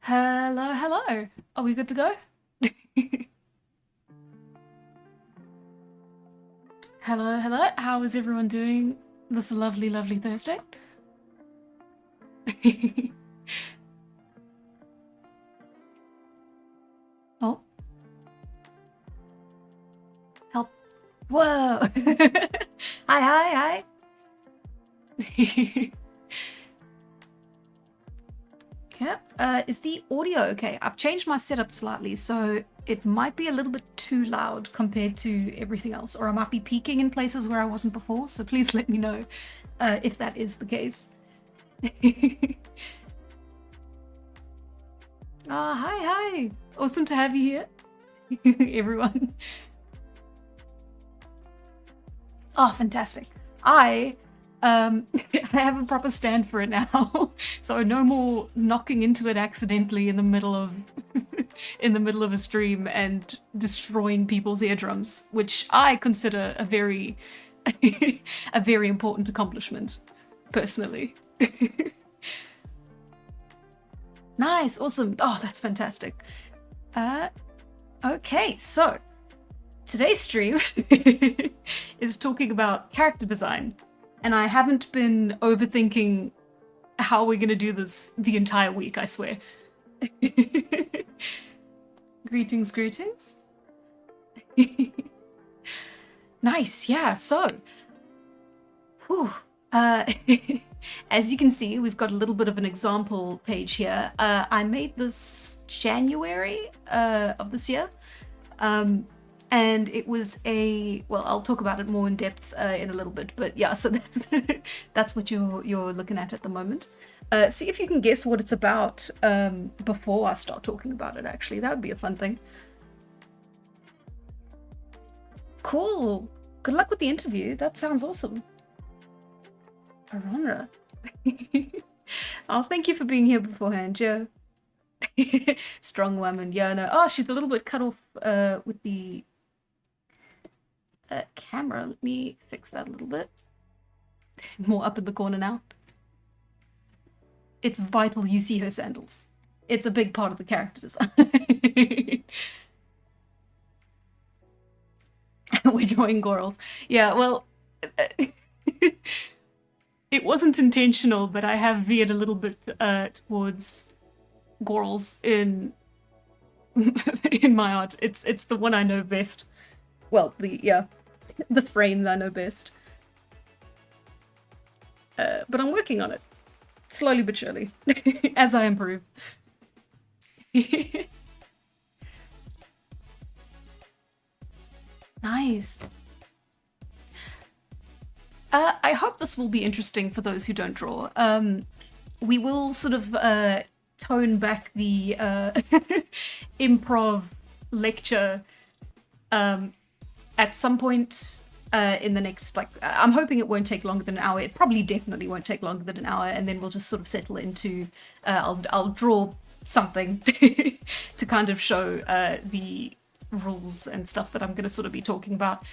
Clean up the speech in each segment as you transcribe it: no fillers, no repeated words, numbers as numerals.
Hello, hello. Are we good to go? Hello, hello. How is everyone doing this lovely, lovely Thursday? Oh, help. Whoa. Hi, hi, hi. Yeah, is the audio okay? I've changed my setup slightly, so it might be a little bit too loud compared to everything else, or I might be peaking in places where I wasn't before, so please let me know if that is the case. Hi, hi. Awesome to have you here, everyone. Oh, fantastic. I I have a proper stand for it now. So no more knocking into it accidentally in the middle of in the middle of a stream and destroying people's eardrums, which I consider a very a very important accomplishment, personally. Nice, awesome. Oh, that's fantastic. Okay, so today's stream is talking about character design, and I haven't been overthinking how we're gonna do this the entire week, I swear. Greetings, greetings. Nice, yeah, so whew, uh, as you can see, we've got a little bit of an example page here. I made this January of this year. And it was well, I'll talk about it more in depth in a little bit, but yeah, so that's that's what you're looking at the moment. See if you can guess what it's about before I start talking about it, actually. That would be a fun thing. Cool. Good luck with the interview. That sounds awesome. Aronra. Oh, thank you for being here beforehand, yeah. Strong woman, yeah, no. Oh, she's a little bit cut off with the camera. Let me fix that a little bit. More up in the corner now. It's vital you see her sandals. It's a big part of the character design. We're drawing gorals. Yeah, well, it wasn't intentional, but I have veered a little bit towards gorals in in my art. It's the one I know best. Well, the frame that I know best. But I'm working on it, slowly but surely, as I improve. Nice. I hope this will be interesting for those who don't draw. We will sort of tone back the improv lecture at some point in the next, like, I'm hoping it won't take longer than an hour. It probably definitely won't take longer than an hour, and then we'll just sort of settle into, I'll draw something to kind of show the rules and stuff that I'm going to sort of be talking about.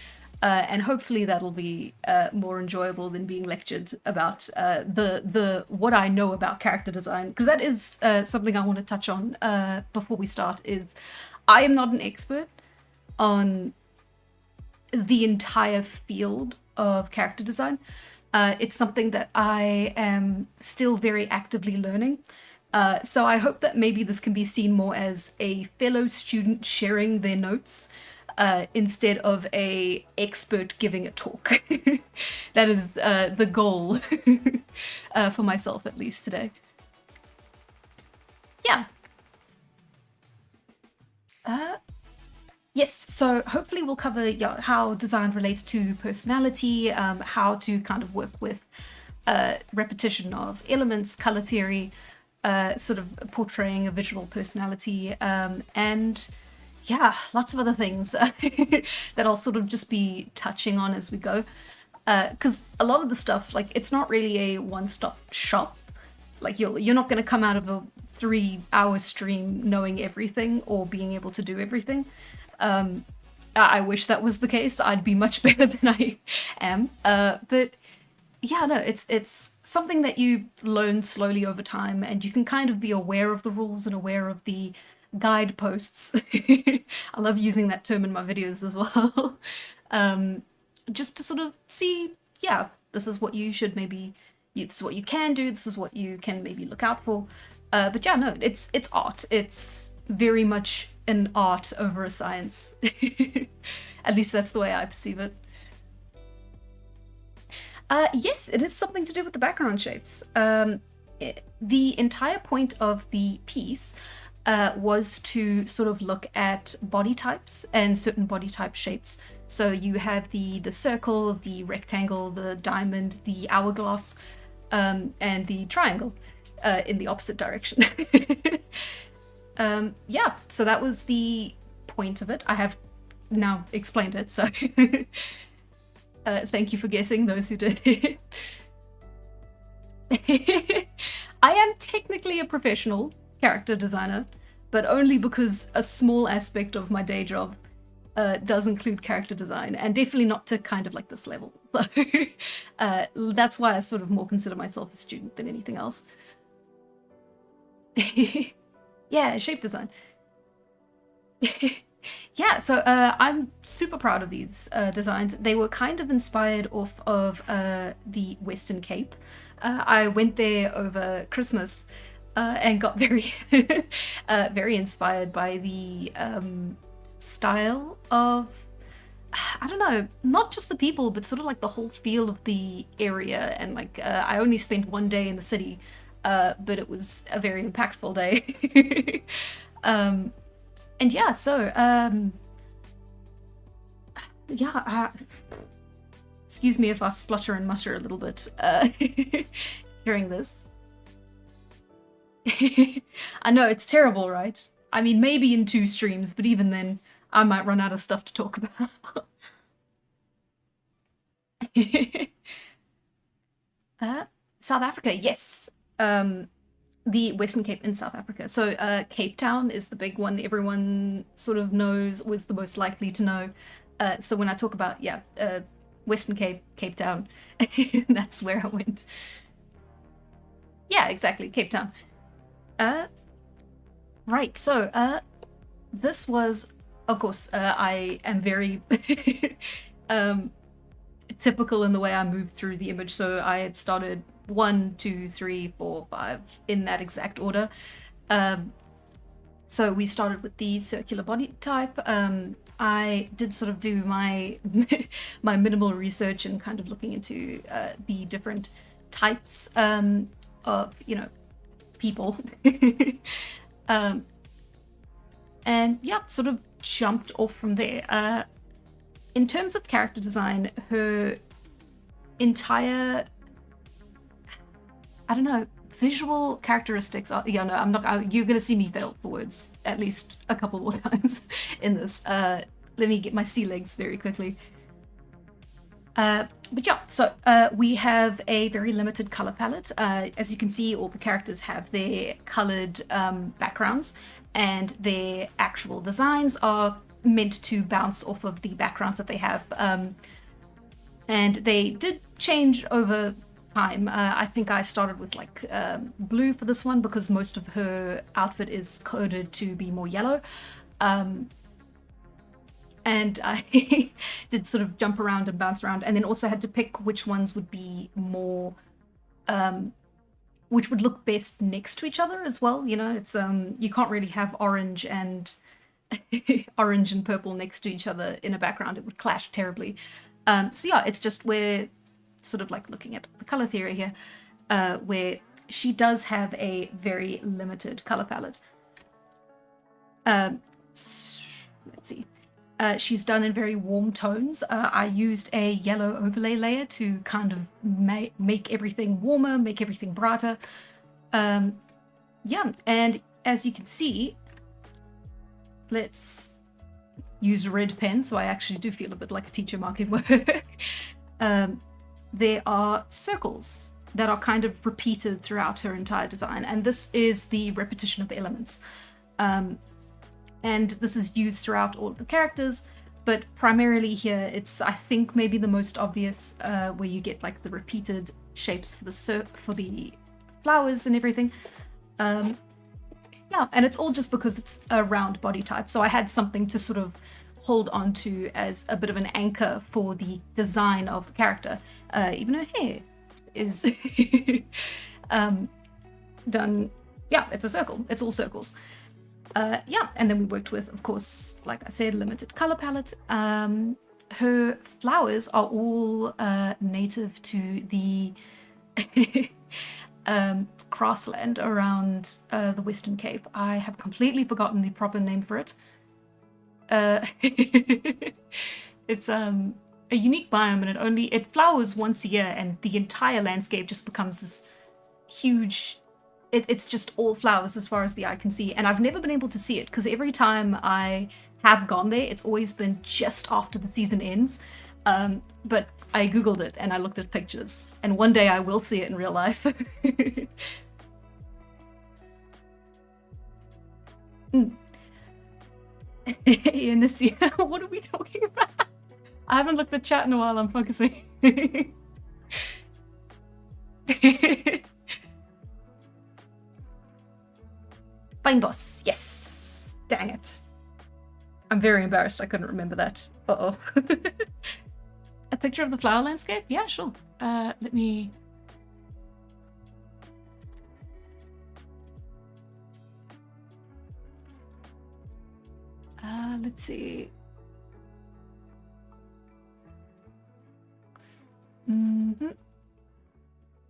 And hopefully that'll be more enjoyable than being lectured about the what I know about character design, because that is something I want to touch on before we start. Is I am not an expert on the entire field of character design. It's something that I am still very actively learning. So I hope that maybe this can be seen more as a fellow student sharing their notes instead of a expert giving a talk. That is the goal for myself, at least today. Yeah. Yes, so hopefully we'll cover how design relates to personality, how to kind of work with repetition of elements, color theory, sort of portraying a visual personality, and yeah, lots of other things that I'll sort of just be touching on as we go. Because a lot of the stuff, like, it's not really a one-stop shop. Like, you're not going to come out of a 3-hour stream knowing everything or being able to do everything. I wish that was the case. I'd be much better than I am. But yeah, no, it's something that you learn slowly over time, and you can kind of be aware of the rules and aware of the guideposts. I love using that term in my videos as well. um, just to sort of see, yeah, this is what you should maybe, this is what you can do, this is what you can maybe look out for. But yeah, no, it's art. It's very much an art over a science. At least that's the way I perceive it. Yes, it is something to do with the background shapes. The entire point of the piece was to sort of look at body types and certain body type shapes. So you have the circle, the rectangle, the diamond, the hourglass, and the triangle in the opposite direction. Yeah, so that was the point of it. I have now explained it, so thank you for guessing, those who did. I am technically a professional character designer, but only because a small aspect of my day job does include character design, and definitely not to kind of like this level. So that's why I sort of more consider myself a student than anything else. Yeah, shape design. Yeah, so I'm super proud of these designs. They were kind of inspired off of the Western Cape. I went there over Christmas and got very, very inspired by the style of, I don't know, not just the people, but sort of like the whole feel of the area. And like, I only spent one day in the city, but it was a very impactful day. And yeah, so, yeah, excuse me if I splutter and mutter a little bit hearing this. I know, it's terrible, right? I mean, maybe in 2 streams, but even then, I might run out of stuff to talk about. South Africa, yes. The Western Cape in South Africa. So Cape Town is the big one everyone sort of knows, was the most likely to know. So when I talk about, yeah, Western Cape, Cape Town, that's where I went. Yeah, exactly, Cape Town. Right, so this was, of course, I am very typical in the way I moved through the image. So I had started 1, 2, 3, 4, 5 in that exact order. So we started with the circular body type. I did sort of do my my minimal research and kind of looking into the different types of, you know, people. And yeah, sort of jumped off from there. In terms of character design, her entire, I don't know, visual characteristics are, yeah, no, I'm not, you're gonna see me fail for words at least a couple more times in this. Let me get my sea legs very quickly. But yeah, so we have a very limited color palette. As you can see, all the characters have their colored backgrounds, and their actual designs are meant to bounce off of the backgrounds that they have. And they did change over time. I think I started with like blue for this one because most of her outfit is coded to be more yellow. And I did sort of jump around and bounce around, and then also had to pick which ones would be more, which would look best next to each other as well. You know, it's you can't really have orange and orange and purple next to each other in a background. It would clash terribly. So yeah, it's just we're sort of like looking at the color theory here, where she does have a very limited color palette. Let's see. She's done in very warm tones. I used a yellow overlay layer to kind of make everything warmer, make everything brighter. Yeah, and as you can see, let's use a red pen, so I actually do feel a bit like a teacher marking work. There are circles that are kind of repeated throughout her entire design, and this is the repetition of elements. And this is used throughout all of the characters. but primarily here, it's, I think, maybe the most obvious, where you get like the repeated shapes for the flowers and everything. Yeah, and it's all just because it's a round body type. So I had something to sort of hold on to as a bit of an anchor for the design of the character. Even her hair is done. Yeah, it's a circle. It's all circles. Yeah, and then we worked with, of course, like I said, limited color palette. Her flowers are all native to the grassland around the Western Cape. I have completely forgotten the proper name for it. It's a unique biome, and it flowers once a year, and the entire landscape just becomes this huge. It's just all flowers as far as the eye can see, and I've never been able to see it because every time I have gone there, it's always been just after the season ends. But I googled it and I looked at pictures, and one day I will see it in real life. Hey, Anicia, what are we talking about? I haven't looked at chat in a while, I'm focusing. Fine boss, yes. Dang it. I'm very embarrassed I couldn't remember that. Uh-oh. A picture of the flower landscape? Yeah, sure. Let me... let's see.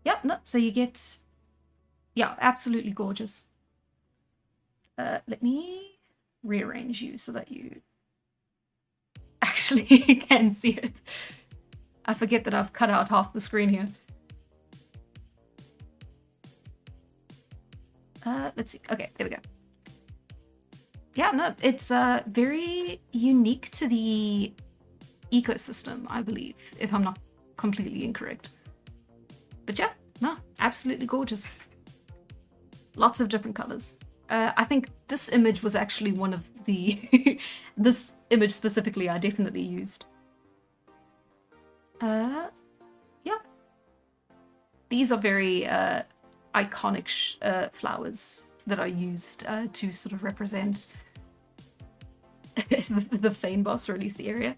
Yeah, no, so you get... Yeah, absolutely gorgeous. Let me rearrange you so that you actually can see it. I forget that I've cut out half the screen here. Let's see. Okay, there we go. Yeah, no, it's very unique to the ecosystem, I believe, if I'm not completely incorrect. But yeah, no, absolutely gorgeous. Lots of different colors. I think this image was actually one of the... this image specifically I definitely used. Yeah. These are very iconic flowers that are used to sort of represent the Fane boss, or at least the area.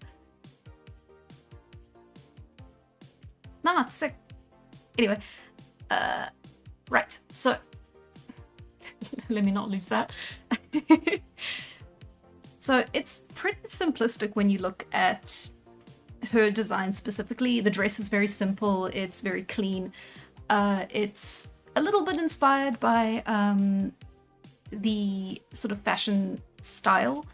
Nah, it's sick. Anyway, right, so let me not lose that. So it's pretty simplistic when you look at her design specifically. The dress is very simple, it's very clean. It's a little bit inspired by the sort of fashion style.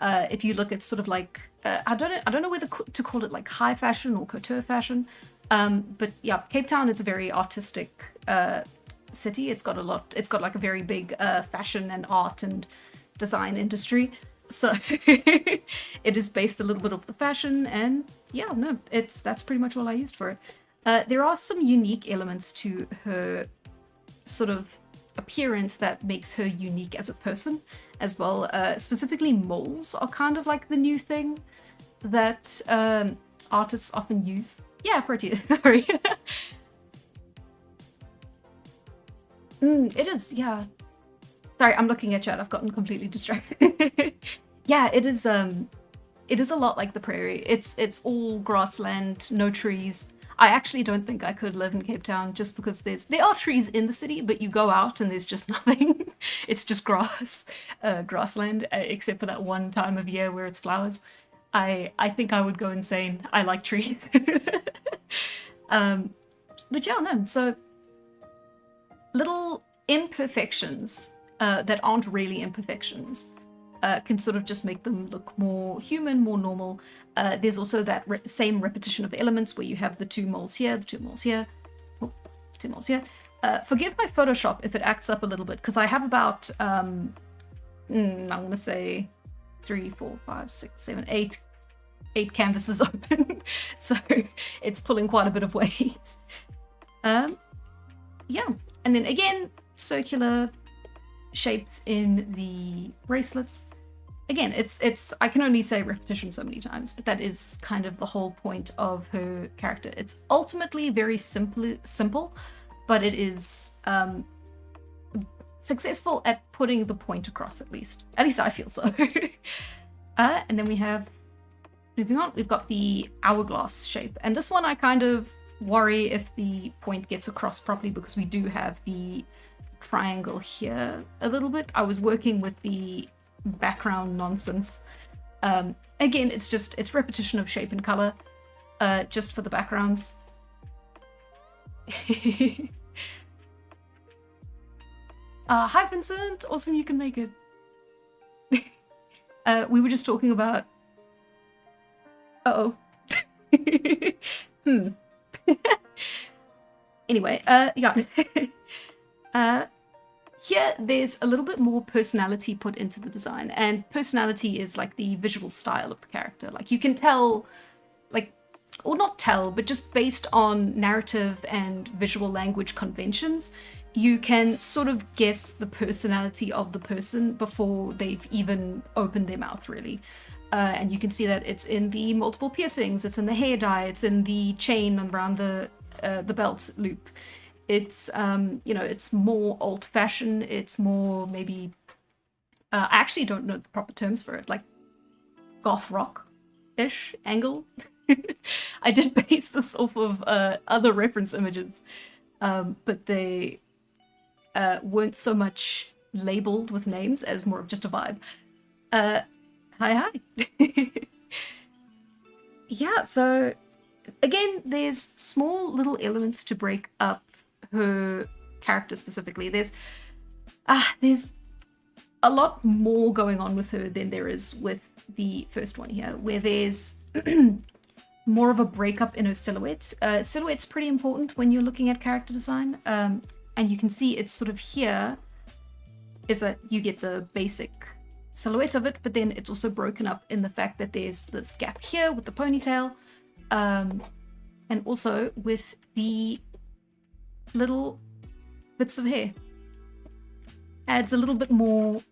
If you look at sort of like, I don't know whether to call it like high fashion or couture fashion. But yeah, Cape Town is a very artistic city. It's got like a very big fashion and art and design industry. So it is based a little bit off the fashion, and yeah, no, that's pretty much all I used for it. There are some unique elements to her sort of appearance that makes her unique as a person as well. Specifically, moles are kind of like the new thing that artists often use. Yeah, pretty. Sorry. It is, yeah. Sorry, I'm looking at chat. I've gotten completely distracted. Yeah, it is a lot like the prairie. It's all grassland, no trees. I actually don't think I could live in Cape Town just because there are trees in the city, but you go out and there's just nothing. It's just grassland, except for that one time of year where it's flowers. I think I would go insane. I like trees. But yeah, no, so little imperfections that aren't really imperfections can sort of just make them look more human, more normal. There's also that same repetition of elements where you have the two moles here, the two moles here, two moles here. Forgive my Photoshop if it acts up a little bit, because I have about, I'm going to say 3, 4, 5, 6, 7, 8 canvases open. So it's pulling quite a bit of weight. Yeah, and then again, circular shapes in the bracelets. again, it's I can only say repetition so many times, but that is kind of the whole point of her character. It's ultimately very simple, but it is successful at putting the point across, at least. At least I feel so. And then we have, moving on, we've got the hourglass shape. And this one I kind of worry if the point gets across properly, because we do have the triangle here a little bit. I was working with the background nonsense. Again, it's repetition of shape and color, just for the backgrounds. Hi Vincent, awesome you can make it. We were just talking about... Uh-oh. Anyway, yeah. Here, there's a little bit more personality put into the design, and personality is like the visual style of the character. Like, you can tell, like, or not tell, but just based on narrative and visual language conventions, you can sort of guess the personality of the person before they've even opened their mouth, really. And you can see that it's in the multiple piercings, it's in the hair dye, it's in the chain around the belt loop. It's, you know, it's more old-fashioned, it's more maybe... I actually don't know the proper terms for it, like goth rock-ish angle. I did base this off of other reference images, but they weren't so much labeled with names as more of just a vibe. Hi. Yeah, so again, there's small little elements to break up her character specifically. There's a lot more going on with her than there is with the first one here, where there's more of a breakup in her silhouette. Silhouette's pretty important when you're looking at character design, and you can see it's sort of here is that you get the basic silhouette of it, but then it's also broken up in the fact that there's this gap here with the ponytail, and also with the little bits of hair. Adds a little bit more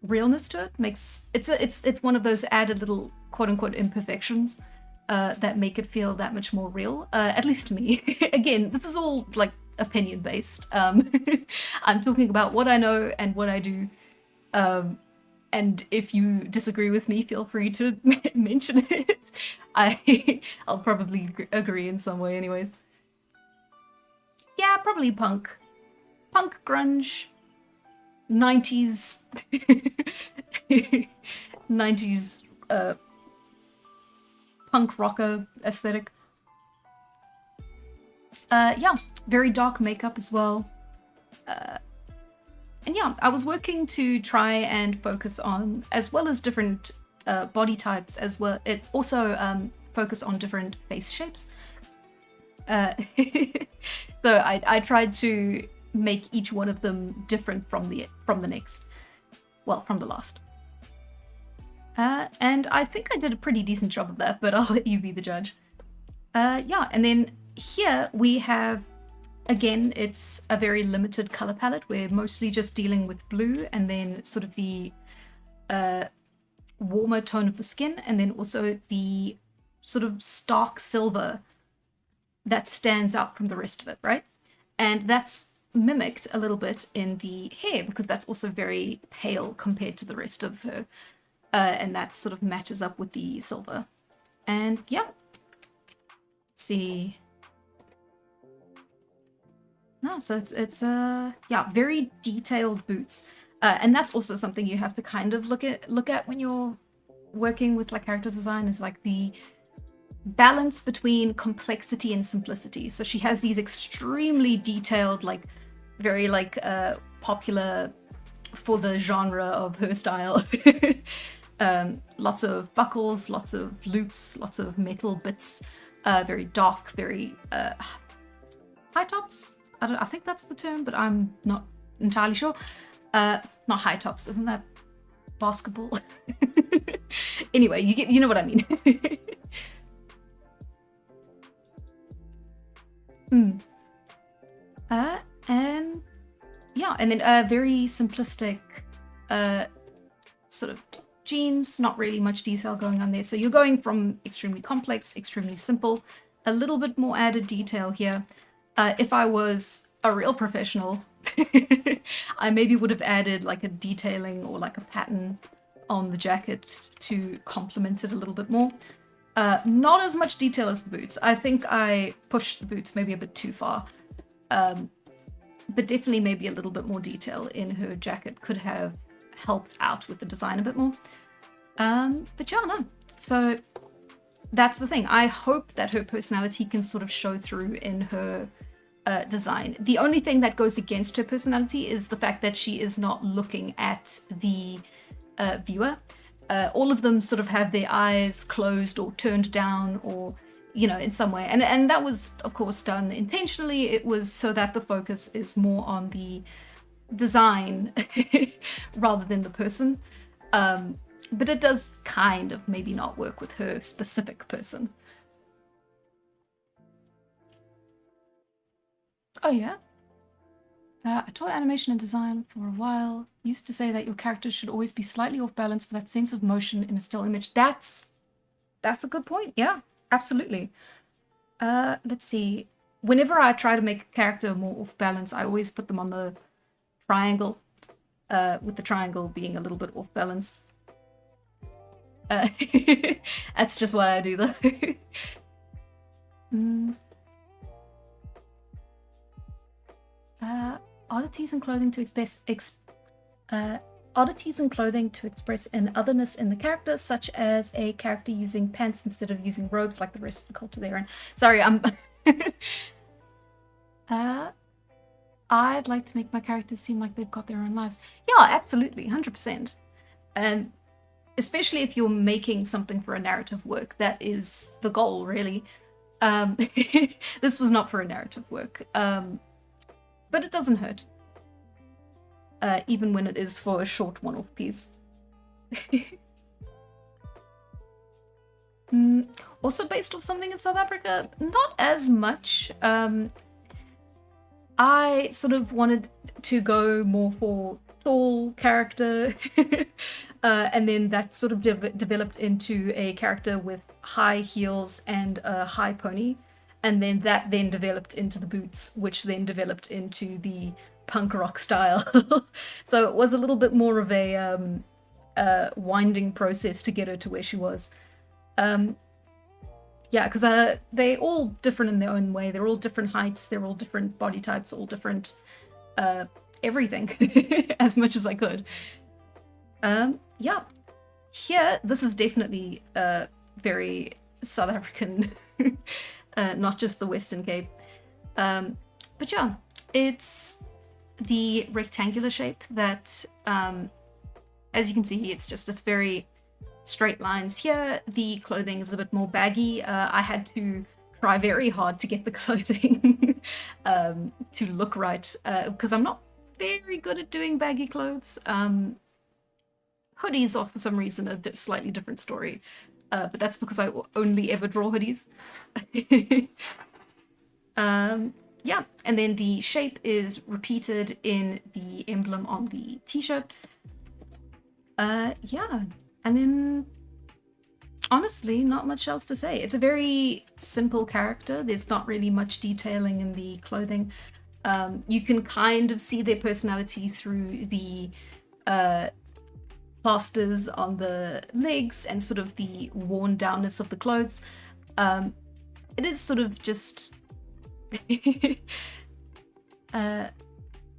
realness to it. Makes it's one of those added little quote unquote imperfections that make it feel that much more real. At least to me. Again, this is all like opinion based. I'm talking about what I know and what I do. And if you disagree with me, feel free to mention it. I'll probably agree in some way anyways. Yeah, probably punk. Punk, grunge, 90s... 90s punk rocker aesthetic. Yeah, very dark makeup as well. And yeah, I was working to try and focus on, as well as different body types, as well, it also focus on different face shapes. So I tried to make each one of them different from the next. Well, from the last. And I think I did a pretty decent job of that, but I'll let you be the judge. Yeah, and then here we have, again, it's a very limited color palette. We're mostly just dealing with blue and then sort of the warmer tone of the skin, and then also the sort of stark silver that stands out from the rest of it, right? And that's mimicked a little bit in the hair, because that's also very pale compared to the rest of her. And that sort of matches up with the silver. And yeah. Let's see. No, so it's yeah, very detailed boots. And that's also something you have to kind of look at when you're working with like character design, is like the balance between complexity and simplicity. So she has these extremely detailed, like very like popular for the genre of her style. Lots of buckles, lots of loops, lots of metal bits, very dark, very high tops. I think that's the term, but I'm not entirely sure. Not high tops, isn't that basketball? Anyway, you know what I mean. And yeah, and then very simplistic, sort of jeans, not really much detail going on there. So you're going from extremely complex, extremely simple, a little bit more added detail here. If I was a real professional, I maybe would have added like a detailing or like a pattern on the jacket to complement it a little bit more. Not as much detail as the boots. I think I pushed the boots maybe a bit too far. But definitely maybe a little bit more detail in her jacket could have helped out with the design a bit more. But yeah, no. So that's the thing. I hope that her personality can sort of show through in her design. The only thing that goes against her personality is the fact that she is not looking at the viewer. All of them sort of have their eyes closed or turned down or, you know, in some way. And that was, of course, done intentionally. It was so that the focus is more on the design rather than the person. But it does kind of maybe not work with her specific person. Oh, yeah? I taught animation and design for a while. Used to say that your character should always be slightly off balance for that sense of motion in a still image. That's a good point. Yeah, absolutely. Let's see. Whenever I try to make a character more off balance, I always put them on the triangle, with the triangle being a little bit off balance. That's just what I do, though. Oddities in clothing to express an otherness in the character, such as a character using pants instead of using robes like the rest of the culture they're in. Sorry, I'm... I'd like to make my characters seem like they've got their own lives. Yeah, absolutely, 100%. And especially if you're making something for a narrative work, that is the goal, really. This was not for a narrative work. But it doesn't hurt. Even when it is for a short one-off piece. Also based off something in South Africa, not as much. I sort of wanted to go more for tall character, and then that sort of developed into a character with high heels and a high pony, and then that then developed into the boots, which then developed into the punk rock style. So it was a little bit more of a winding process to get her to where she was. Yeah, because they're all different in their own way. They're all different heights. They're all different body types. All different everything, as much as I could. Yeah, here this is definitely very South African, not just the Western Cape. But yeah, it's the rectangular shape that, as you can see, it's very straight lines here. The clothing is a bit more baggy. I had to try very hard to get the clothing to look right, because I'm not very good at doing baggy clothes. Hoodies are, for some reason, a slightly different story, but that's because I only ever draw hoodies. Yeah, and then the shape is repeated in the emblem on the t-shirt. Yeah, and then honestly, not much else to say. It's a very simple character. There's not really much detailing in the clothing. You can kind of see their personality through the plasters on the legs and sort of the worn downness of the clothes. It is sort of just...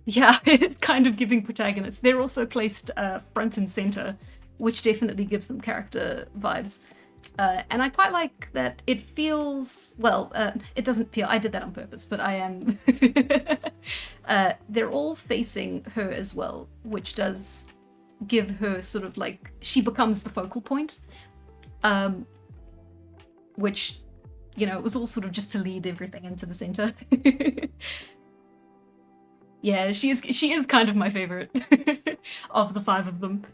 yeah, it's kind of giving protagonists. They're also placed front and center, which definitely gives them character vibes. And I quite like that it feels, well, it doesn't feel, I did that on purpose, but I am, they're all facing her as well, which does give her sort of like, she becomes the focal point, which, you know, it was all sort of just to lead everything into the center. Yeah, she is kind of my favorite of the five of them.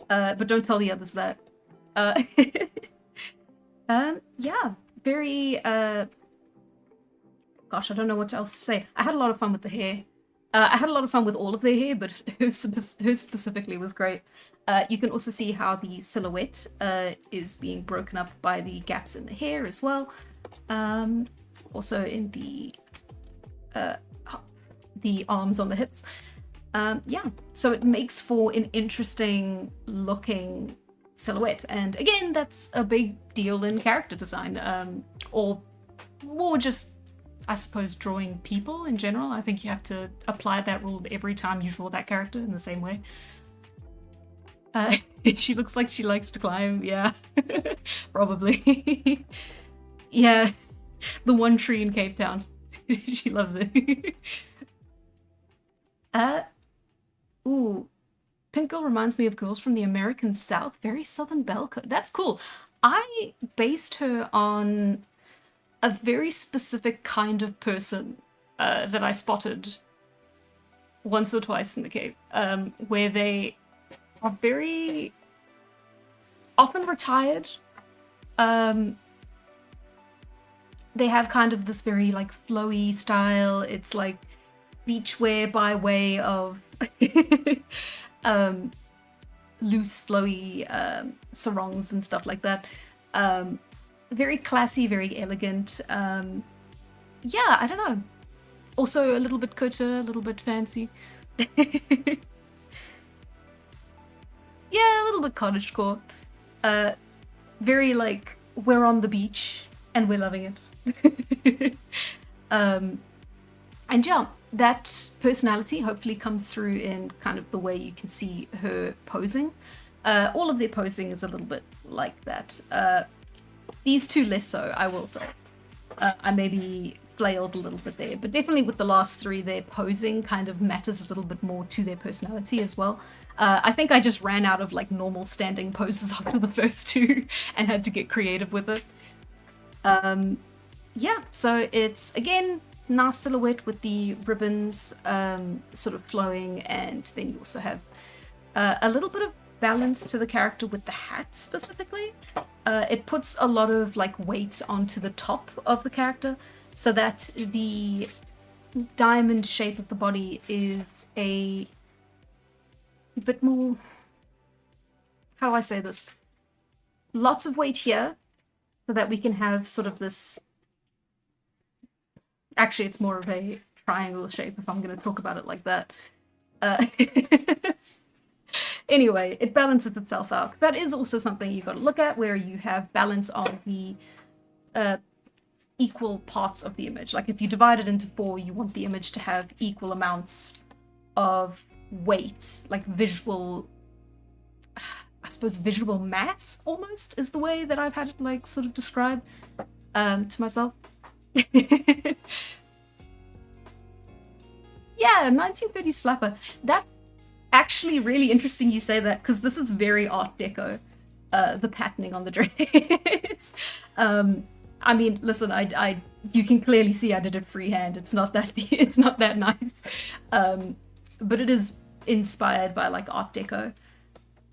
But don't tell the others that. Yeah, very, gosh, I don't know what else to say. I had a lot of fun with the hair. I had a lot of fun with all of their hair, but hers specifically was great. You can also see how the silhouette is being broken up by the gaps in the hair as well. Also in the arms on the hips. Yeah, so it makes for an interesting looking silhouette. And again, that's a big deal in character design, or more just, I suppose, drawing people in general. I think you have to apply that rule every time you draw that character in the same way. She looks like she likes to climb, yeah. Probably. Yeah, the one tree in Cape Town. She loves it. Ooh, Pink Girl reminds me of girls from the American South. Very Southern belle code. That's cool. I based her on a very specific kind of person that I spotted once or twice in the Cape, where they are very often retired. They have kind of this very like flowy style. It's like beachwear by way of loose flowy sarongs and stuff like that. Very classy, very elegant. Yeah, I don't know. Also a little bit couture, a little bit fancy. Yeah, a little bit cottagecore. Very like, we're on the beach and we're loving it. And yeah, that personality hopefully comes through in kind of the way you can see her posing. All of their posing is a little bit like that. These two less so, I will say. I maybe flailed a little bit there, but definitely with the last three, their posing kind of matters a little bit more to their personality as well. I think I just ran out of like normal standing poses after the first two and had to get creative with it. Yeah, so it's again nice silhouette with the ribbons sort of flowing, and then you also have a little bit of balance to the character with the hat specifically. It puts a lot of like weight onto the top of the character so that the diamond shape of the body is a bit more, how do I say this? Lots of weight here so that we can have sort of this, actually it's more of a triangle shape if I'm going to talk about it like that. Anyway, it balances itself out. That is also something you've got to look at, where you have balance on the equal parts of the image. Like if you divide it into four, you want the image to have equal amounts of weight, like visual, I suppose visual mass almost is the way that I've had it like sort of describe to myself. Yeah, 1930s flapper. That's actually really interesting you say that, because this is very Art Deco, the patterning on the dress. I mean, listen, I you can clearly see I did it freehand. It's not that it's not that nice, but it is inspired by like Art Deco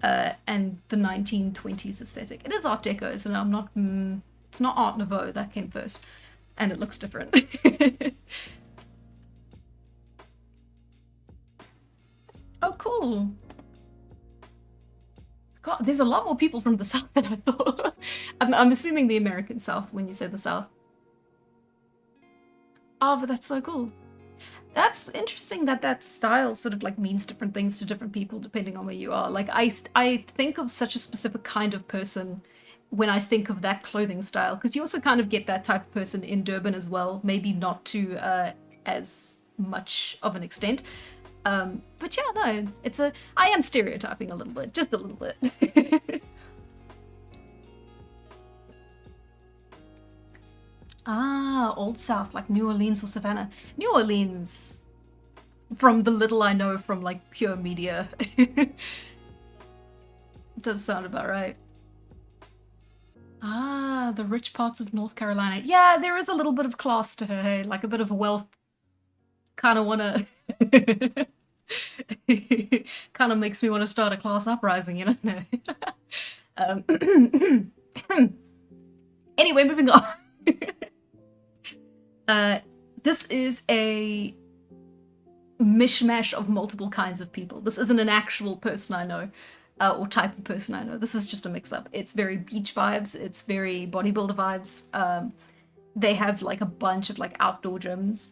and the 1920s aesthetic. It is Art Deco, isn't it? I'm not. It's not Art Nouveau, that came first, and it looks different. Oh, cool. God, there's a lot more people from the South than I thought. I'm assuming the American South when you say the South. Oh, but that's so cool. That's interesting that that style sort of like means different things to different people depending on where you are. Like I think of such a specific kind of person when I think of that clothing style, because you also kind of get that type of person in Durban as well, maybe not to as much of an extent. But yeah, no, I am stereotyping a little bit, just a little bit. Ah, Old South, like New Orleans or Savannah. New Orleans, from the little I know from like pure media, does sound about right. Ah, the rich parts of North Carolina. Yeah, there is a little bit of class to her, hey? Like a bit of wealth. Kind of wanna... kind of makes me want to start a class uprising, you know? Anyway, moving on. This is a mishmash of multiple kinds of people. This isn't an actual person I know, or type of person I know. This is just a mix-up. It's very beach vibes. It's very bodybuilder vibes. They have like a bunch of like outdoor gyms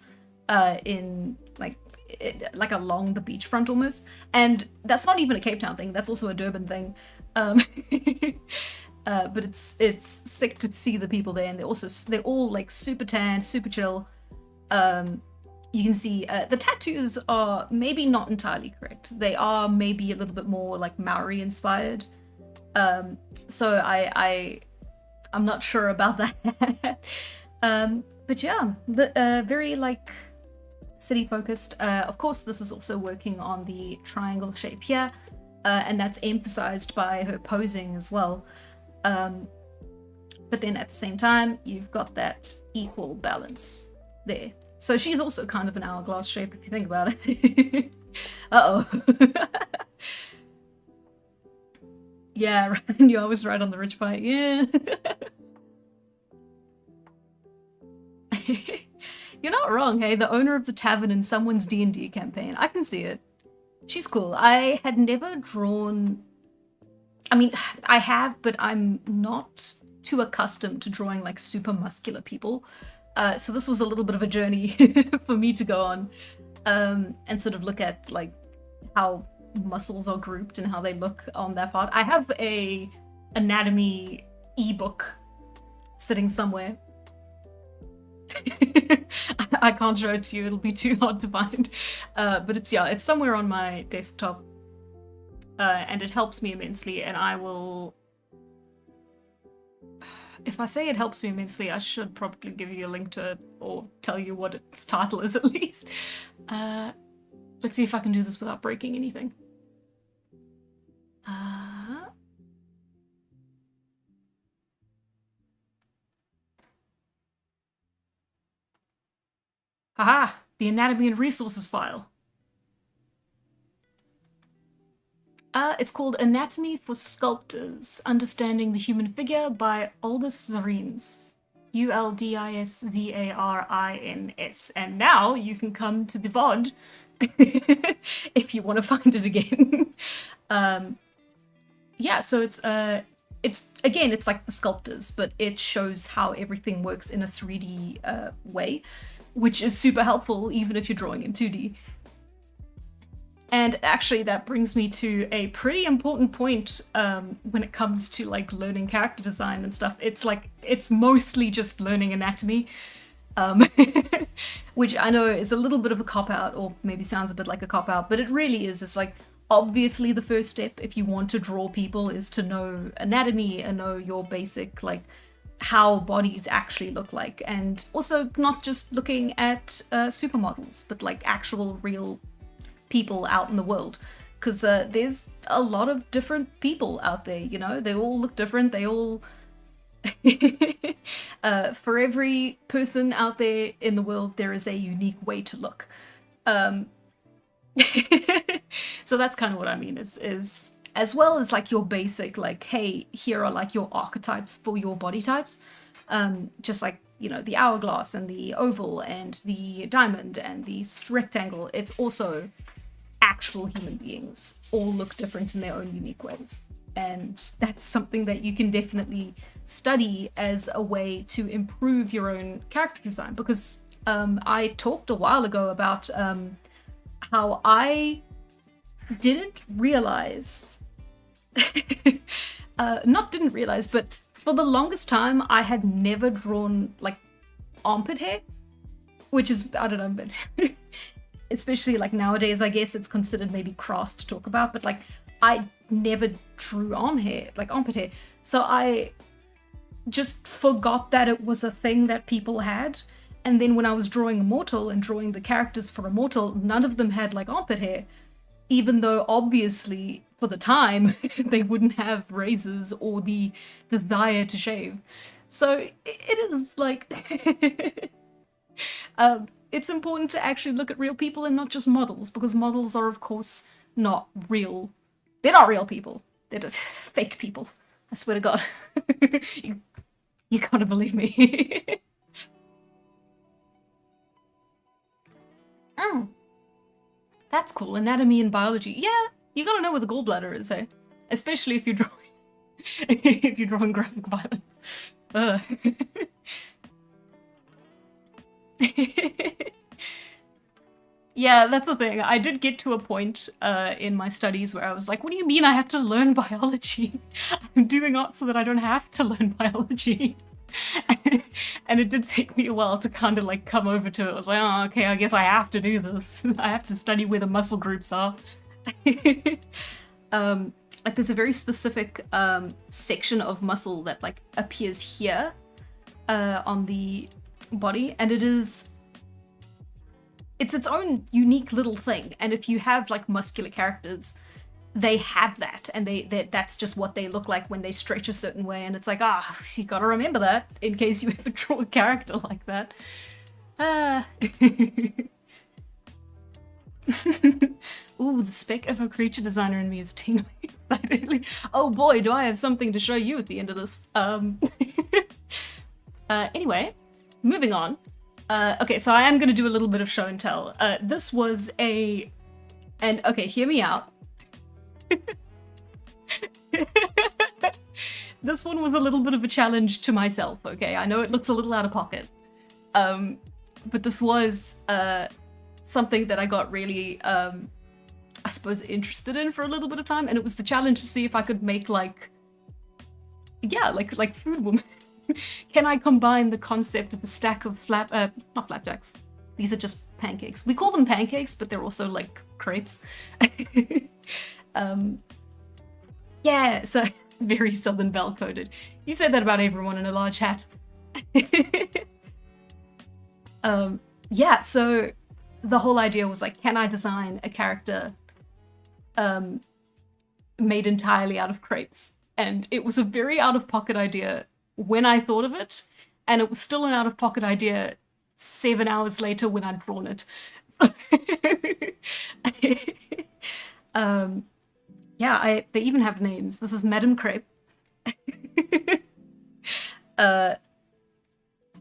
in like along the beachfront almost, and that's not even a Cape Town thing. That's also a Durban thing. But it's sick to see the people there, and they're all like super tan, super chill. You can see the tattoos are maybe not entirely correct. They are maybe a little bit more like Maori inspired. So I'm not sure about that. But yeah, very like city focused. Of course, this is also working on the triangle shape here, and that's emphasized by her posing as well. But then at the same time, you've got that equal balance there. So she's also kind of an hourglass shape if you think about it. Uh-oh. Yeah, Ryan, you're always right on the rich part. Yeah. You're not wrong, hey? The owner of the tavern in someone's D&D campaign. I can see it. She's cool. I had never drawn... I mean, I have, but I'm not too accustomed to drawing like super muscular people. So this was a little bit of a journey for me to go on and sort of look at like how muscles are grouped and how they look on that part. I have a anatomy ebook sitting somewhere. I can't show it to you, it'll be too hard to find. But it's somewhere on my desktop. And it helps me immensely, and I will... If I say it helps me immensely, I should probably give you a link to it, or tell you what its title is at least. Let's see if I can do this without breaking anything. Haha! The Anatomy and Resources file. It's called Anatomy for Sculptors, Understanding the Human Figure by Aldous Zarines. Uldiszarins. And now you can come to the VOD if you want to find it again. Yeah, so it's again, it's like for sculptors, but it shows how everything works in a 3D way, which is super helpful even if you're drawing in 2D. And actually that brings me to a pretty important point when it comes to like learning character design and stuff. It's mostly just learning anatomy, which I know is a little bit of a cop-out, or maybe sounds a bit like a cop-out, but it really is. It's like, obviously the first step if you want to draw people is to know anatomy and know your basic like how bodies actually look like, and also not just looking at supermodels, but like actual real people out in the world, because there's a lot of different people out there, you know, they all look different, they all for every person out there in the world there is a unique way to look. So that's kind of what I mean, is as well as like your basic like, hey, here are like your archetypes for your body types, just like, you know, the hourglass and the oval and the diamond and the rectangle. It's also actual human beings all look different in their own unique ways, and that's something that you can definitely study as a way to improve your own character design, because I talked a while ago about how I didn't realize but for the longest time I had never drawn like armpit hair, which is, I don't know, but especially like nowadays, I guess it's considered maybe crass to talk about, but like I never drew armpit hair. So I just forgot that it was a thing that people had. And then when I was drawing Immortal and drawing the characters for Immortal, none of them had like armpit hair, even though obviously for the time they wouldn't have razors or the desire to shave. So it is like it's important to actually look at real people and not just models, because models are of course not real. They're not real people. They're just fake people. I swear to God. You gotta believe me. That's cool. Anatomy and biology. Yeah, you gotta know where the gallbladder is, eh? Especially if you're drawing if you're drawing graphic violence. Yeah, that's the thing. I did get to a point in my studies where I was like, what do you mean I have to learn biology? I'm doing art so that I don't have to learn biology. And it did take me a while to kind of like come over to it. I was like, oh, okay, I guess I have to do this. I have to study where the muscle groups are. Like there's a very specific section of muscle that like appears here on the body, and it's its own unique little thing. And if you have like muscular characters, they have that, and that's just what they look like when they stretch a certain way. And it's like, you gotta remember that in case you ever draw a character like that. Ooh, the spec of a creature designer in me is tingling. Oh boy, do I have something to show you at the end of this. Anyway, moving on. Okay, so I am going to do a little bit of show and tell. This was and okay, hear me out. This one was a little bit of a challenge to myself, okay? I know it looks a little out of pocket. But this was something that I got really, I suppose, interested in for a little bit of time, and it was the challenge to see if I could make like food woman. Can I combine the concept of a stack of not flapjacks. These are just pancakes. We call them pancakes, but they're also like crepes. Yeah, so very Southern Belle coded. You said that about everyone in a large hat. Yeah, so the whole idea was like, can I design a character made entirely out of crepes? And it was a very out-of-pocket idea when I thought of it, and it was still an out-of-pocket idea 7 hours later when I'd drawn it. Yeah, they even have names. This is Madame Crepe.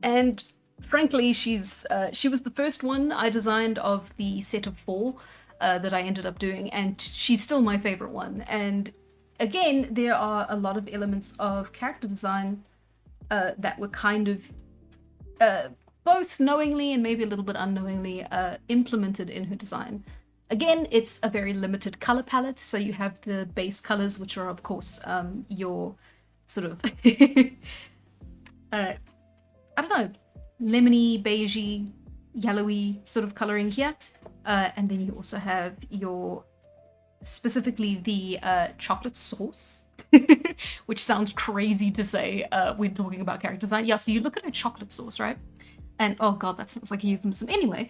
And frankly, she was the first one I designed of the set of 4 that I ended up doing, and she's still my favorite one. And again, there are a lot of elements of character design that were kind of both knowingly and maybe a little bit unknowingly implemented in her design. Again, it's a very limited color palette, so you have the base colors, which are of course your sort of I don't know, lemony, beigey, yellowy sort of coloring here, and then you also have your specifically the chocolate sauce. Which sounds crazy to say when talking about character design. Yeah, so you look at a chocolate sauce, right? And oh god, that sounds like a euphemism. Anyway,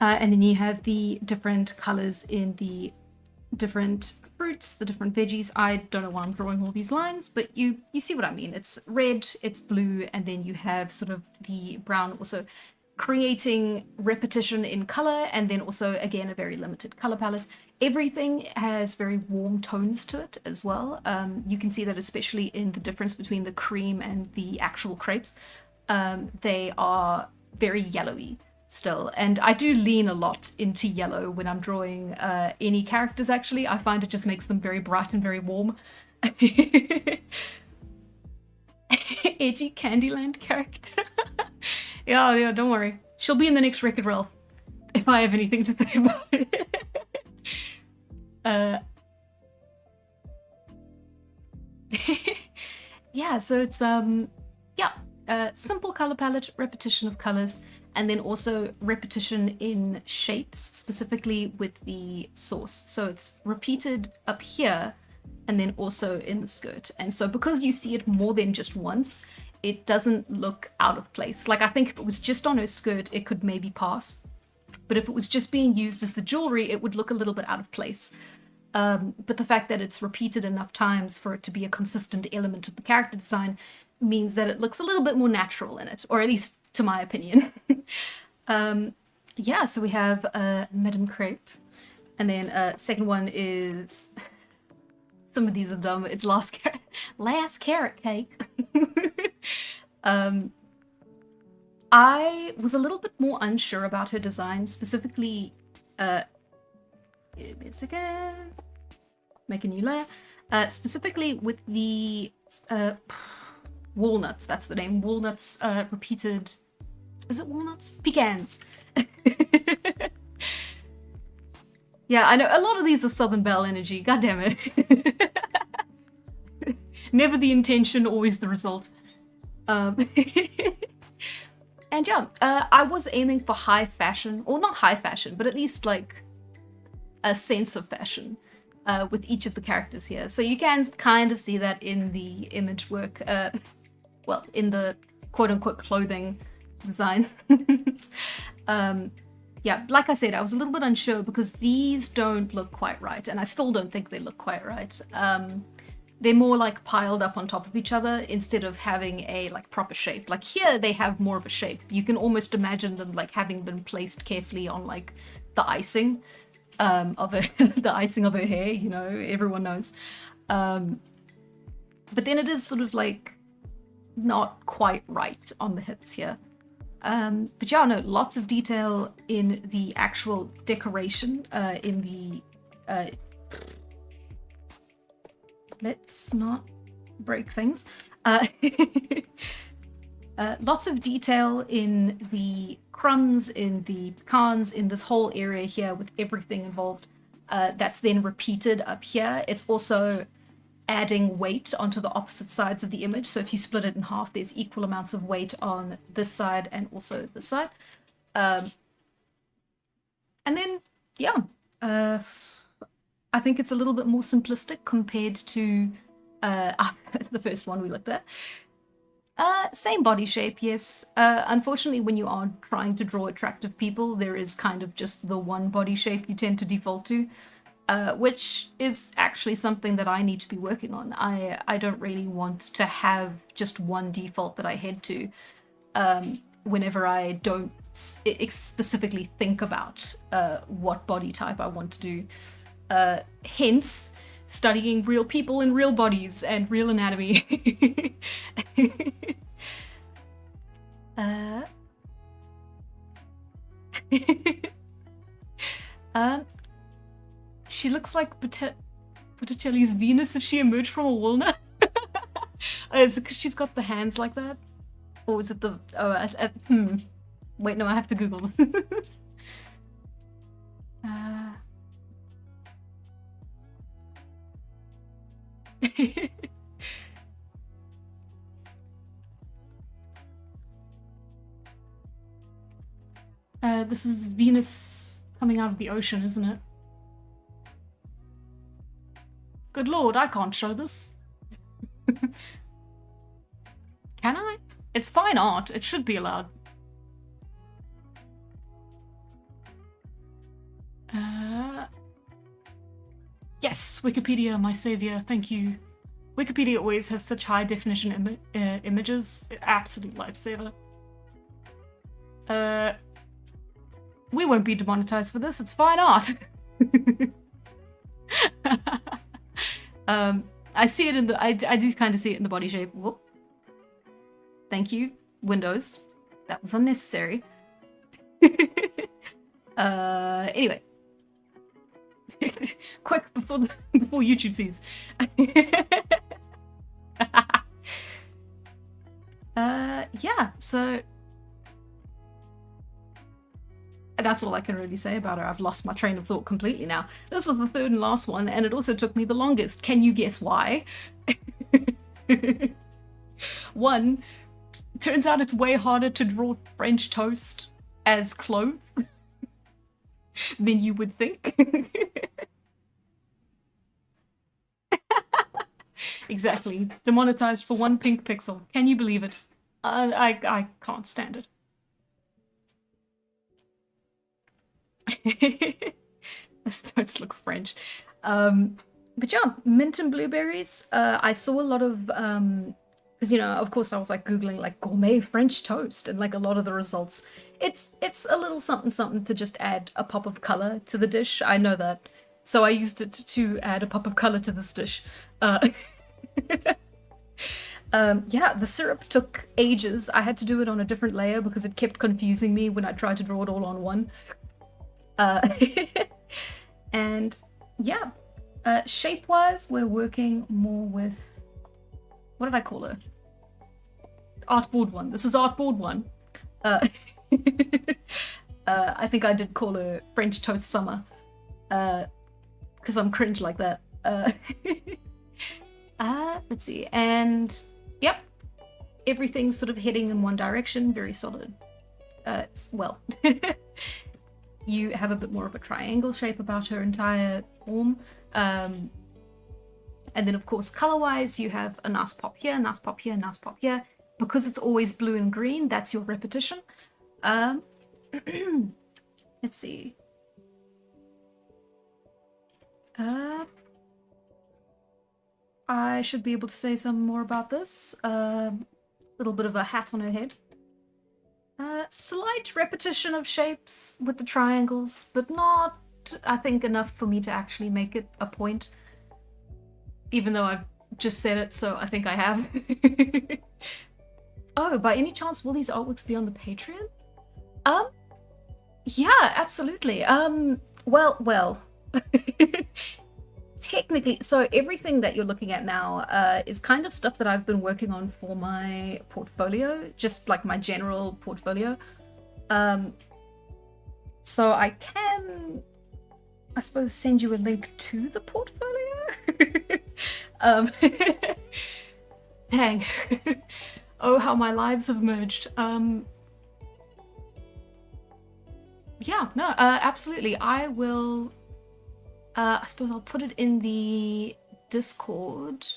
and then you have the different colors in the different fruits, the different veggies. I don't know why I'm drawing all these lines, but you see what I mean. It's red, it's blue, and then you have sort of the brown also creating repetition in color, and then also again a very limited color palette. Everything has very warm tones to it as well. You can see that especially in the difference between the cream and the actual crepes. They are very yellowy still, and I do lean a lot into yellow when I'm drawing any characters. Actually, I find it just makes them very bright and very warm. Edgy Candyland character. Yeah, don't worry. She'll be in the next Wreck-It Ralph if I have anything to say about it. Yeah, so it's simple color palette, repetition of colors, and then also repetition in shapes, specifically with the source. So it's repeated up here and then also in the skirt. And so because you see it more than just once, it doesn't look out of place. Like I think if it was just on her skirt, it could maybe pass. But if it was just being used as the jewelry, it would look a little bit out of place. But the fact that it's repeated enough times for it to be a consistent element of the character design means that it looks a little bit more natural in it, or at least to my opinion. Yeah, so we have Madame Crepe, and then second one is, some of these are dumb, it's last carrot cake. I was a little bit more unsure about her design, specifically Give me a second. Make a new layer. Specifically with the walnuts, that's the name. Walnuts repeated. Is it walnuts? Pecans. Yeah, I know a lot of these are Southern Belle energy. God damn it. Never the intention, always the result. And yeah, I was aiming for high fashion, or not high fashion, but at least like a sense of fashion with each of the characters here. So you can kind of see that in the image work, well, in the quote-unquote clothing design. Yeah, like I said, I was a little bit unsure because these don't look quite right, and I still don't think they look quite right. They're more like piled up on top of each other instead of having a like proper shape. Like here they have more of a shape. You can almost imagine them like having been placed carefully on like the icing of her, the icing of her hair, you know, everyone knows. But then it is sort of like not quite right on the hips here. But yeah, no, lots of detail in the actual decoration, in the let's not break things. Lots of detail in the crumbs, in the pecans, in this whole area here with everything involved. That's then repeated up here. It's also adding weight onto the opposite sides of the image. So if you split it in half, there's equal amounts of weight on this side and also this side. And then, yeah, I think it's a little bit more simplistic compared to the first one we looked at. Same body shape, yes. Unfortunately, when you are trying to draw attractive people, there is kind of just the one body shape you tend to default to, which is actually something that I need to be working on. I don't really want to have just one default that I head to whenever I don't specifically think about what body type I want to do. Hence, studying real people and real bodies and real anatomy. She looks like Botticelli's Venus if she emerged from a walnut. Is it because she's got the hands like that? Or is it the... Wait, no, I have to Google. This is Venus coming out of the ocean, isn't it? Good lord, I can't show this. Can I? It's fine art. It should be allowed. Yes, Wikipedia, my savior, thank you. Wikipedia always has such high definition images. Absolute lifesaver. We won't be demonetized for this, it's fine art. I see it in the, I do kind of see it in the body shape. Whoop. Thank you, Windows. That was unnecessary. Anyway. Quick, before YouTube sees. Yeah, so that's all I can really say about her. I've lost my train of thought completely now. This was the third and last one, and it also took me the longest. Can you guess why? One, turns out it's way harder to draw French toast as clothes than you would think. Exactly. Demonetized for one pink pixel. Can you believe it? I can't stand it. This toast looks French. But yeah, mint and blueberries. I saw a lot of because you know, of course, I was like googling like gourmet French toast, and like a lot of the results, it's a little something something to just add a pop of color to the dish. I know that, so I used it to add a pop of color to this dish. Yeah, the syrup took ages. I had to do it on a different layer because it kept confusing me when I tried to draw it all on one. And yeah, shape-wise, we're working more with, what did I call her? Artboard 1. This is Artboard 1. I think I did call her French Toast Summer, because I'm cringe like that. Let's see, and yep, everything's sort of heading in one direction, very solid. Well, you have a bit more of a triangle shape about her entire form. And then of course, color-wise, you have a nice pop here, nice pop here, nice pop here. Because it's always blue and green, that's your repetition. Let's see. I should be able to say some more about this. Little bit of a hat on her head. Slight repetition of shapes with the triangles, but not, I think, enough for me to actually make it a point. Even though I've just said it, so I think I have. Oh, by any chance, will these artworks be on the Patreon? Yeah, absolutely. Well. Technically, so everything that you're looking at now is kind of stuff that I've been working on for my portfolio, just like my general portfolio. So I can, I suppose, send you a link to the portfolio. Dang. Oh, how my lives have merged. Yeah, no, absolutely. I will, I suppose I'll put it in the Discord.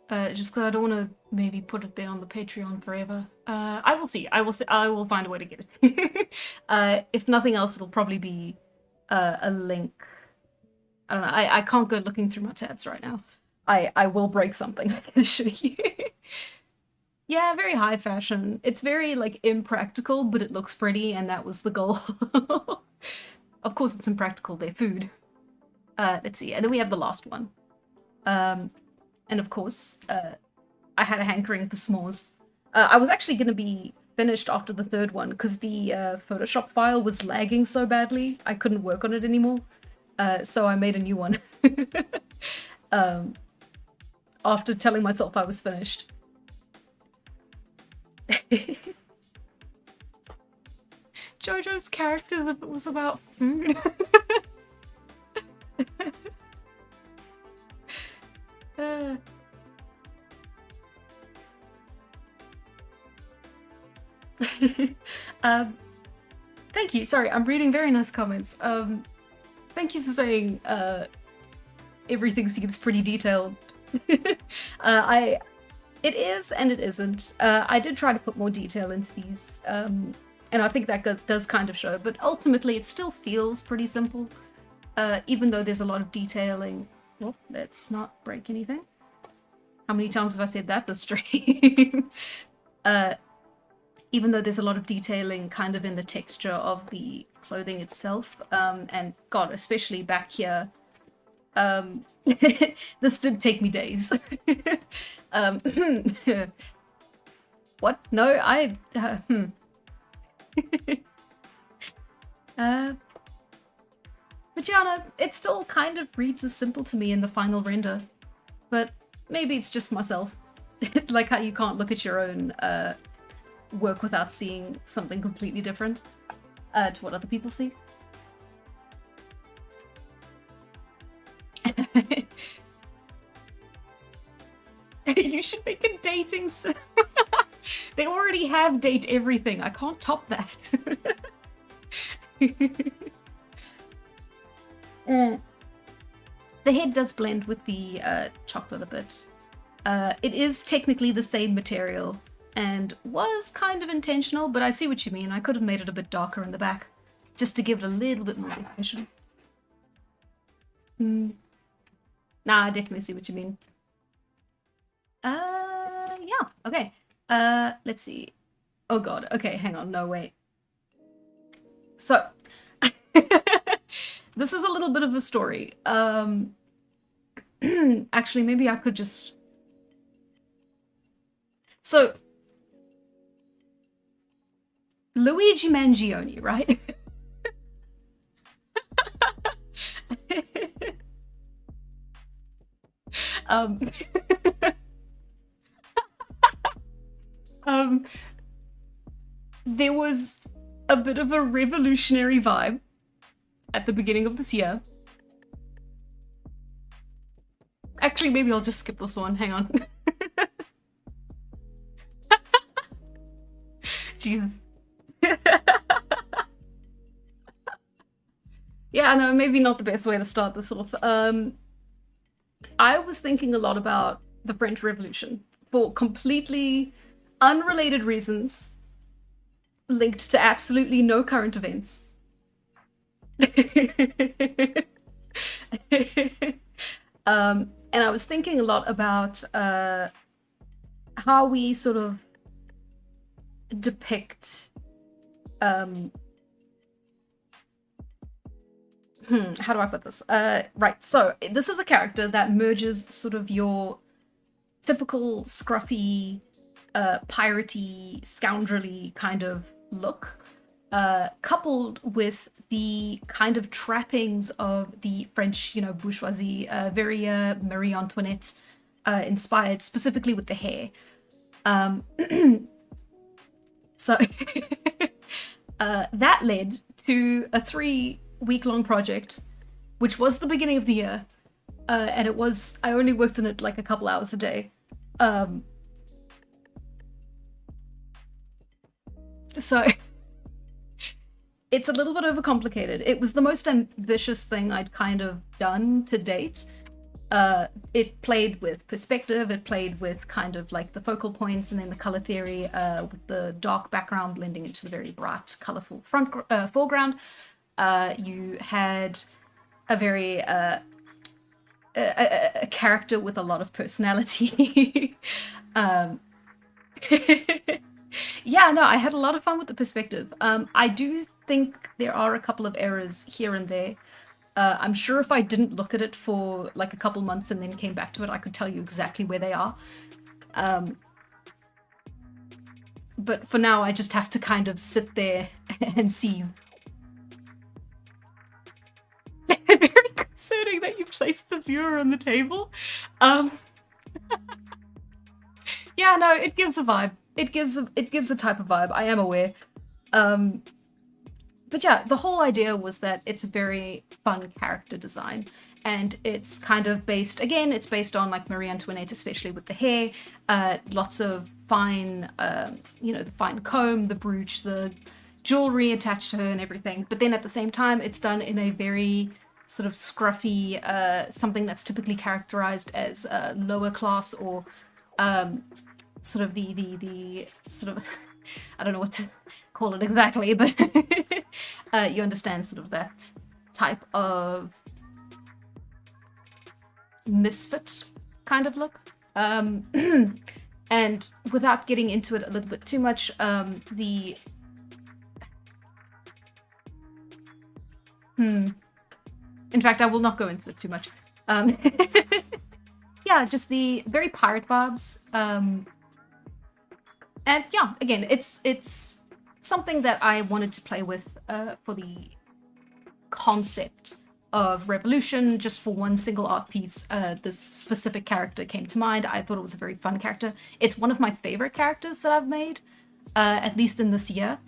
Just because I don't want to maybe put it there on the Patreon forever. I will see. I will find a way to get it. If nothing else, it'll probably be a link. I don't know. I can't go looking through my tabs right now. I will break something, I can assure you. Yeah, very high fashion. It's very, like, impractical, but it looks pretty, and that was the goal. Of course it's impractical, they're food. Let's see, and then we have the last one. And of course, I had a hankering for s'mores. I was actually going to be finished after the third one, because the Photoshop file was lagging so badly, I couldn't work on it anymore. So I made a new one. After telling myself I was finished. JoJo's character was about food. Thank you. Sorry, I'm reading very nice comments. Thank you for saying everything seems pretty detailed. It is and it isn't. I did try to put more detail into these, and I think that does kind of show, but ultimately it still feels pretty simple, even though there's a lot of detailing. Well, let's not break anything. How many times have I said that this stream? Even though there's a lot of detailing kind of in the texture of the clothing itself, and God, especially back here, this did take me days. What? No, but yeah, no, it still kind of reads as simple to me in the final render, but maybe it's just myself. Like how you can't look at your own work without seeing something completely different to what other people see. You should make a dating sim. They already have date everything. I can't top that. The head does blend with the chocolate a bit. It is technically the same material and was kind of intentional, but I see what you mean. I could have made it a bit darker in the back just to give it a little bit more definition. Nah, I definitely see what you mean. Yeah, okay. Let's see. Oh god, okay, hang on, no, wait. So, this is a little bit of a story. Actually, maybe I could just... So, Luigi Mangione, right? um, um, there was a bit of a revolutionary vibe at the beginning of this year. Actually, maybe I'll just skip this one. Hang on. Jesus. Yeah, no, maybe not the best way to start this off. I was thinking a lot about the French Revolution for completely unrelated reasons, linked to absolutely no current events. And I was thinking a lot about how we sort of depict how do I put this? Right, so this is a character that merges sort of your typical scruffy, piratey, scoundrelly kind of look, coupled with the kind of trappings of the French, bourgeoisie, very Marie Antoinette inspired, specifically with the hair. So that led to a 3-week-long project, which was the beginning of the year, and I only worked on it like a couple hours a day. So it's a little bit overcomplicated. It was the most ambitious thing I'd kind of done to date. It played with perspective, it played with kind of like the focal points and then the color theory, with the dark background blending into the very bright, colorful foreground. You had a very a character with a lot of personality. Yeah, no, I had a lot of fun with the perspective. I do think there are a couple of errors here and there. I'm sure if I didn't look at it for like a couple months and then came back to it, I could tell you exactly where they are. But for now, I just have to kind of sit there and see. Very concerning that you placed the viewer on the table. Yeah, no, it gives a vibe. It gives a type of vibe. I am aware. But yeah, the whole idea was that it's a very fun character design, and it's kind of based on like Marie Antoinette, especially with the hair, lots of fine, the fine comb, the brooch, the jewelry attached to her and everything. But then at the same time, it's done in a very sort of scruffy, something that's typically characterized as lower class, or sort of the sort of, I don't know what to call it exactly, but you understand sort of that type of misfit kind of look. And without getting into it a little bit too much, in fact, I will not go into it too much. Yeah, just the very pirate vibes. And yeah, again, it's something that I wanted to play with for the concept of revolution. Just for one single art piece, this specific character came to mind. I thought it was a very fun character. It's one of my favorite characters that I've made, at least in this year.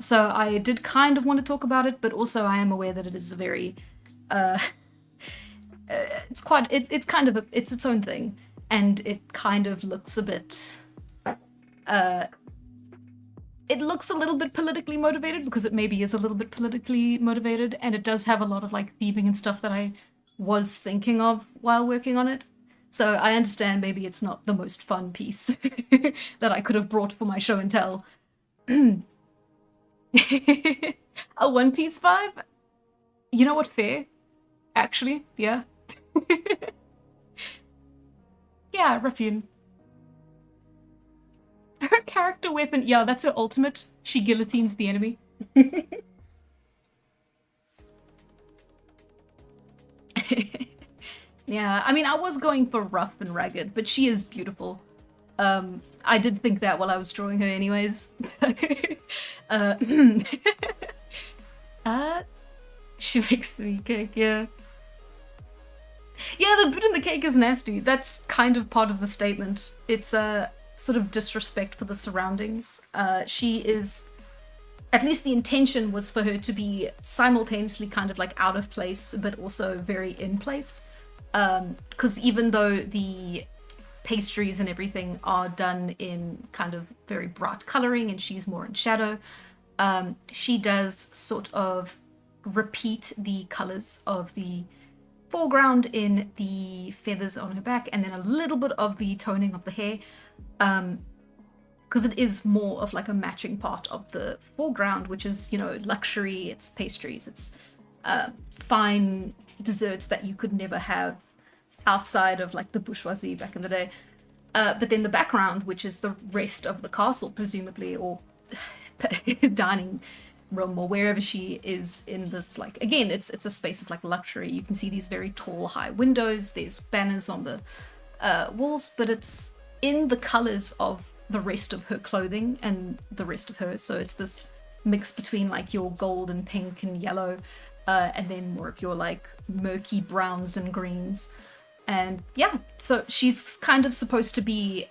So I did kind of want to talk about it, but also I am aware that it is a very it's its own thing, and it kind of looks a bit it looks a little bit politically motivated, because it maybe is a little bit politically motivated, and it does have a lot of like theming and stuff that I was thinking of while working on it. So I understand maybe it's not the most fun piece that I could have brought for my show and tell. A One Piece vibe? You know what, fair? Actually, yeah. Yeah, ruffian. Her character weapon, yeah, that's her ultimate. She guillotines the enemy. Yeah, I mean, I was going for rough and ragged, but she is beautiful. I did think that while I was drawing her anyways. She makes the cake, yeah. Yeah, the bit in the cake is nasty. That's kind of part of the statement. It's a sort of disrespect for the surroundings. She is, at least the intention was for her to be simultaneously kind of like out of place, but also very in place. Because even though the pastries and everything are done in kind of very bright coloring and she's more in shadow, she does sort of repeat the colors of the foreground in the feathers on her back, and then a little bit of the toning of the hair, because it is more of like a matching part of the foreground, which is, you know, luxury, it's pastries, it's fine desserts that you could never have outside of like the bourgeoisie back in the day. But then the background, which is the rest of the castle, presumably, or dining room, or wherever she is in this, like, again, it's a space of like luxury. You can see these very tall, high windows, there's banners on the walls, but it's in the colors of the rest of her clothing and the rest of her. So it's this mix between like your gold and pink and yellow, and then more of your like murky browns and greens. And yeah, so she's kind of supposed to be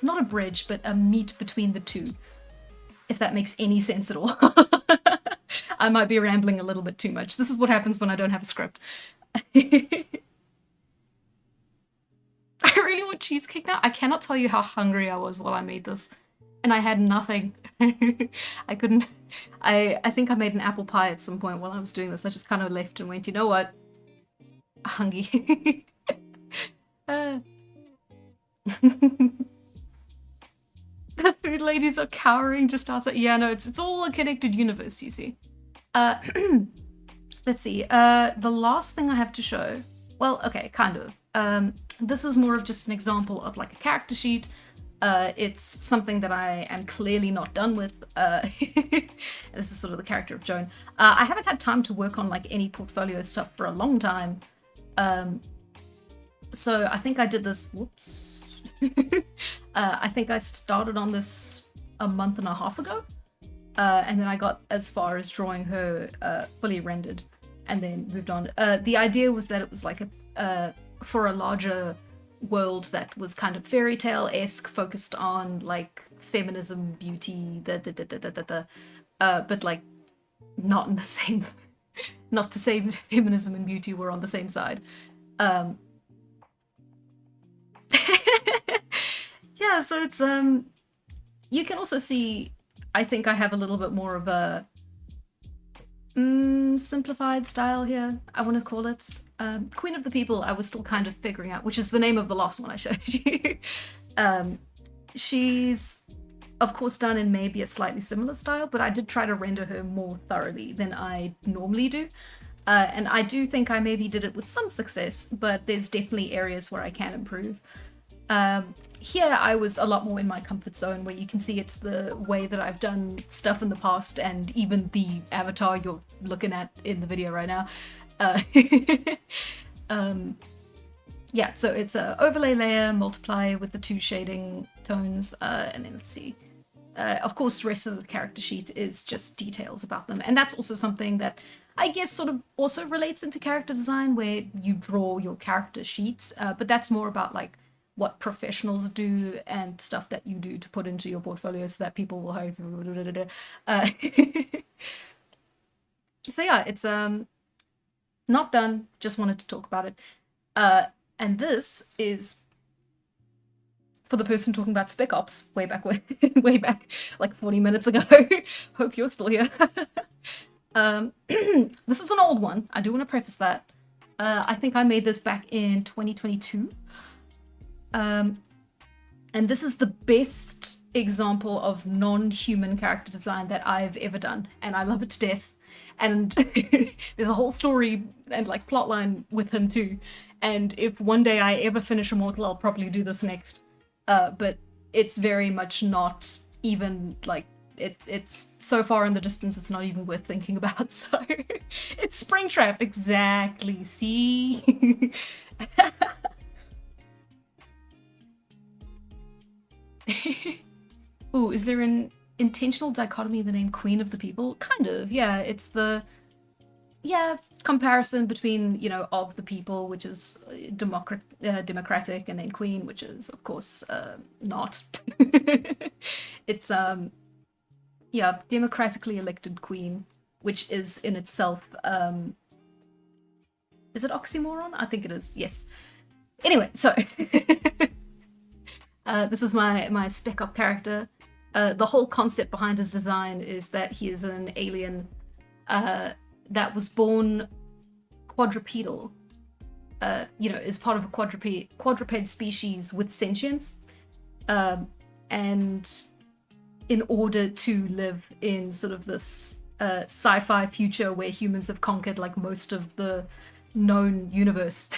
not a bridge, but a meet between the two, if that makes any sense at all. I might be rambling a little bit too much. This is what happens when I don't have a script. I really want cheesecake now. I cannot tell you how hungry I was while I made this, and I had nothing. I couldn't. I think I made an apple pie at some point while I was doing this. I just kind of left and went, you know what? Hungry. The food ladies are cowering just outside. Yeah, no, it's all a connected universe, you see. Let's see. The last thing I have to show. Well, okay, kind of. This is more of just an example of like a character sheet. It's something that I am clearly not done with. This is sort of the character of Joan. I haven't had time to work on like any portfolio stuff for a long time. So I think I did this, whoops. I think I started on this a month and a half ago. And then I got as far as drawing her fully rendered and then moved on. The idea was that it was like for a larger world that was kind of fairy tale-esque, focused on like feminism, beauty, but like not in the same, not to say feminism and beauty were on the same side. Yeah, so it's you can also see, I think I have a little bit more of a simplified style here, I want to call it. Queen of the People, I was still kind of figuring out, which is the name of the last one I showed you. She's, of course, done in maybe a slightly similar style, but I did try to render her more thoroughly than I normally do. And I do think I maybe did it with some success, but there's definitely areas where I can improve. Here I was a lot more in my comfort zone, where you can see it's the way that I've done stuff in the past, and even the avatar you're looking at in the video right now. Yeah, so it's a overlay layer, multiply with the two shading tones, and then let's see. Of course, the rest of the character sheet is just details about them, and that's also something that I guess sort of also relates into character design, where you draw your character sheets, but that's more about like what professionals do and stuff that you do to put into your portfolio so that people will hire you. So yeah, it's not done, just wanted to talk about it. And this is for the person talking about Spec Ops way back like 40 minutes ago. Hope you're still here. This is an old one. I do want to preface that. I think I made this back in 2022. And this is the best example of non-human character design that I've ever done, and I love it to death. And there's a whole story and like plot line with him too. And if one day I ever finish Immortal, I'll probably do this next. But it's very much not even like it's so far in the distance, it's not even worth thinking about. So it's Springtrap, exactly. See. Ooh, is there an intentional dichotomy in the name Queen of the People? Kind of, yeah. It's the yeah, comparison between, you know, of the people, which is democratic, and then queen, which is of course not. It's yeah, democratically elected queen, which is in itself is it oxymoron? I think it is. Yes. Anyway, so this is my spec up character. The whole concept behind his design is that he is an alien that was born quadrupedal. You know, is part of a quadruped species with sentience, and in order to live in sort of this sci-fi future where humans have conquered like most of the known universe,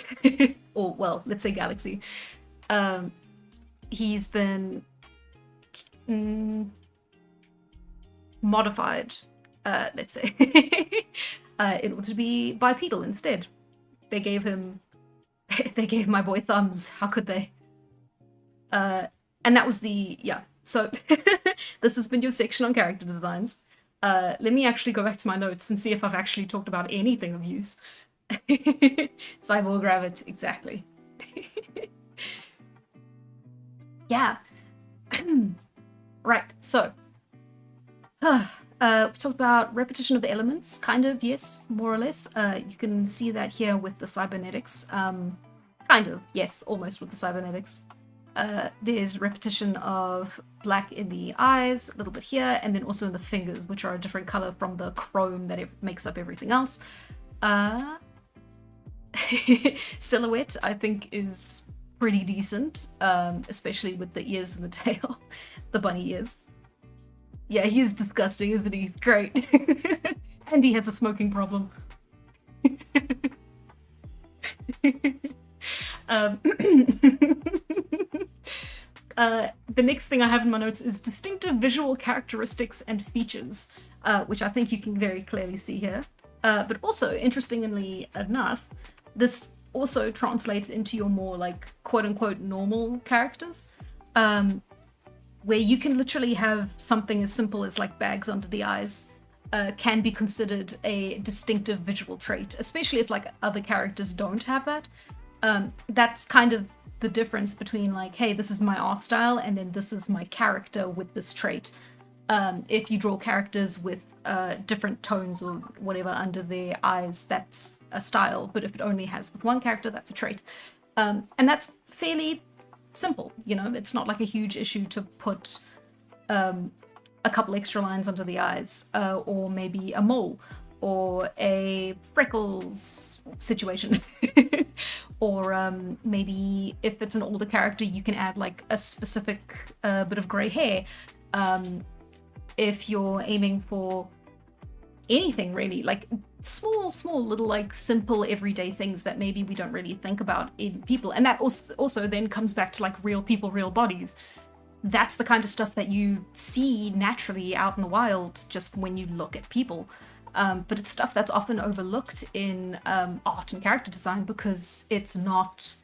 or well, let's say galaxy, he's been modified, let's say, in order to be bipedal instead. They gave my boy thumbs. How could they? And that was yeah. So this has been your section on character designs. Let me actually go back to my notes and see if I've actually talked about anything of use. Cyborg Rabbit, exactly. Yeah. Right, so we talked about repetition of elements, kind of, yes, more or less. You can see that here with the cybernetics. Kind of, yes, almost with the cybernetics. There's repetition of black in the eyes, a little bit here, and then also in the fingers, which are a different color from the chrome that it makes up everything else. Silhouette, I think, is pretty decent, especially with the ears and the tail, the bunny ears. Yeah, he is disgusting, isn't he? He's great. And he has a smoking problem. The next thing I have in my notes is distinctive visual characteristics and features, which I think you can very clearly see here. But also, interestingly enough, this also translates into your more like quote-unquote normal characters, where you can literally have something as simple as like bags under the eyes can be considered a distinctive visual trait, especially if like other characters don't have that. That's kind of the difference between like, hey, this is my art style and then this is my character with this trait. If you draw characters with different tones or whatever under their eyes, that's a style, but if it only has with one character, that's a trait. And that's fairly simple, you know, it's not like a huge issue to put a couple extra lines under the eyes, or maybe a mole, or a freckles situation. Or maybe if it's an older character, you can add like a specific bit of grey hair. If you're aiming for anything really, like small little like simple everyday things that maybe we don't really think about in people, and that also then comes back to like real people, real bodies. That's the kind of stuff that you see naturally out in the wild just when you look at people. But it's stuff that's often overlooked in art and character design because it's not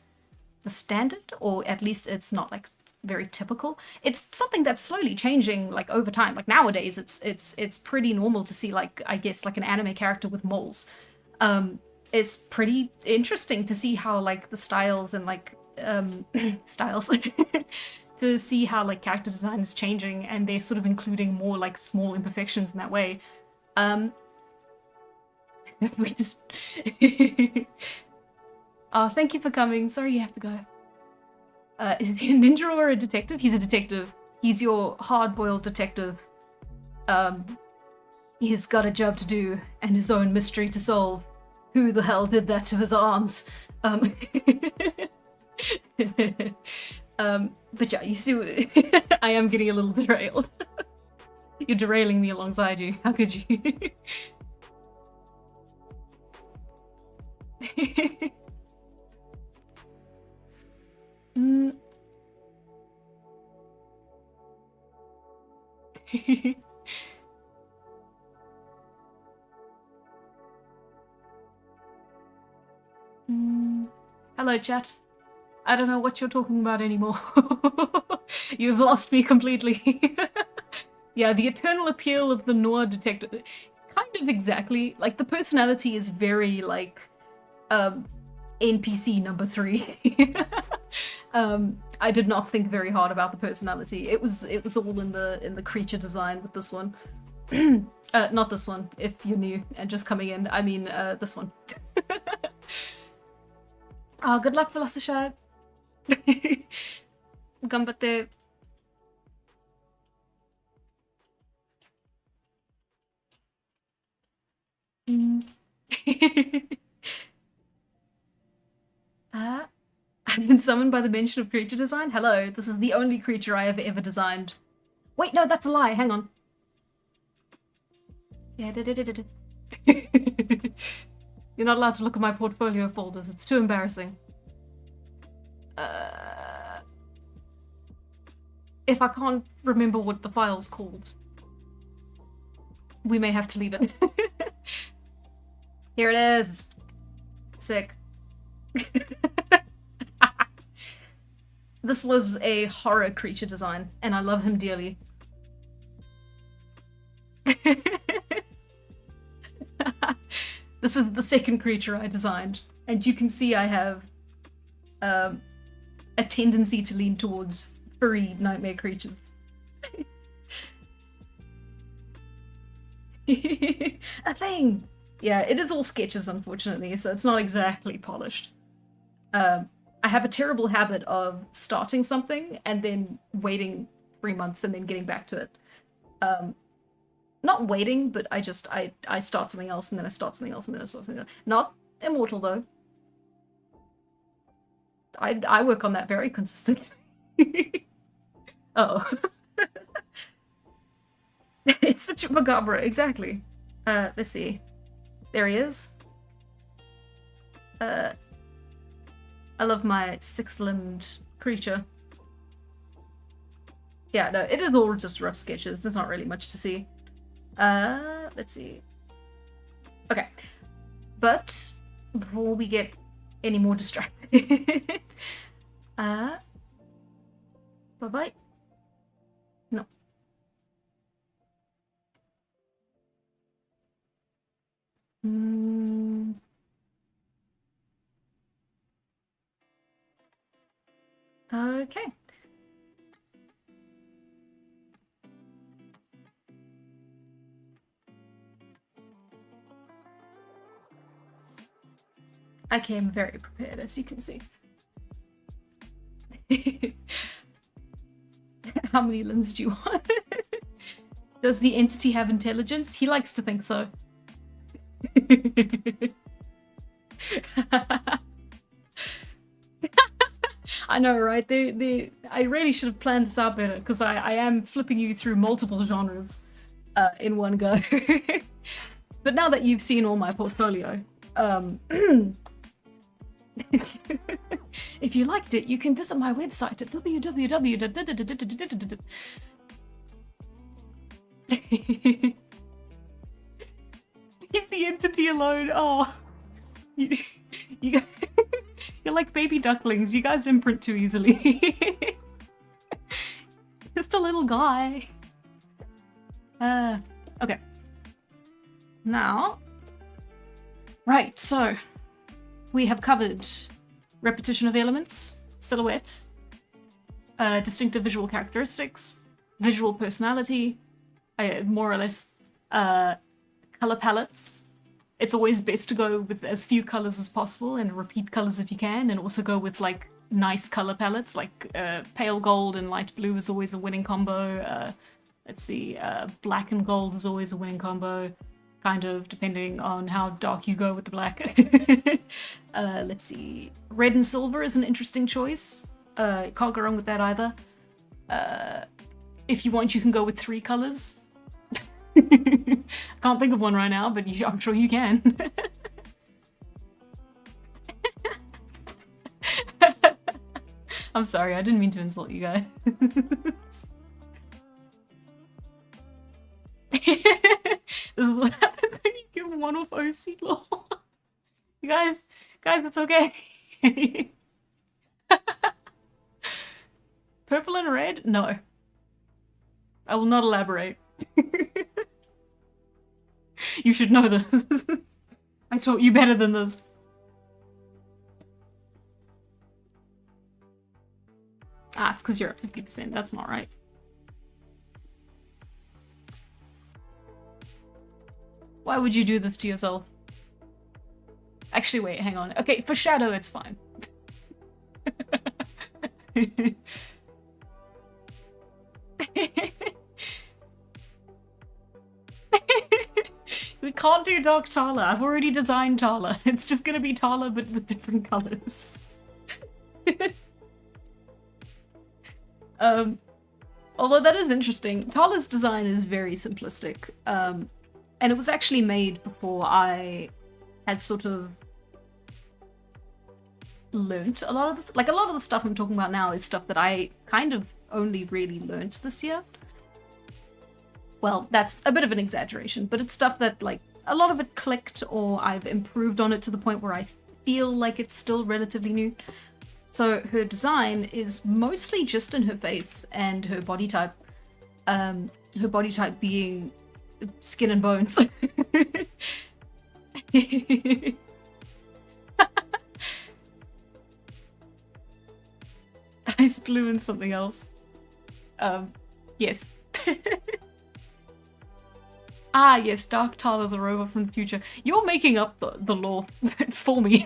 the standard, or at least it's not like very typical. It's something that's slowly changing like over time. Like nowadays it's pretty normal to see like, I guess, like an anime character with moles. It's pretty interesting to see how like the styles and like styles to see how like character design is changing, and they're sort of including more like small imperfections in that way. We just oh, thank you for coming. Sorry you have to go. Is he a ninja or a detective? He's a detective. He's your hard-boiled detective. He's got a job to do and his own mystery to solve. Who the hell did that to his arms? But yeah, you see, I am getting a little derailed. You're derailing me alongside you. How could you? Hello, chat. I don't know what you're talking about anymore. You've lost me completely. Yeah, the eternal appeal of the noir detective. Kind of exactly. Like, the personality is very, like, NPC number 3. I did not think very hard about the personality. It was all in the creature design with this one. Not this one, if you're new and just coming in. I mean, this one. Oh, good luck, Velocishad. Ganbatte. I've been summoned by the mention of creature design. Hello, this is the only creature I have ever designed. Wait, no, that's a lie. Hang on. Yeah, You're not allowed to look at my portfolio folders. It's too embarrassing. If I can't remember what the file's called, we may have to leave it. Here it is. Sick. This was a horror creature design, and I love him dearly. This is the second creature I designed, and you can see I have a tendency to lean towards furry nightmare creatures. A thing! Yeah, it is all sketches, unfortunately, so it's not exactly polished. I have a terrible habit of starting something and then waiting 3 months and then getting back to it. Not waiting, but I start something else and then I start something else and then I start something else. Not immortal, though. I work on that very consistently. Oh. It's the Chupacabra, exactly. Let's see. There he is. I love my 6-limbed creature. Yeah, no, it is all just rough sketches. There's not really much to see. Let's see. Okay. But before we get any more distracted, bye-bye. No. Okay. I came very prepared, as you can see. How many limbs do you want? Does the entity have intelligence? He likes to think so. I know, right? I really should have planned this out better, because I am flipping you through multiple genres in one go. But now that you've seen all my portfolio, if you liked it, you can visit my website at www. Leave the entity alone. Oh, you're like baby ducklings. You guys imprint too easily. Just a little guy. Okay. Now, right, so we have covered repetition of elements, silhouette, distinctive visual characteristics, visual personality, more or less, color palettes. It's always best to go with as few colors as possible and repeat colors if you can, and also go with like nice color palettes, like pale gold and light blue is always a winning combo. Let's see, black and gold is always a winning combo, kind of depending on how dark you go with the black. Let's see, red and silver is an interesting choice. Can't go wrong with that either. If you want, you can go with 3 colors. Can't think of one right now, but I'm sure you can. I'm sorry, I didn't mean to insult you guys. This is what happens when you give one off OC lol. You guys, it's okay. Purple and red? No. I will not elaborate. You should know this. I taught you better than this. Ah, it's because you're at 50%. That's not right. Why would you do this to yourself? Actually, wait, hang on. Okay, for Shadow, it's fine. We can't do Dark Tala. I've already designed Tala. It's just gonna be Tala, but with different colors. Although that is interesting. Tala's design is very simplistic. And it was actually made before I had sort of learnt a lot of this. Like, a lot of the stuff I'm talking about now is stuff that I kind of only really learnt this year. Well, that's a bit of an exaggeration, but it's stuff that, like, a lot of it clicked, or I've improved on it to the point where I feel like it's still relatively new. So her design is mostly just in her face and her body type. Her body type being skin and bones. Ice blue and something else. Yes. Ah, yes, Dark Tala, the robot from the future. You're making up the lore for me.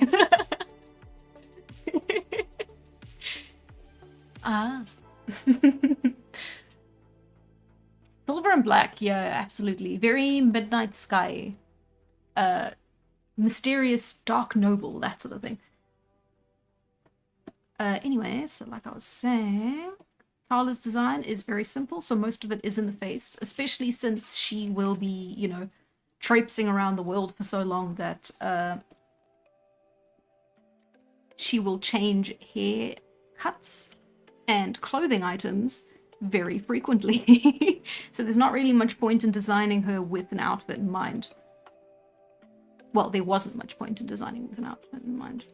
Ah. Silver and black, yeah, absolutely. Very Midnight Sky. Mysterious, dark noble, that sort of thing. Anyway, so like I was saying, Tala's design is very simple, so most of it is in the face, especially since she will be, you know, traipsing around the world for so long that she will change hair cuts and clothing items very frequently. So there's not really much point in designing her with an outfit in mind. Well, there wasn't much point in designing with an outfit in mind.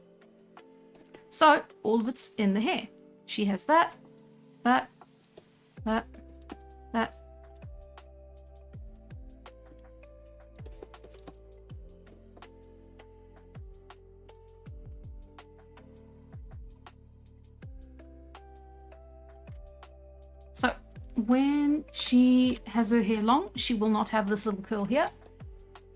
So all of it's in the hair. She has that, that. So when she has her hair long, she will not have this little curl here,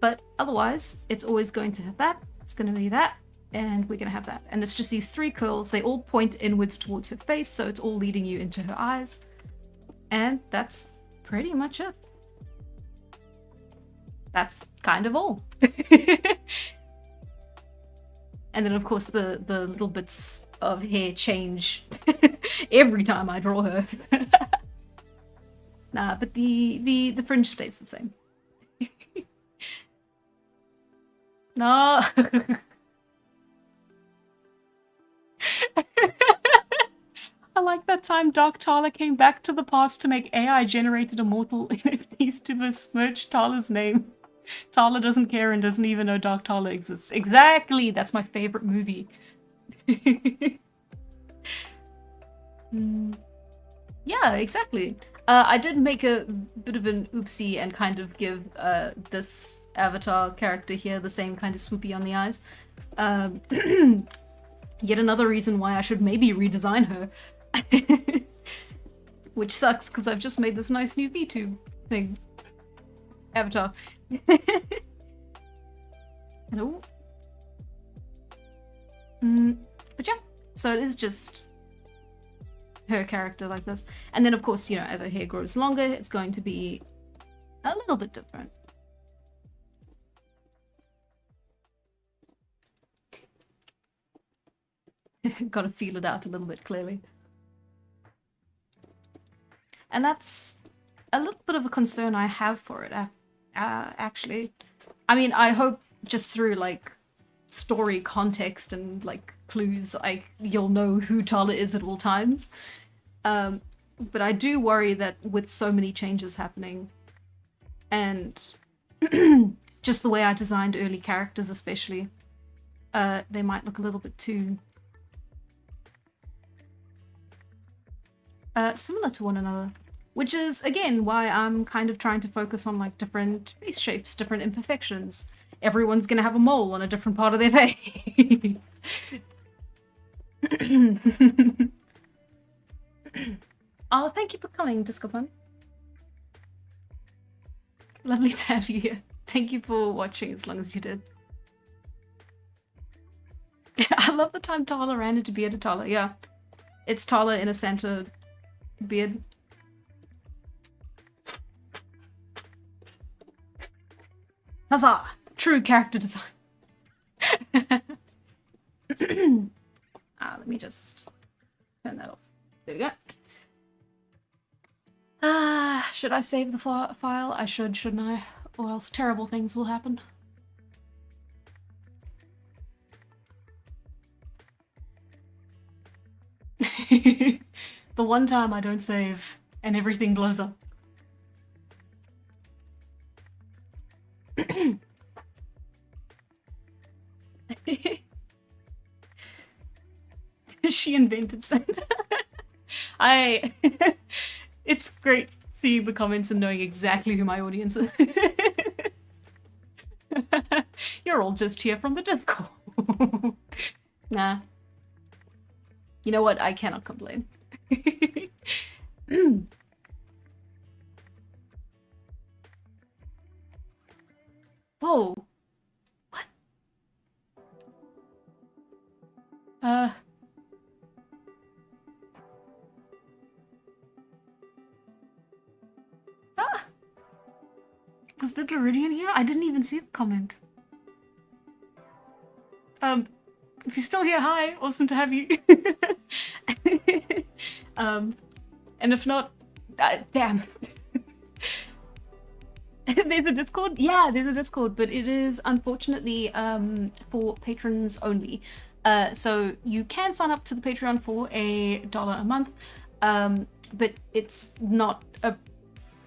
but otherwise it's always going to have that. It's going to be that, and we're going to have that. And it's just these three curls. They all point inwards towards her face, so it's all leading you into her eyes. And that's pretty much it. That's kind of all. And then, of course, the little bits of hair change every time I draw her. Nah, but the fringe stays the same. No. I like that time Dark Tala came back to the past to make AI-generated immortal NFTs to besmirch Tala's name. Tala doesn't care and doesn't even know Dark Tala exists. Exactly! That's my favorite movie. Yeah, exactly. I did make a bit of an oopsie and kind of give this avatar character here the same kind of swoopy on the eyes. Yet another reason why I should maybe redesign her. Which sucks, because I've just made this nice new VTube thing. Avatar. Hello? But yeah, so it is just her character like this. And then, of course, you know, as her hair grows longer, it's going to be a little bit different. Gotta feel it out a little bit, clearly. And that's a little bit of a concern I have for it, actually. I mean, I hope just through, like, story context and, like, clues, you'll know who Tala is at all times. But I do worry that with so many changes happening, and just the way I designed early characters especially, they might look a little bit too similar to one another. which is again why I'm kind of trying to focus on like different face shapes, different imperfections. Everyone's gonna have a mole on a different part of their face. Oh, thank you for coming, Discopon. Lovely to have you here. Thank you for watching as long as you did. I love the time Tala ran into Bearded Tala, yeah. It's Tala in a Santa beard. Huzzah! True character design. Let me just turn that off. There we go. Should I save the file? I should, shouldn't I? Or else terrible things will happen. The one time I don't save and everything blows up. She invented Santa. It's great seeing the comments and knowing exactly who my audience is. You're all just here from the Discord. Nah. You know what? I cannot complain. Whoa. What? Was the Doridian here? I didn't even see the comment. If you're still here, hi. Awesome to have you. And if not, damn. There's a Discord? Yeah, there's a Discord, but it is unfortunately for patrons only. So you can sign up to the Patreon for $1 a month, but it's not a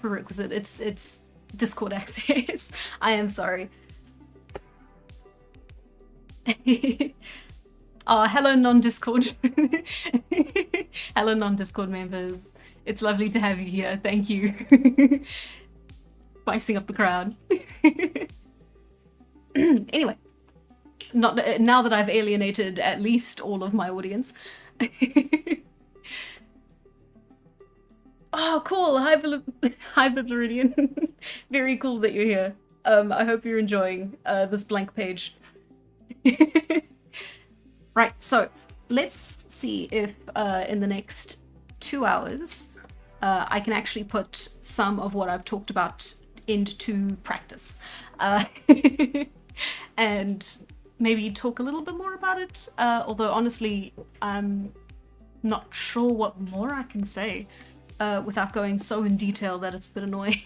prerequisite. It's Discord access. I am sorry. Oh, hello non-Discord. Hello non-Discord members. It's lovely to have you here. Thank you. Spicing up the crowd. Anyway, now that I've alienated at least all of my audience. Oh, cool. Hi, Biblaridian. Very cool that you're here. I hope you're enjoying this blank page. Right, so let's see if in the next 2 hours I can actually put some of what I've talked about into practice. And maybe talk a little bit more about it, although honestly I'm not sure what more I can say without going so in detail that it's a bit annoying.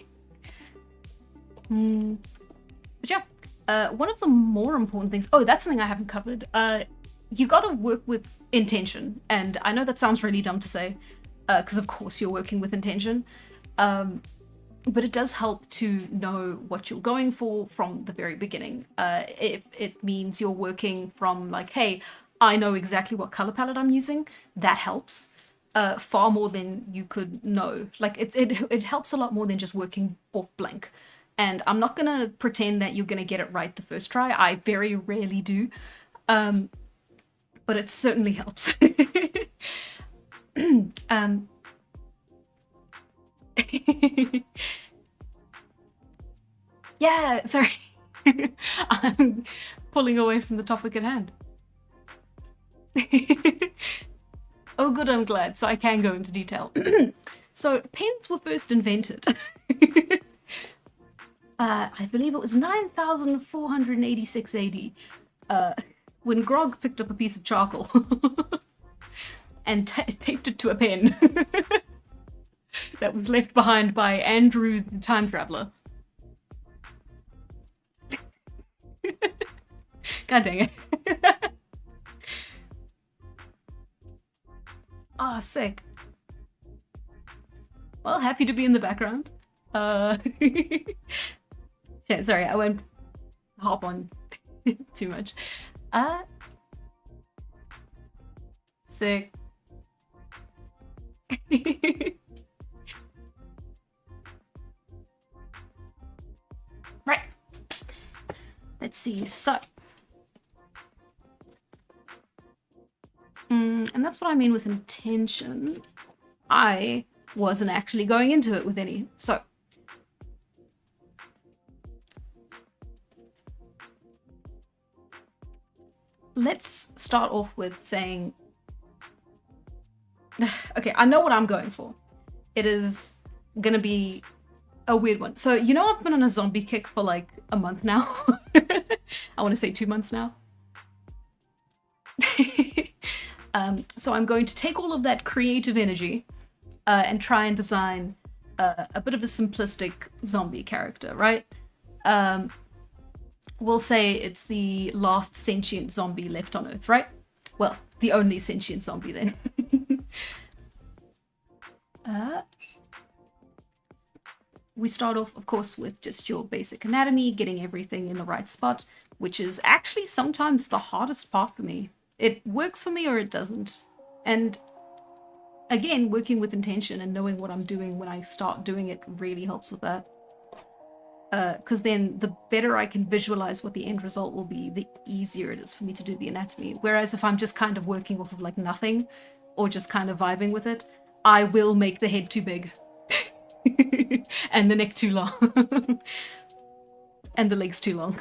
But yeah, one of the more important things, oh, that's something I haven't covered. You gotta work with intention, and I know that sounds really dumb to say, because of course you're working with intention, but it does help to know what you're going for from the very beginning. If it means you're working from like, hey, I know exactly what color palette I'm using, that helps far more than you could know. Like it helps a lot more than just working off blank. And I'm not gonna pretend that you're gonna get it right the first try. I very rarely do. But it certainly helps. Yeah, sorry. I'm pulling away from the topic at hand. Oh good, I'm glad, so I can go into detail. So pens were first invented. I believe it was 9,486 AD. When Grog picked up a piece of charcoal and taped it to a pen that was left behind by Andrew the Time Traveler. God dang it. Ah, oh, sick. Well, happy to be in the background. Yeah, sorry, I won't hop on too much. Sick. see, so. And that's what I mean with intention. I wasn't actually going into it with any, so. Let's start off with saying, okay, I know what I'm going for. It is gonna be a weird one. So, you know, I've been on a zombie kick for like a month now. I want to say 2 months now. So I'm going to take all of that creative energy and try and design a bit of a simplistic zombie character, right? We'll say it's the last sentient zombie left on Earth, right? Well, the only sentient zombie then. We start off, of course, with just your basic anatomy, getting everything in the right spot, which is actually sometimes the hardest part for me. It works for me or it doesn't. And again, working with intention and knowing what I'm doing when I start doing it really helps with that. Because then the better I can visualize what the end result will be, the easier it is for me to do the anatomy. Whereas if I'm just kind of working off of like nothing or just kind of vibing with it, I will make the head too big and the neck too long and the legs too long.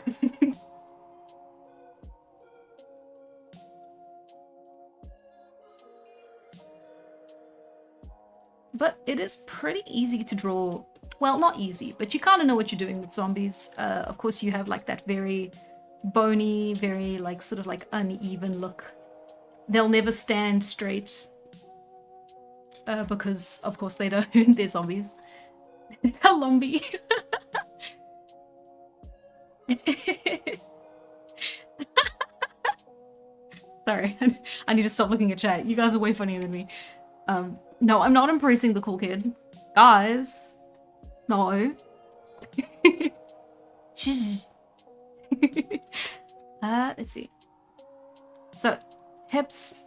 But it is pretty easy to draw. Well, not easy, but you kind of know what you're doing with zombies. Of course, you have like that very bony, very like sort of like uneven look. They'll never stand straight because, of course, they don't. They're zombies. They're lumpy. Sorry, I need to stop looking at chat. You guys are way funnier than me. No, I'm not embracing the cool kid. Guys. No. Let's see. So, hips,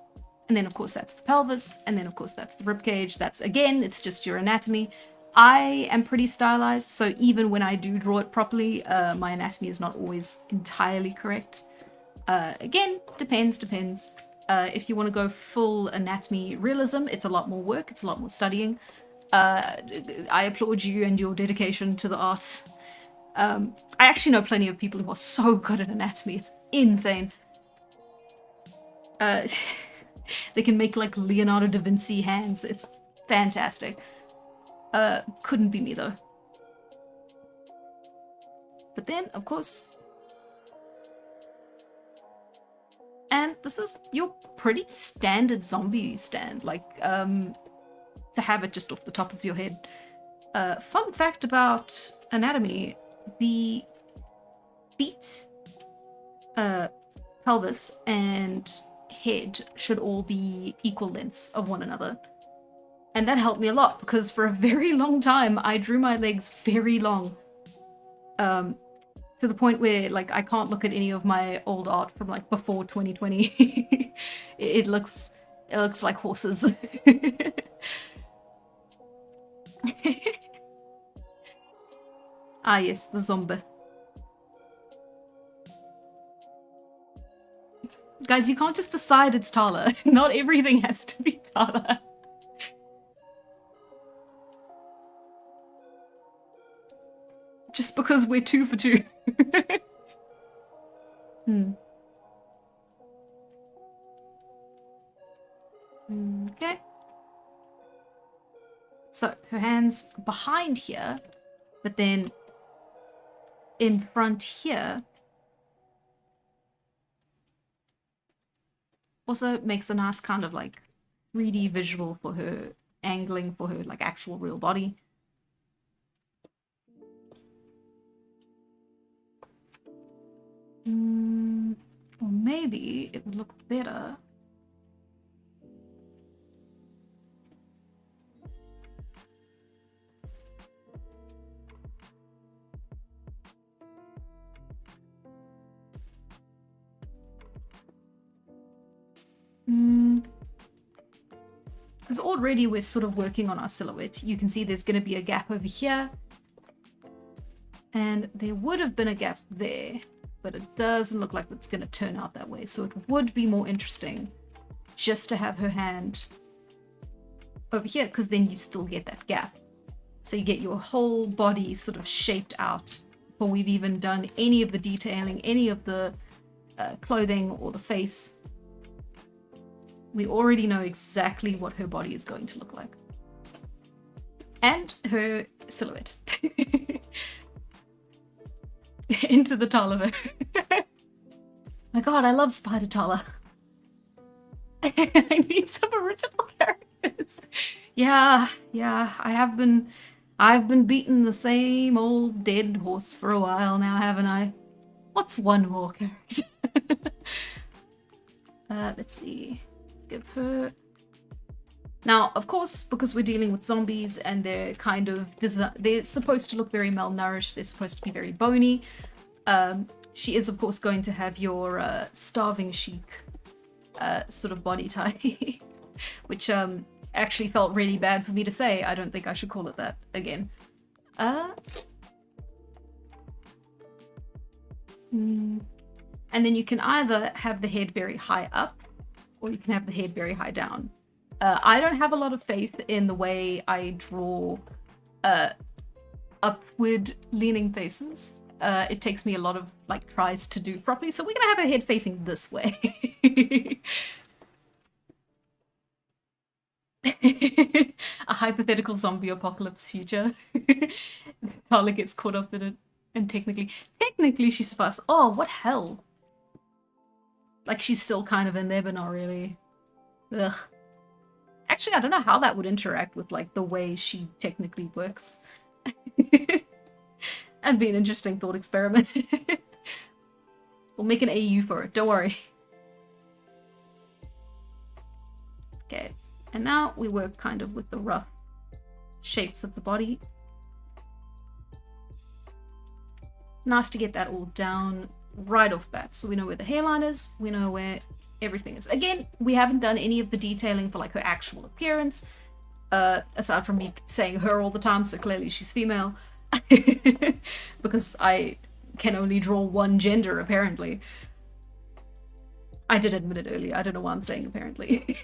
and then of course that's the pelvis, and then of course that's the ribcage. That's, again, it's just your anatomy. I am pretty stylized, so even when I do draw it properly, my anatomy is not always entirely correct. Again, depends. If you want to go full anatomy realism, it's a lot more work, it's a lot more studying. I applaud you and your dedication to the art. I actually know plenty of people who are so good at anatomy, it's insane. They can make like Leonardo da Vinci hands, it's fantastic. Couldn't be me though. But then, of course, and this is your pretty standard zombie stand, like, to have it just off the top of your head. Fun fact about anatomy, the feet, pelvis, and head should all be equal lengths of one another. And that helped me a lot, because for a very long time, I drew my legs very long. To the point where, like, I can't look at any of my old art from, like, before 2020. It looks like horses. Ah, yes, the zombie. Guys, you can't just decide it's Tala. Not everything has to be Tala. Just because we're 2 for 2. Okay. So, her hands behind here, but then in front here. Also makes a nice kind of like 3D visual for her, angling for her like actual real body. Or maybe it would look better. Because already we're sort of working on our silhouette. You can see there's going to be a gap over here. And there would have been a gap there. but it doesn't look like it's going to turn out that way. So it would be more interesting just to have her hand over here, because then you still get that gap. So you get your whole body sort of shaped out before we've even done any of the detailing, any of the clothing or the face. We already know exactly what her body is going to look like. And her silhouette. Into the Tala. My god, I love Spider Tala. I need some original characters. Yeah, I've been beating the same old dead horse for a while now, haven't I? What's one more character? Let's see. Let's give her... Now, of course, because we're dealing with zombies and they're kind of... they're supposed to look very malnourished, they're supposed to be very bony. She is, of course, going to have your starving chic sort of body type. Which actually felt really bad for me to say. I don't think I should call it that again. And then you can either have the head very high up, or you can have the head very high down. I don't have a lot of faith in the way I draw upward leaning faces. It takes me a lot of like tries to do properly, so we're gonna have her head facing this way. A hypothetical zombie apocalypse future. Tala gets caught up in it, and technically she survives. Oh, what hell? Like, she's still kind of in there, but not really. Ugh. Actually, I don't know how that would interact with, like, the way she technically works. That'd be an interesting thought experiment. We'll make an AU for it, don't worry. Okay, and now we work kind of with the rough shapes of the body. Nice to get that all down right off bat, so we know where the hairline is, we know where everything is. Again, we haven't done any of the detailing for like her actual appearance, aside from me saying her all the time, so clearly she's female. Because I can only draw one gender, apparently. I did admit it earlier, I don't know why I'm saying apparently.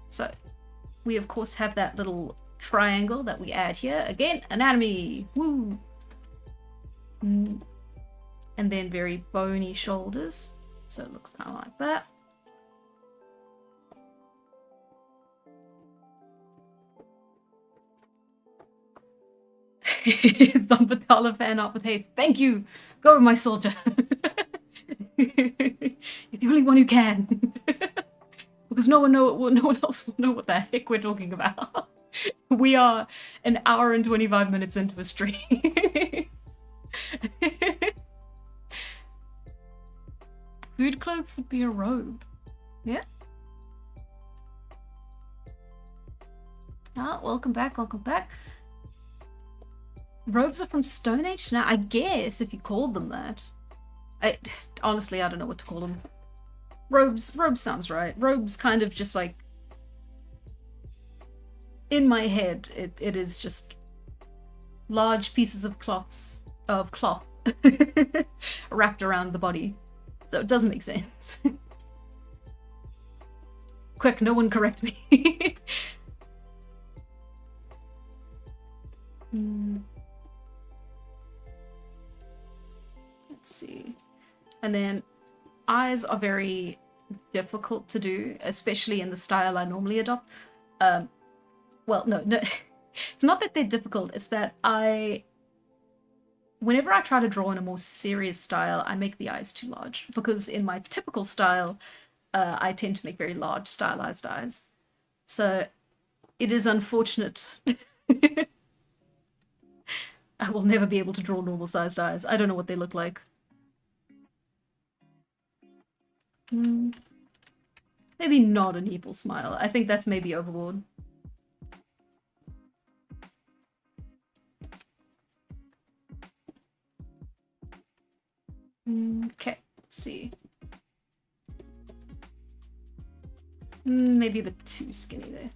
So, we of course have that little triangle that we add here. Again, anatomy! Woo! And then very bony shoulders, so it looks kind of like that. Zambatala fan art with haste. Thank you! Go, my soldier! You're the only one who can. Because no one else will know what the heck we're talking about. We are an hour and 25 minutes into a stream. Food clothes would be a robe. Yeah. Ah, welcome back, welcome back. Robes are from Stone Age now, I guess, if you called them that. Honestly, I don't know what to call them. Robes sounds right. Robes kind of just like... In my head, it is just large pieces of cloth wrapped around the body. So it doesn't make sense. Quick, no one correct me. Let's see. And then eyes are very difficult to do, especially in the style I normally adopt. Well, no, it's not that they're difficult, it's that whenever I try to draw in a more serious style, I make the eyes too large, because in my typical style, I tend to make very large stylized eyes. So it is unfortunate. I will never be able to draw normal sized eyes. I don't know what they look like. Maybe not an evil smile. I think that's maybe overboard. Okay, let's see. Maybe a bit too skinny there.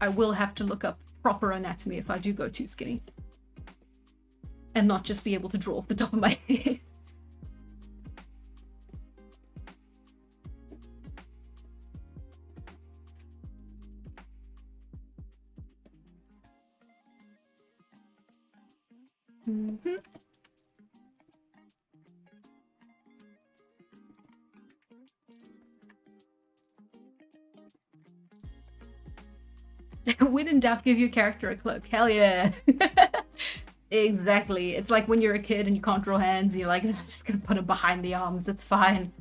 I will have to look up proper anatomy if I do go too skinny. And not just be able to draw off the top of my head. Mm-hmm. When in doubt, give your character a cloak. Hell yeah. Exactly. It's like when you're a kid and you can't draw hands, and you're like, I'm just gonna put them behind the arms, it's fine.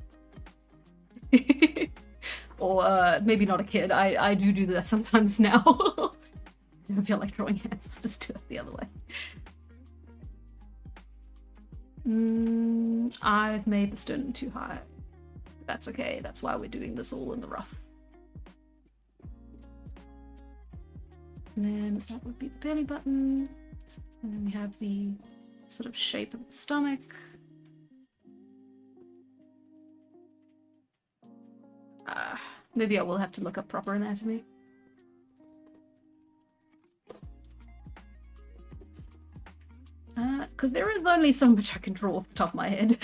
Or maybe not a kid. I do that sometimes now. I don't feel like drawing hands, I'll just do it the other way. I've made the sternum too high. That's okay, that's why we're doing this all in the rough. And then that would be the belly button. And then we have the sort of shape of the stomach. Maybe I will have to look up proper anatomy. Because there is only so much I can draw off the top of my head.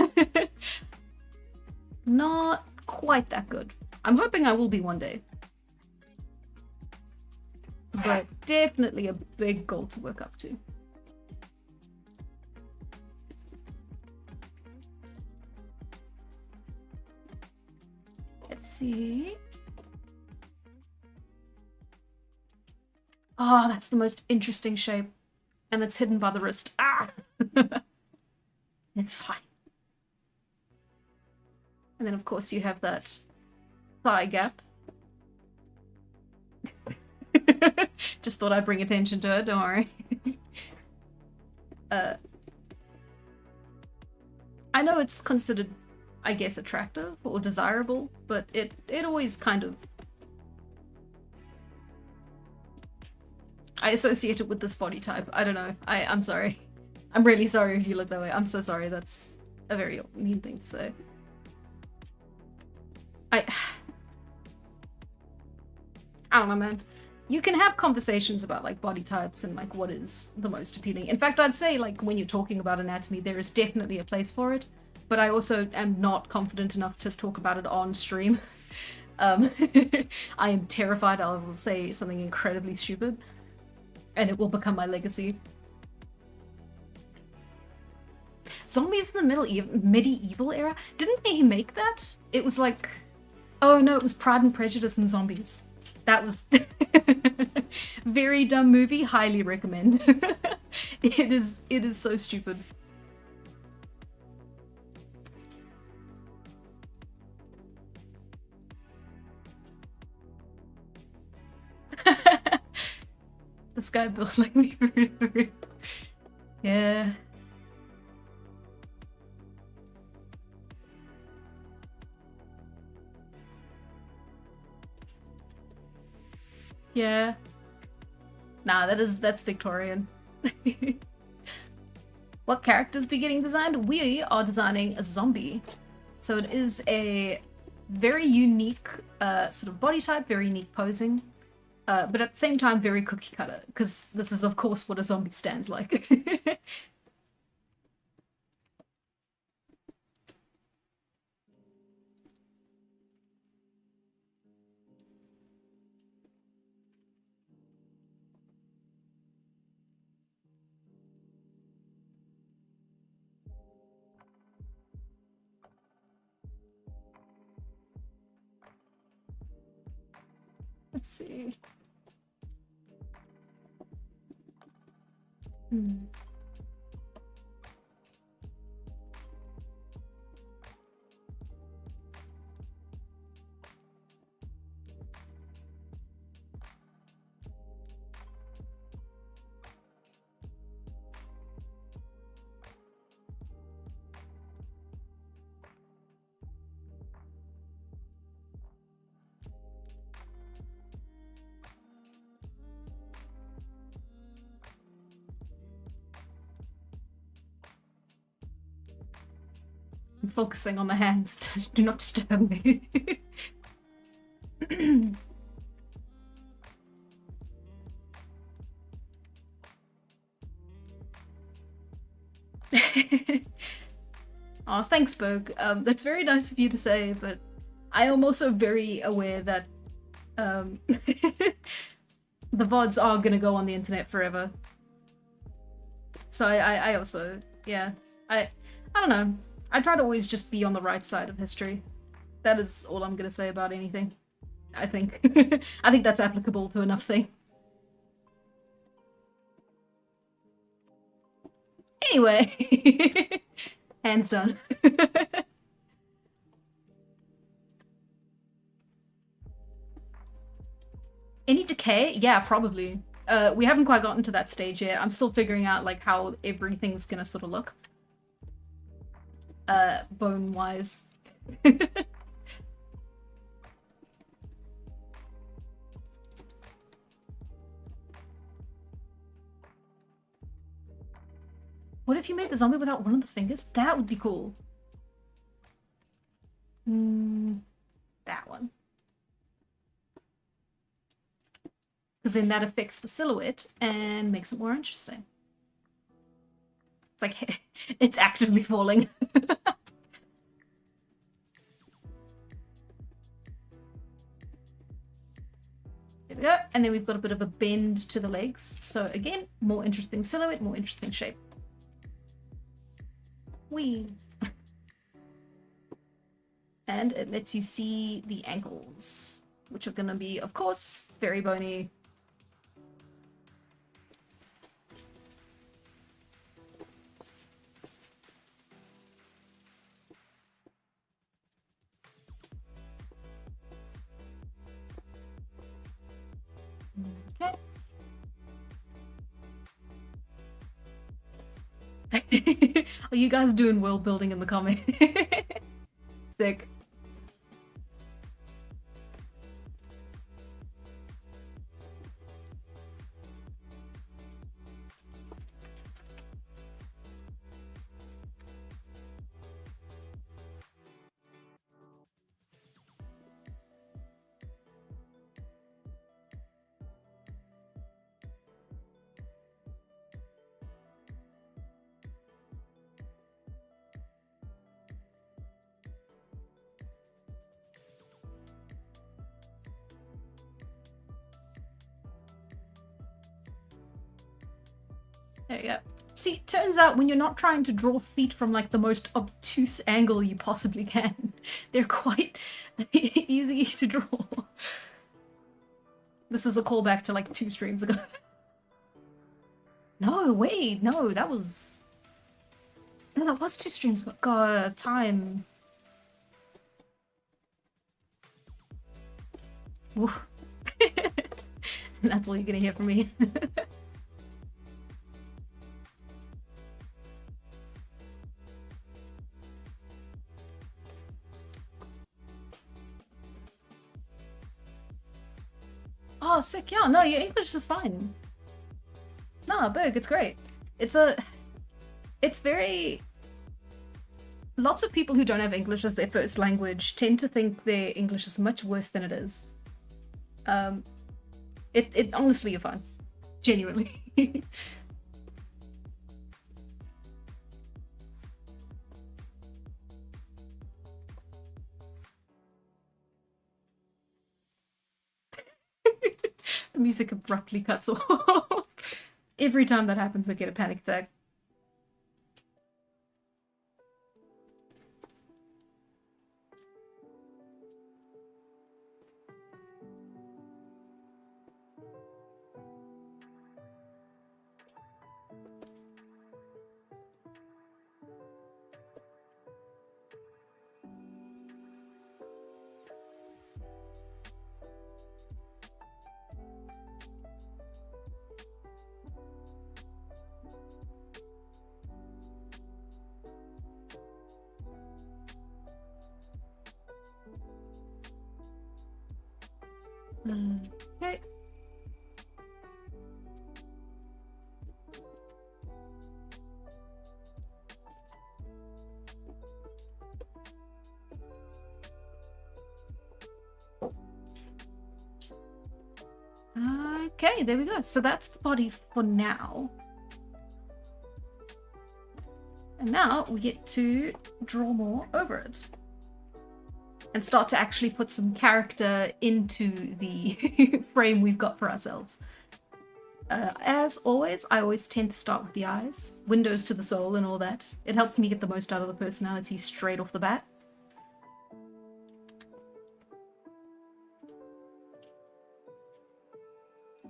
Not quite that good. I'm hoping I will be one day. But definitely a big goal to work up to. Let's see. Oh, that's the most interesting shape. And it's hidden by the wrist. Ah! It's fine. And then, of course, you have that thigh gap. Just thought I'd bring attention to it, don't worry. I know it's considered, I guess, attractive or desirable, but it always kind of... I associate it with this body type. I don't know. I'm sorry. I'm really sorry if you look that way. I'm so sorry. That's a very mean thing to say. I don't know, man. You can have conversations about like body types and like what is the most appealing. In fact, I'd say like when you're talking about anatomy, there is definitely a place for it, but I also am not confident enough to talk about it on stream. I am terrified I will say something incredibly stupid and it will become my legacy. Zombies in the medieval era? Didn't they make that? It was like, oh no, it was Pride and Prejudice and Zombies. That was very dumb movie, highly recommend. It is so stupid. This guy built like me. Yeah. Yeah. Nah, that's Victorian. What characters be getting designed? We are designing a zombie. So it is a very unique sort of body type, very unique posing, but at the same time very cookie cutter, because this is of course what a zombie stands like. Let's see. I'm focusing on the hands. Do not disturb me. Oh, thanks, Berg. That's very nice of you to say, but I am also very aware that the VODs are gonna go on the internet forever. So I also, yeah, I don't know. I try to always just be on the right side of history. That is all I'm gonna say about anything. I think. I think that's applicable to enough things. Anyway, hands done. Any decay? Yeah, probably. We haven't quite gotten to that stage yet. I'm still figuring out like how everything's gonna sort of look. Bone-wise. There What if you made the zombie without one of the fingers? That would be cool. That one. Because then that affects the silhouette and makes it more interesting. It's like, it's actively falling. There we go. And then we've got a bit of a bend to the legs. So again, more interesting silhouette, more interesting shape. Whee! And it lets you see the ankles, which are gonna be, of course, very bony. Okay. Are you guys doing world building in the comic? Sick. There you go. See, turns out when you're not trying to draw feet from like the most obtuse angle you possibly can, they're quite easy to draw. This is a callback to like 2 streams ago. No, wait, no, that was... No, that was 2 streams ago. God, time. Woof. That's all you're gonna hear from me. Oh, sick. Yeah, no, your English is fine. No, Berg, it's great. It's very... Lots of people who don't have English as their first language tend to think their English is much worse than it is. Honestly, you're fine. Genuinely. The music abruptly cuts off. Every time that happens, I get a panic attack. Okay. Okay, there we go. So that's the body for now. And now we get to draw more over it. And start to actually put some character into the frame we've got for ourselves. As always, I always tend to start with the eyes, windows to the soul and all that. It helps me get the most out of the personality straight off the bat.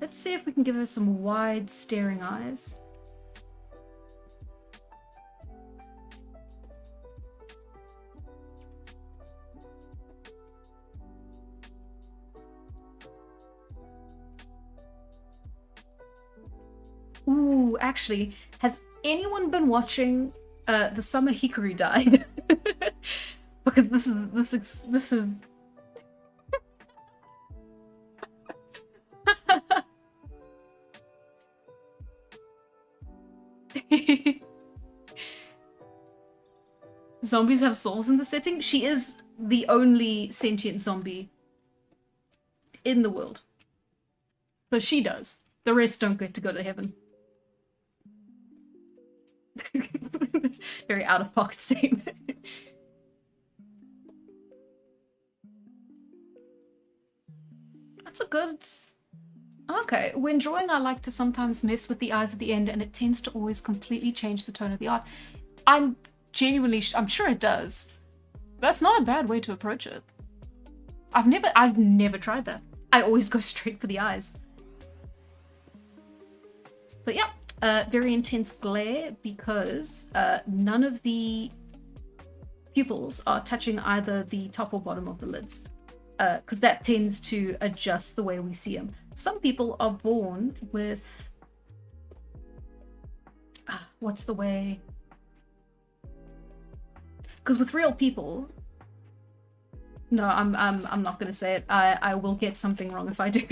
Let's see if we can give her some wide staring eyes. Ooh, actually, has anyone been watching The Summer Hikaru Died? Because this is Zombies have souls in the setting. She is the only sentient zombie in the world. So she does. The rest don't get to go to heaven. Very out of pocket statement. That's a good... Okay, when drawing I like to sometimes mess with the eyes at the end and it tends to always completely change the tone of the art. I'm sure it does. That's not a bad way to approach it. I've never tried that. I always go straight for the eyes. But yeah, very intense glare because none of the pupils are touching either the top or bottom of the lids. Because that tends to adjust the way we see them. Some people are born with... what's the way? Because with real people... No, I'm not going to say it. I will get something wrong if I do.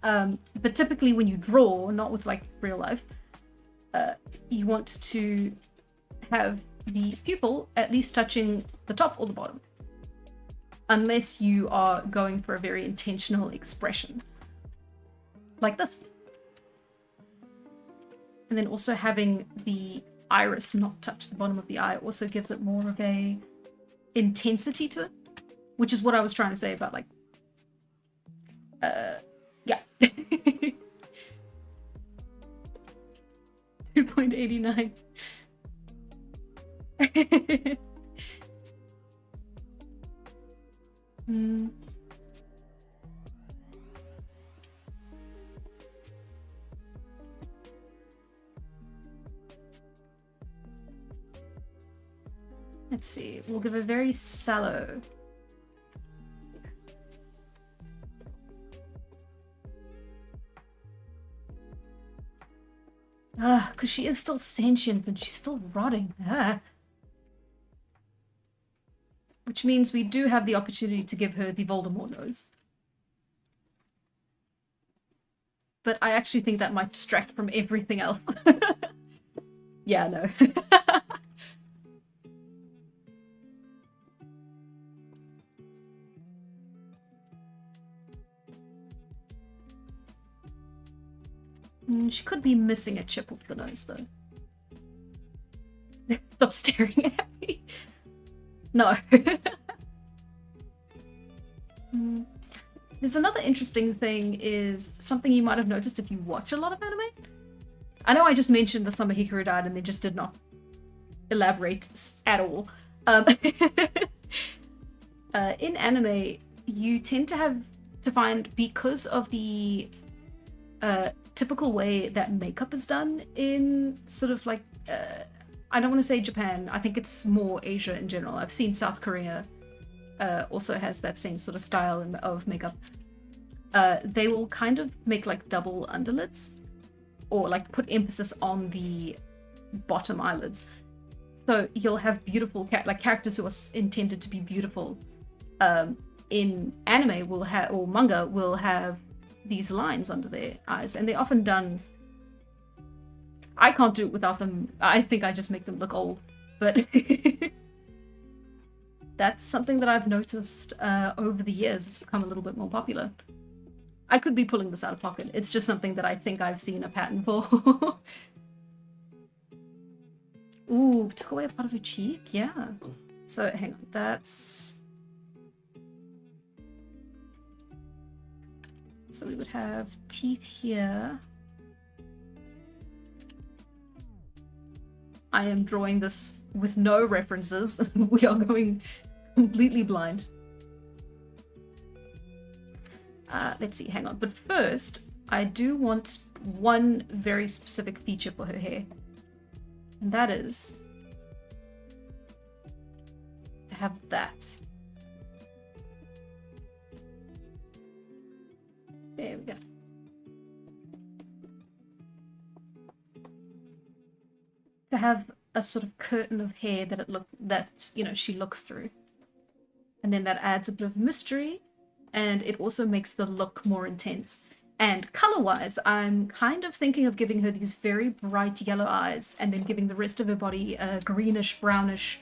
But typically when you draw, not with like real life, you want to have the pupil at least touching the top or the bottom. Unless you are going for a very intentional expression. Like this. And then also having the iris not touch the bottom of the eye also gives it more of a intensity to it. Which is what I was trying to say about like... yeah. 2.89. Let's see, we'll give a very sallow. Because she is still sentient, but she's still rotting. Which means we do have the opportunity to give her the Voldemort nose. But I actually think that might distract from everything else. Yeah, no. She could be missing a chip off the nose, though. Stop staring at me. No. There's another interesting thing is something you might have noticed if you watch a lot of anime. I know I just mentioned The Summer Hikaru Died and they just did not elaborate at all. In anime, you tend to find, because of the typical way that makeup is done in sort of like, I don't want to say Japan, I think it's more Asia in general. I've seen South Korea also has that same sort of style of makeup. They will kind of make like double underlids or like put emphasis on the bottom eyelids. So you'll have beautiful characters who are intended to be beautiful in anime will have, or manga will have these lines under their eyes, and they're often done. I can't do it without them. I think I just make them look old, but that's something that I've noticed over the years. It's become a little bit more popular. I could be pulling this out of pocket. It's just something that I think I've seen a pattern for. Ooh, took away a part of her cheek? Yeah. So, hang on. That's... So we would have teeth here. I am drawing this with no references. We are going completely blind. Let's see, hang on. But first, I do want one very specific feature for her hair. And that is to have that. There we go. To have a sort of curtain of hair that you know, she looks through. And then that adds a bit of mystery, and it also makes the look more intense. And color-wise, I'm kind of thinking of giving her these very bright yellow eyes and then giving the rest of her body a greenish, brownish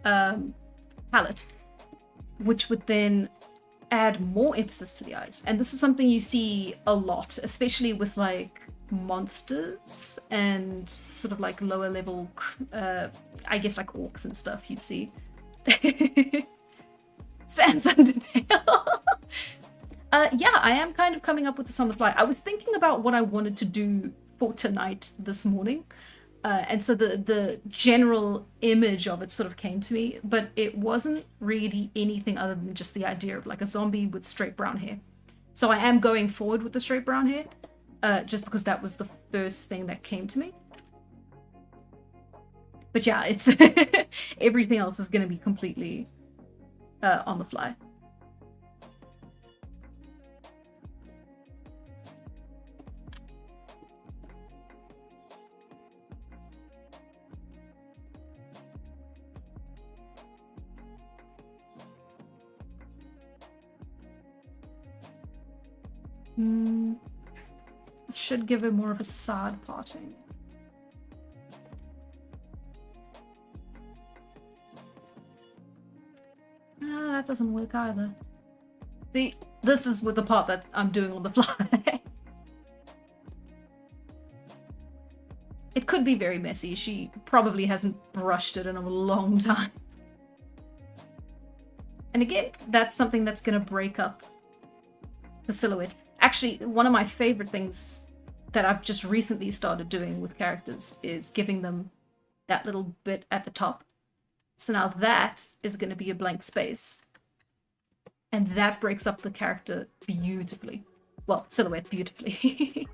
palette, which would then add more emphasis to the eyes. And this is something you see a lot, especially with like monsters and sort of like lower level, I guess like orcs and stuff you'd see. Sans Undertale. Yeah, I am kind of coming up with this on the fly. I was thinking about what I wanted to do for tonight this morning. And so the general image of it sort of came to me, but it wasn't really anything other than just the idea of like a zombie with straight brown hair. So I am going forward with the straight brown hair, just because that was the first thing that came to me. But yeah, it's everything else is going to be completely on the fly. I should give her more of a side parting. That doesn't work either. See, this is with the part that I'm doing on the fly. It could be very messy. She probably hasn't brushed it in a long time. And again, that's something that's going to break up the silhouette. Actually, one of my favorite things that I've just recently started doing with characters is giving them that little bit at the top. So now that is going to be a blank space. And that breaks up the character beautifully. Well, silhouette beautifully.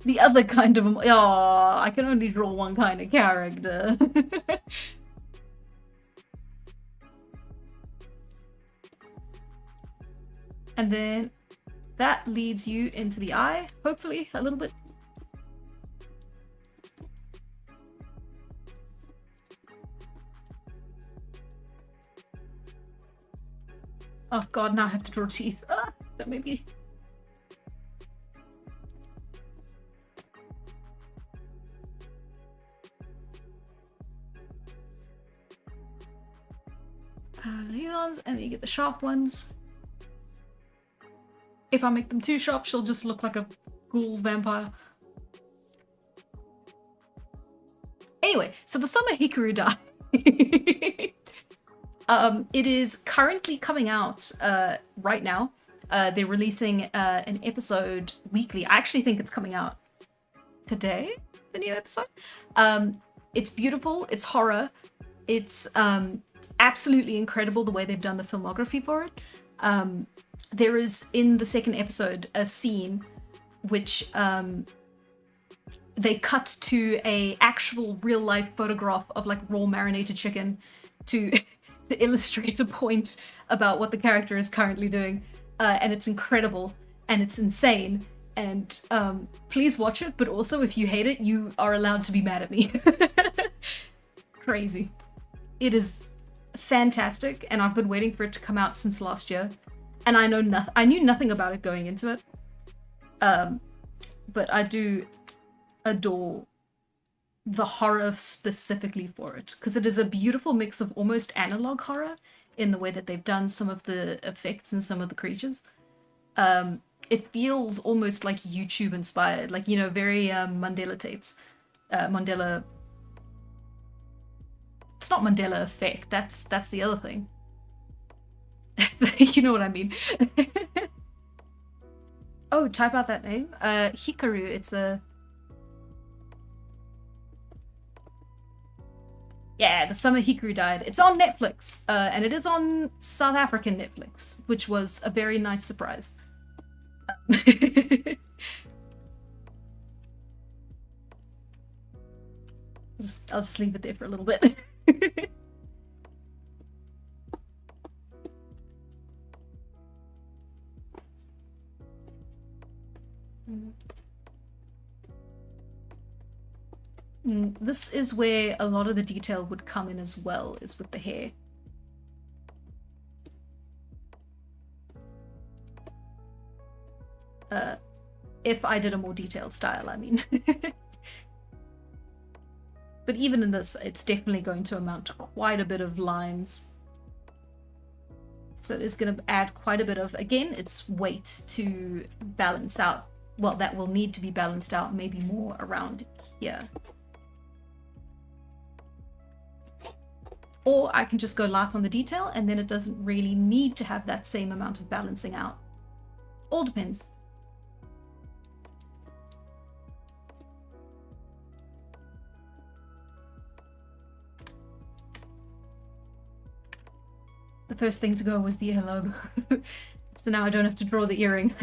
The other kind of... Oh, I can only draw one kind of character. And then that leads you into the eye, hopefully, a little bit. Oh god, now I have to draw teeth. That may be... these ones, and then you get the sharp ones. If I make them too sharp, she'll just look like a ghoul vampire. Anyway, so the Summer Hikaru die. It is currently coming out right now. They're releasing an episode weekly. I actually think it's coming out today, the new episode. It's beautiful, it's horror, it's absolutely incredible the way they've done the filmography for it. There is, in the second episode, a scene which they cut to a actual real-life photograph of like raw marinated chicken to illustrate a point about what the character is currently doing. And it's incredible, and it's insane. And please watch it, but also if you hate it, you are allowed to be mad at me. Crazy. It is fantastic, and I've been waiting for it to come out since last year. And I knew nothing about it going into it. But I do adore the horror specifically for it, because it is a beautiful mix of almost analog horror in the way that they've done some of the effects and some of the creatures. It feels almost like YouTube inspired, like, you know, very Mandela tapes. Mandela. It's not Mandela effect. That's the other thing. You know what I mean. Oh, type out that name. Hikaru. It's a. Yeah, the summer Hikaru died. It's on Netflix, and it is on South African Netflix, which was a very nice surprise. I'll just leave it there for a little bit. This is where a lot of the detail would come in as well, is with the hair. If I did a more detailed style, I mean. But even in this, it's definitely going to amount to quite a bit of lines. So it is going to add quite a bit of, again, its weight to balance out. Well, that will need to be balanced out maybe more around here. Or I can just go light on the detail and then it doesn't really need to have that same amount of balancing out. All depends. The first thing to go was the ear lobe. So now I don't have to draw the earring.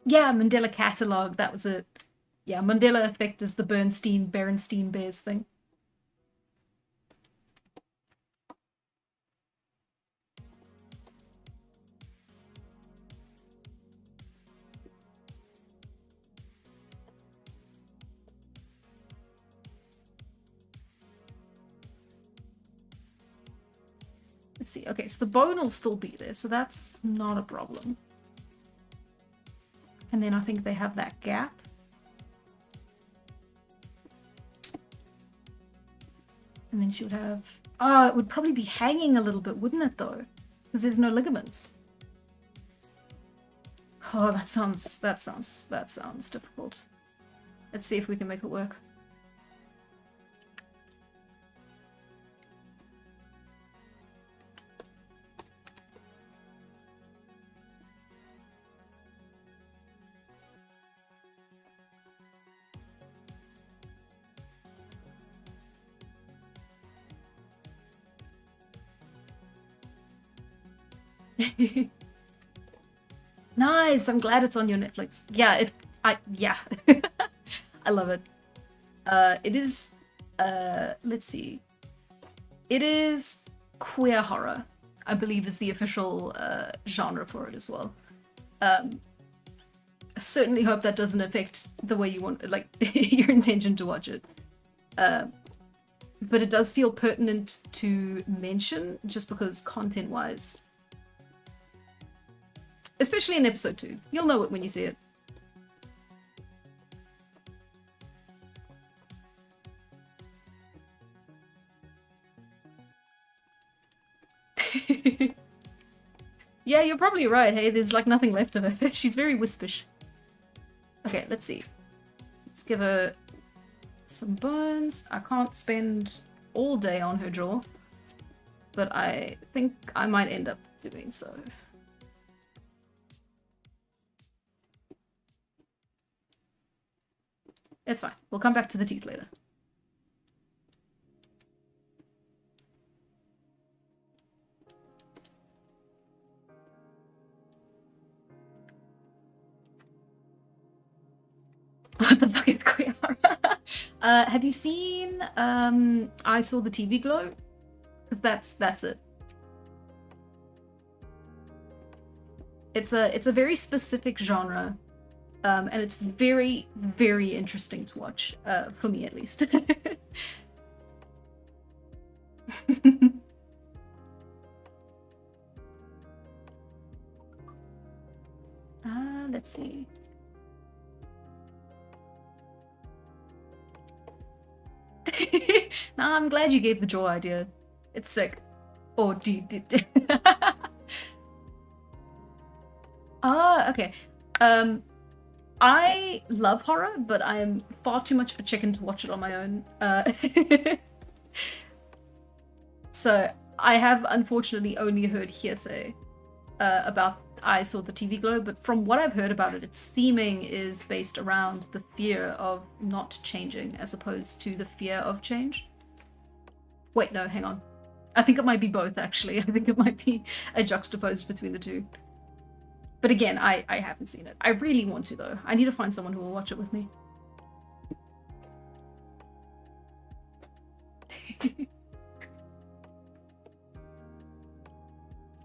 Yeah, Mandela Catalog, that was it. Yeah, Mandela Effect is the Berenstein Bears thing. Let's see. Okay, so the bone will still be there, so that's not a problem. And then I think they have that gap. And then she would have... Oh, it would probably be hanging a little bit, wouldn't it, though? Because there's no ligaments. Oh, that sounds difficult. Let's see if we can make it work. Nice, I'm glad it's on your Netflix. Yeah, yeah. I love it. It is, let's see. It is queer horror, I believe is the official genre for it as well. I certainly hope that doesn't affect the way you want, like, your intention to watch it. But it does feel pertinent to mention, just because content-wise, especially in episode 2. You'll know it when you see it. Yeah, you're probably right, hey? There's like nothing left of her. She's very wispish. Okay, let's see. Let's give her some bones. I can't spend all day on her jaw, but I think I might end up doing so. It's fine. We'll come back to the teeth later. What the fuck is queer horror? Have you seen I Saw the TV Glow? Because that's it. It's a very specific genre. And it's very, very interesting to watch, for me at least. Let's see. Nah, I'm glad you gave the jaw idea. It's sick. Oh, dude. Ah, okay. I love horror, but I am far too much of a chicken to watch it on my own. So I have unfortunately only heard hearsay about I Saw the TV Glow, but from what I've heard about it, its theming is based around the fear of not changing as opposed to the fear of change. Wait, no, hang on. I think it might be both, actually. I think it might be a juxtaposed between the two. But again, I haven't seen it. I really want to, though. I need to find someone who will watch it with me.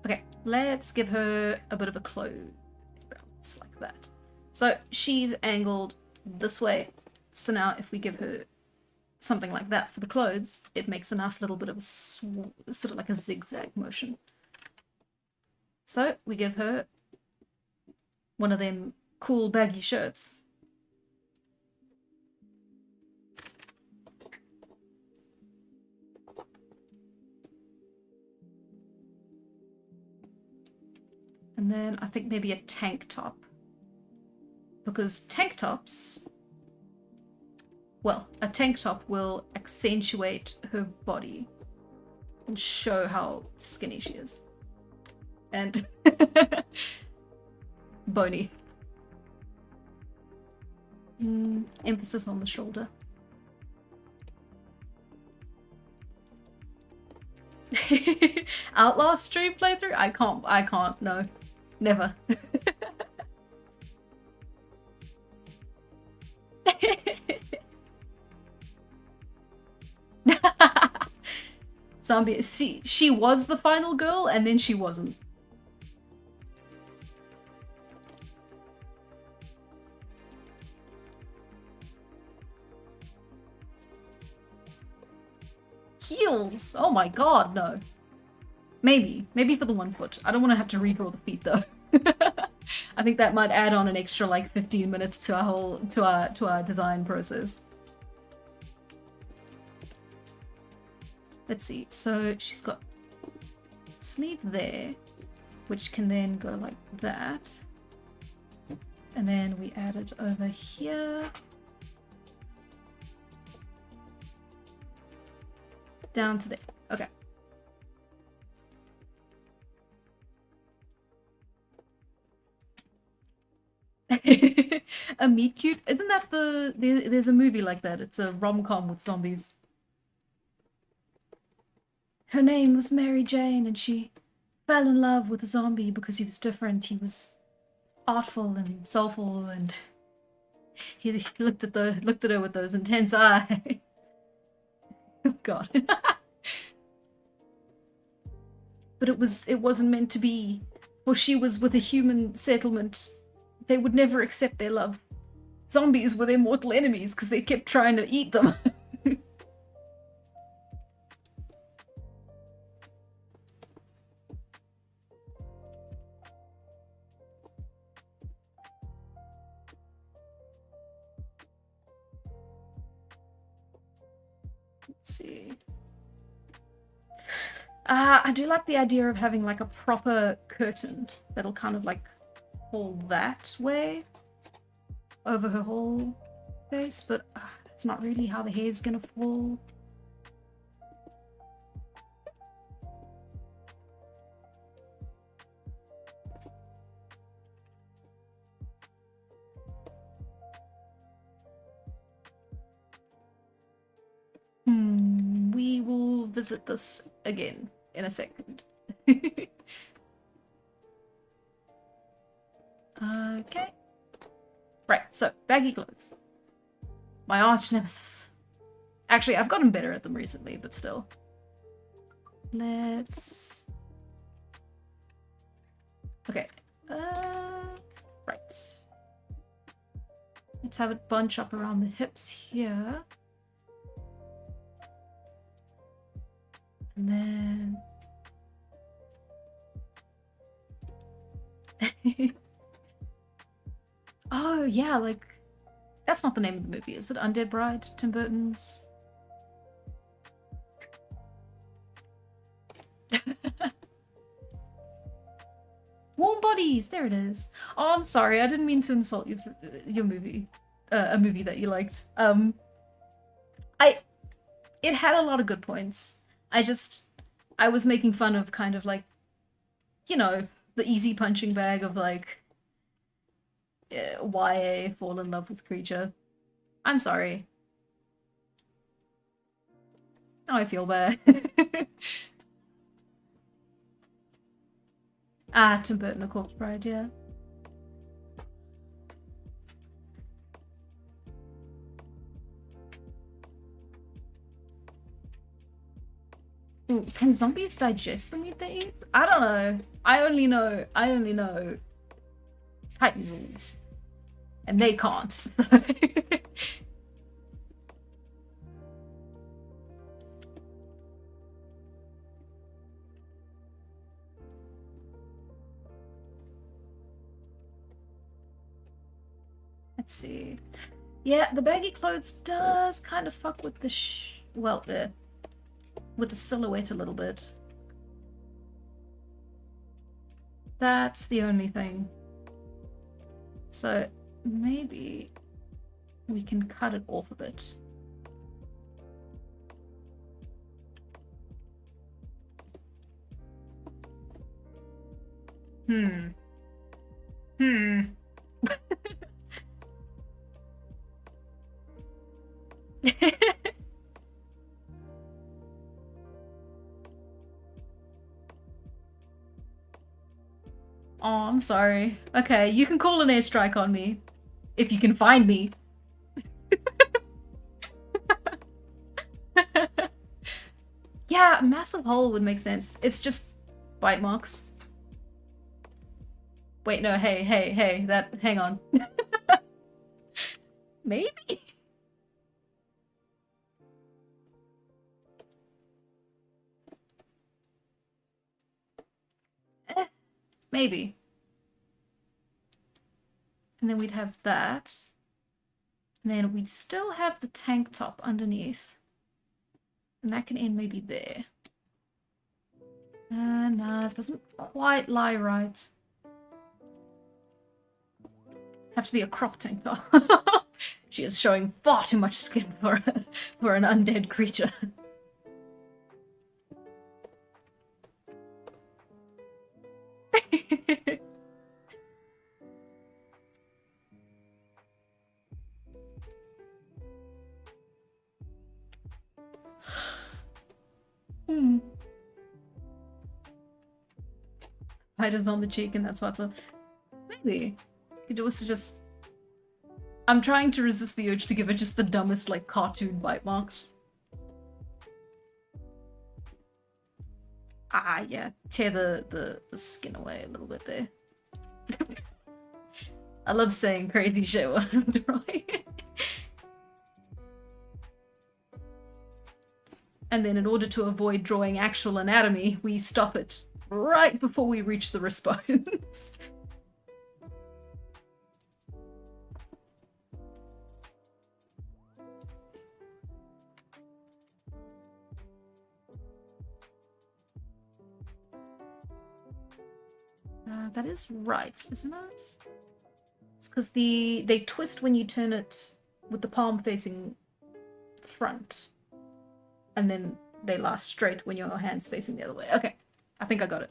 Okay, let's give her a bit of a close bounce like that. So she's angled this way. So now if we give her something like that for the clothes, it makes a nice little bit of a sort of like a zigzag motion. So we give her one of them cool baggy shirts. And then I think maybe a tank top. Because tank tops, well, a tank top will accentuate her body and show how skinny she is. And bony. Emphasis on the shoulder. Outlaw stream playthrough? I can't, no. Never. Zombie, see, she was the final girl and then she wasn't. Heels? Oh my god, no. Maybe for the 1 foot. I don't want to have to redraw the feet though. I think that might add on an extra like 15 minutes to our design process. Let's see. So she's got sleeve there, which can then go like that. And then we add it over here. Down to there. Okay. A meet cute? Isn't that there's a movie like that. It's a rom-com with zombies. Her name was Mary Jane and she fell in love with a zombie because he was different. He was artful and soulful and he looked at her with those intense eyes. Oh god. But it wasn't meant to be, for she was with a human settlement. They would never accept their love. Zombies were their mortal enemies because they kept trying to eat them. Let's see. I do like the idea of having like a proper curtain that'll kind of like fall that way over her whole face, but that's not really how the hair's gonna fall. We will visit this again in a second. Okay. Right, so baggy clothes. My arch nemesis. Actually, I've gotten better at them recently, but still. Let's... Okay. Right. Let's have it bunch up around the hips here. And then... yeah, like, that's not the name of the movie, is it? Undead Bride? Tim Burton's? Warm Bodies! There it is. Oh, I'm sorry, I didn't mean to insult your movie. A movie that you liked. It had a lot of good points. I was making fun of kind of like, you know, the easy punching bag of like, YA, fall in love with creature. I'm sorry. Now I feel bad. Ah, Tim Burton, A Corpse Bride, yeah. Ooh, can zombies digest the meat they eat? I don't know. I only know Titan rules. And they can't, so. Let's see. Yeah, the baggy clothes does kind of fuck with the with the silhouette a little bit. That's the only thing. So maybe we can cut it off a bit. Hmm. Oh, I'm sorry. Okay, you can call an airstrike on me. If you can find me. Yeah, a massive hole would make sense. It's just bite marks. Wait, no, hey, hang on. Maybe? Maybe. And then we'd have that. And then we'd still have the tank top underneath. And that can end maybe there. Nah, it doesn't quite lie right. Have to be a crop tank top. She is showing far too much skin for an undead creature. Spiders on the cheek and that's what's up. Maybe. Could also just... I'm trying to resist the urge to give it just the dumbest, like, cartoon bite marks. Ah, yeah. Tear the skin away a little bit there. I love saying crazy shit while I'm drawing. And then in order to avoid drawing actual anatomy, we stop it right before we reach the wrist bones. That is right, isn't it? It's because they twist when you turn it with the palm facing front. And then they last straight when your hand's facing the other way. Okay, I think I got it.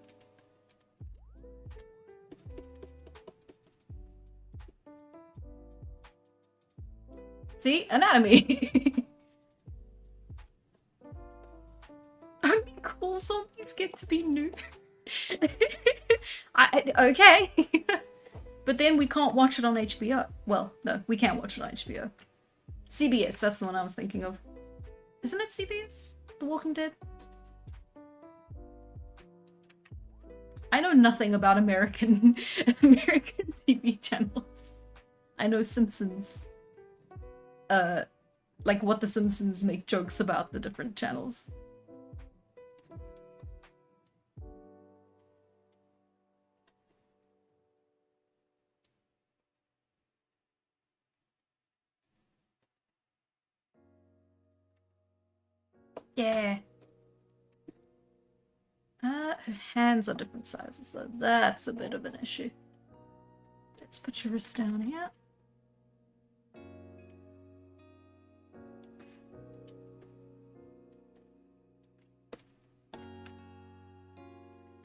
See? Anatomy! Only cool zombies get to be new. Okay. But then we can't watch it on HBO. Well, no, we can't watch it on HBO. CBS, that's the one I was thinking of. Isn't it CBS? The Walking Dead? I know nothing about American TV channels. I know Simpsons. Like what the Simpsons make jokes about the different channels. Yeah. Her hands are different sizes though. That's a bit of an issue. Let's put your wrist down here.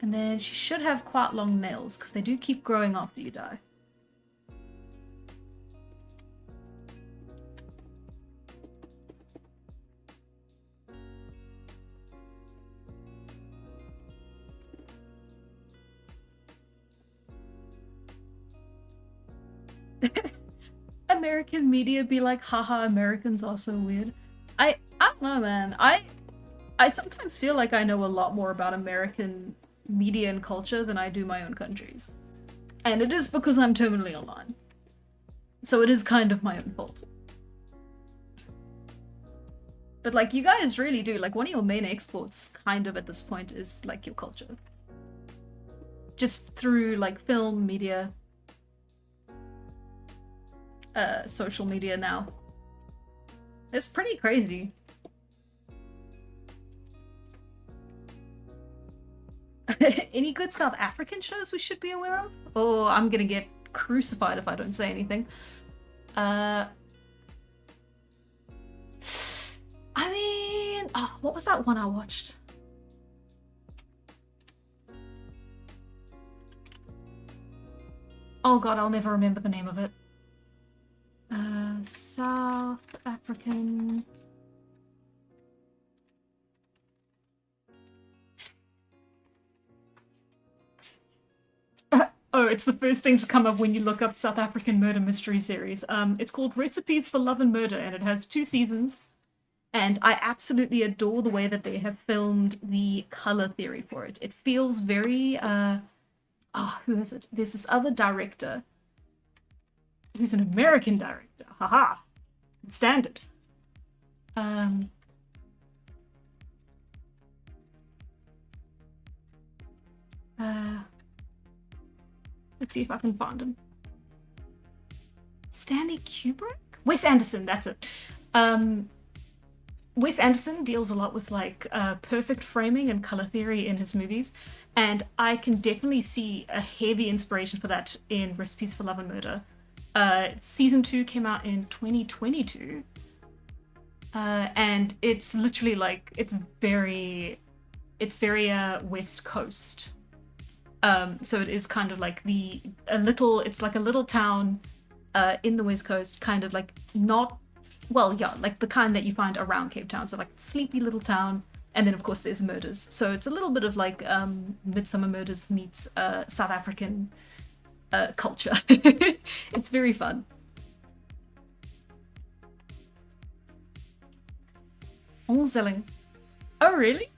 And then she should have quite long nails because they do keep growing after you die. American media be like, haha, Americans are so weird. I don't know, man. I sometimes feel like I know a lot more about American media and culture than I do my own country's. And it is because I'm terminally online. So it is kind of my own fault. But like, you guys really do, like, one of your main exports kind of at this point is like your culture. Just through like film, media, social media now. It's pretty crazy. Any good South African shows we should be aware of? Oh, I'm gonna get crucified if I don't say anything. I mean, oh, what was that one I watched? Oh god, I'll never remember the name of it. South African... Oh, it's the first thing to come up when you look up South African murder mystery series. It's called Recipes for Love and Murder, and it has 2 seasons. And I absolutely adore the way that they have filmed the color theory for it. It feels very, who is it? There's this other director who's an American director. Haha. Standard. Let's see if I can find him. Stanley Kubrick? Wes Anderson, that's it. Wes Anderson deals a lot with like perfect framing and color theory in his movies, and I can definitely see a heavy inspiration for that in Recipes for Love and Murder. Season 2 came out in 2022, and it's literally like it's very West Coast. So it is kind of like it's like a little town in the West Coast, kind of like not, well, yeah, like the kind that you find around Cape Town. So like sleepy little town, and then of course there's murders. So it's a little bit of like Midsummer Murders meets South African culture. It's very fun. Onzelling. Oh, really?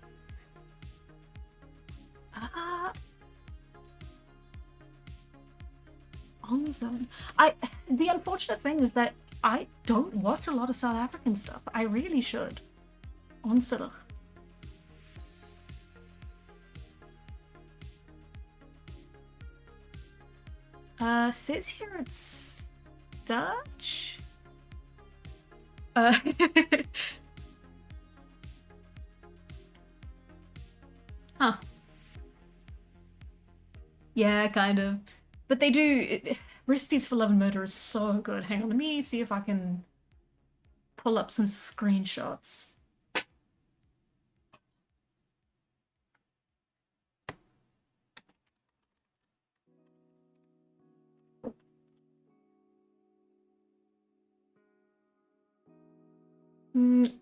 Onzelling. The unfortunate thing is that I don't watch a lot of South African stuff. I really should. Onzelling. Says here it's Dutch. Huh. Yeah, kind of. But they do. Recipes for Love and Murder is so good. Hang on, let me see if I can pull up some screenshots.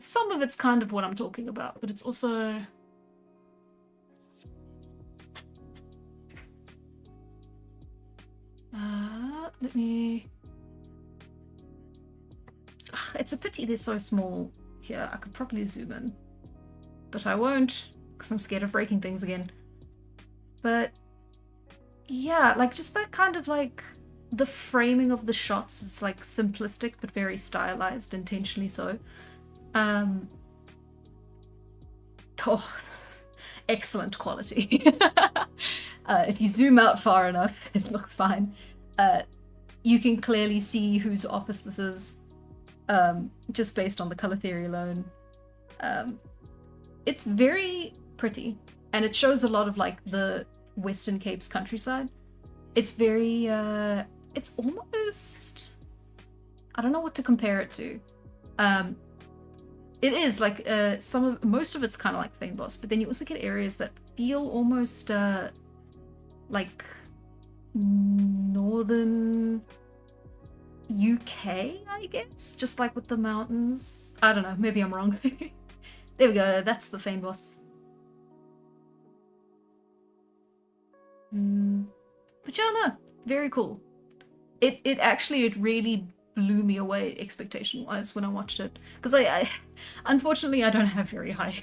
Some of it's kind of what I'm talking about, but it's also... let me... It's a pity they're so small here. I could probably zoom in, but I won't because I'm scared of breaking things again. But yeah, like just that kind of like the framing of the shots is like simplistic but very stylized, intentionally so. Oh, excellent quality. If you zoom out far enough, it looks fine. You can clearly see whose office this is, just based on the color theory alone. It's very pretty, and it shows a lot of like the Western Cape's countryside. It's very, it's almost, I don't know what to compare it to. It is like most of it's kind of like Fynbos, but then you also get areas that feel almost like northern UK, I guess, just like with the mountains. I don't know, maybe I'm wrong. There we go, that's the Fynbos. But yeah, no, very cool. It really blew me away expectation wise when I watched it, because I unfortunately I don't have very high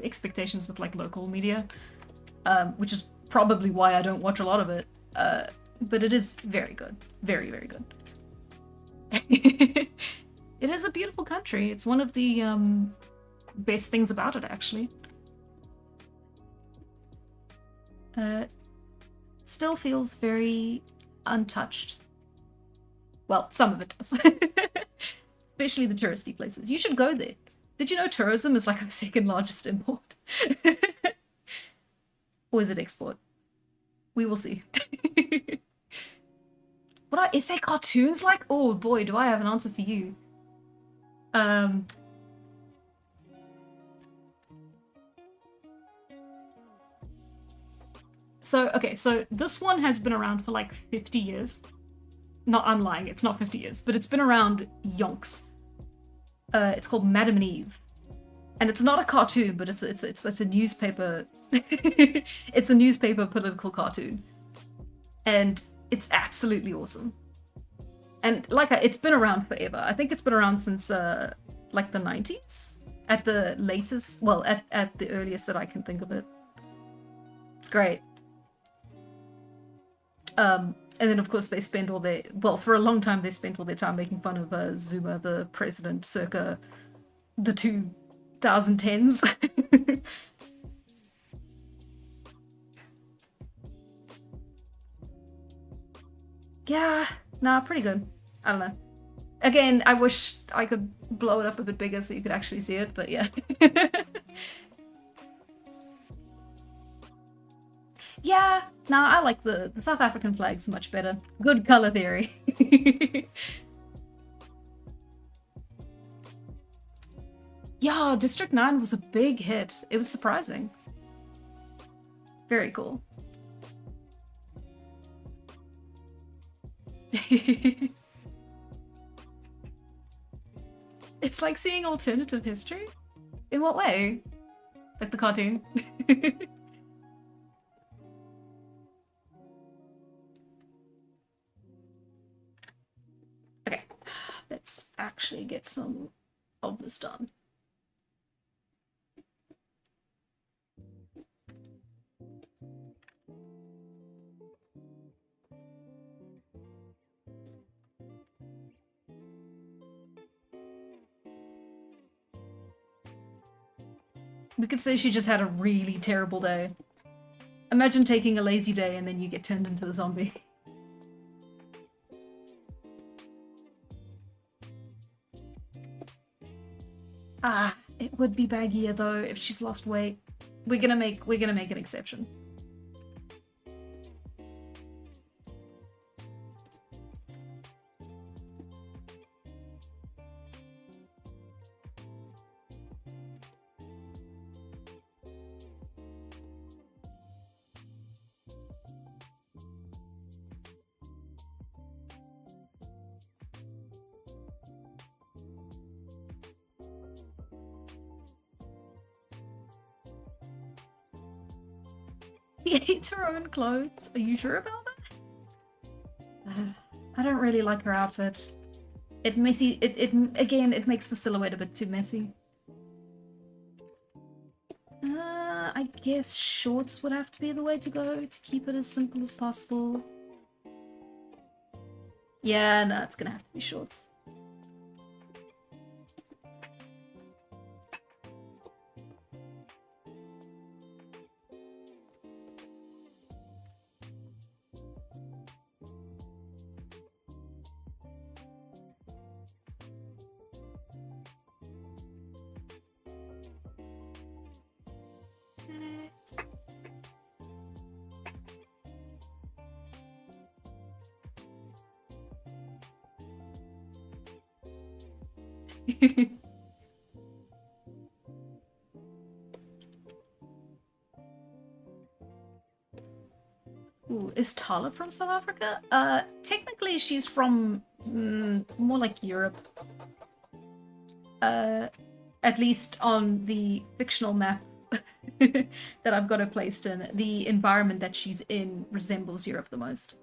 expectations with like local media, which is probably why I don't watch a lot of it. But it is very good, very good. It is a beautiful country. It's one of the best things about it, actually. Still feels very untouched. Well, some of it does. Especially the touristy places. You should go there. Did you know tourism is like our second largest import? Or is it export? We will see. What are essay cartoons like? Oh boy, do I have an answer for you. So this one has been around for like 50 years. No, I'm lying, it's not 50 years, but it's been around yonks. It's called Madam and Eve. And it's not a cartoon, but it's a newspaper. It's a newspaper political cartoon. And it's absolutely awesome. And like it's been around forever. I think it's been around since like the 90s at the latest, well, at the earliest that I can think of it. It's great. And then of course they spend all their, well, for a long time they spent all their time making fun of Zuma, the president, circa the 2010s. Yeah, nah, pretty good. I don't know. Again, I wish I could blow it up a bit bigger so you could actually see it, but yeah. Yeah, nah, I like the South African flags much better. Good color theory. Yeah, District 9 was a big hit. It was surprising. Very cool. It's like seeing alternative history? In what way? Like the cartoon? Okay, let's actually get some of this done. We could say she just had a really terrible day. Imagine taking a lazy day and then you get turned into a zombie. Ah, it would be baggier though if she's lost weight. We're gonna make an exception. She ate her own clothes. Are you sure about that? I don't really like her outfit. It messy. It makes the silhouette a bit too messy. I guess shorts would have to be the way to go to keep it as simple as possible. Yeah, no, it's gonna have to be shorts. Ooh, is Tala from South Africa? Technically she's from more like Europe. At least on the fictional map that I've got her placed in, the environment that she's in resembles Europe the most.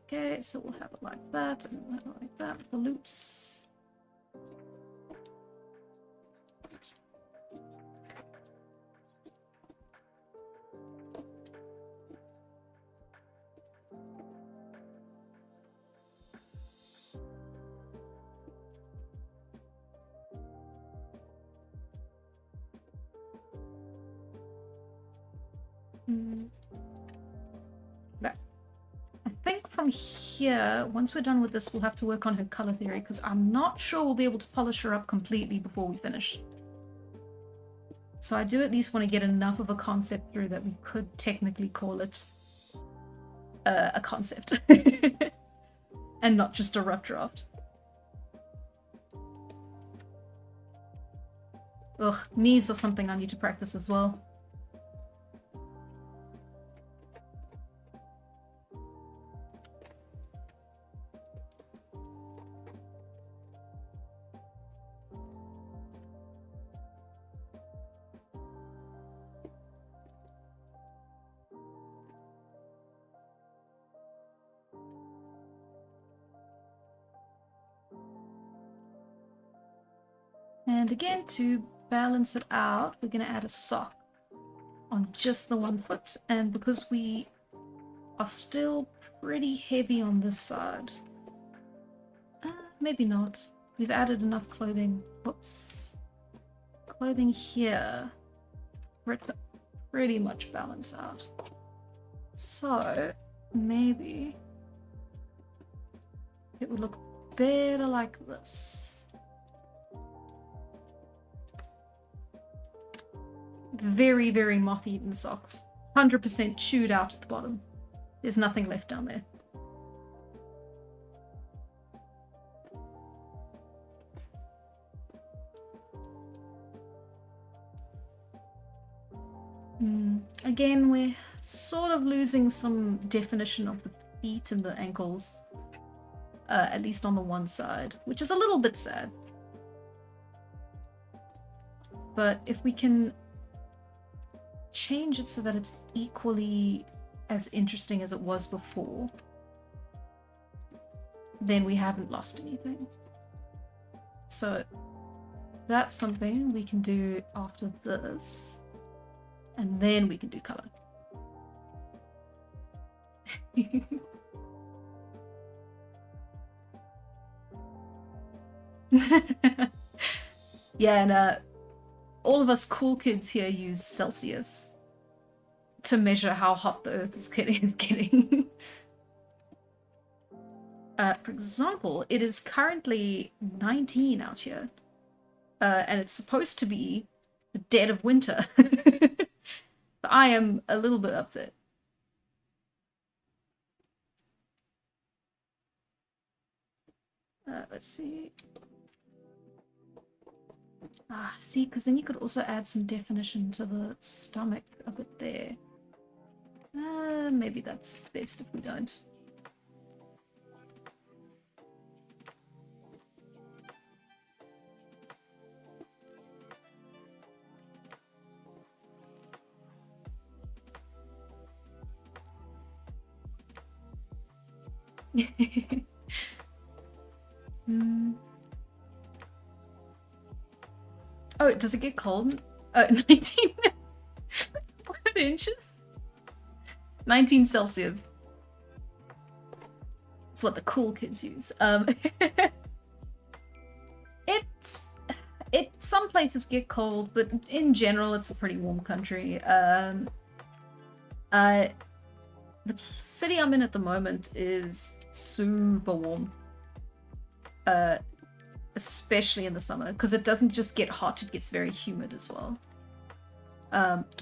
Okay, so we'll have it like that, and like that with the loops. But I think from here, once we're done with this, we'll have to work on her color theory, because I'm not sure we'll be able to polish her up completely before we finish. So I do at least want to get enough of a concept through that we could technically call it a concept. And not just a rough draft. Ugh, knees are something I need to practice as well. And again, to balance it out, we're going to add a sock on just the 1 foot. And because we are still pretty heavy on this side, maybe not. We've added enough clothing. Whoops. Clothing here for it to pretty much balance out. So maybe it would look better like this. Very, very moth-eaten socks. 100% chewed out at the bottom. There's nothing left down there. Again, we're sort of losing some definition of the feet and the ankles. At least on the one side, which is a little bit sad. But if we can change it so that it's equally as interesting as it was before, then we haven't lost anything. So that's something we can do after this, and then we can do color. Yeah, and all of us cool kids here use Celsius to measure how hot the Earth is getting. For example, it is currently 19 out here, and it's supposed to be the dead of winter. So I am a little bit upset. Let's see. See, because then you could also add some definition to the stomach a bit there. Maybe that's best if we don't. Oh, does it get cold? 19 inches? 19 Celsius. It's what the cool kids use. Some places get cold, but in general, it's a pretty warm country. The city I'm in at the moment is super warm. Especially in the summer, because it doesn't just get hot, it gets very humid as well.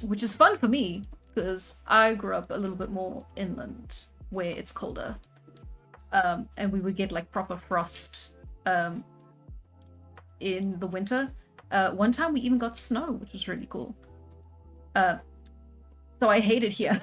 Which is fun for me, because I grew up a little bit more inland where it's colder. And we would get like proper frost in the winter. One time we even got snow, which was really cool. So I hate it here.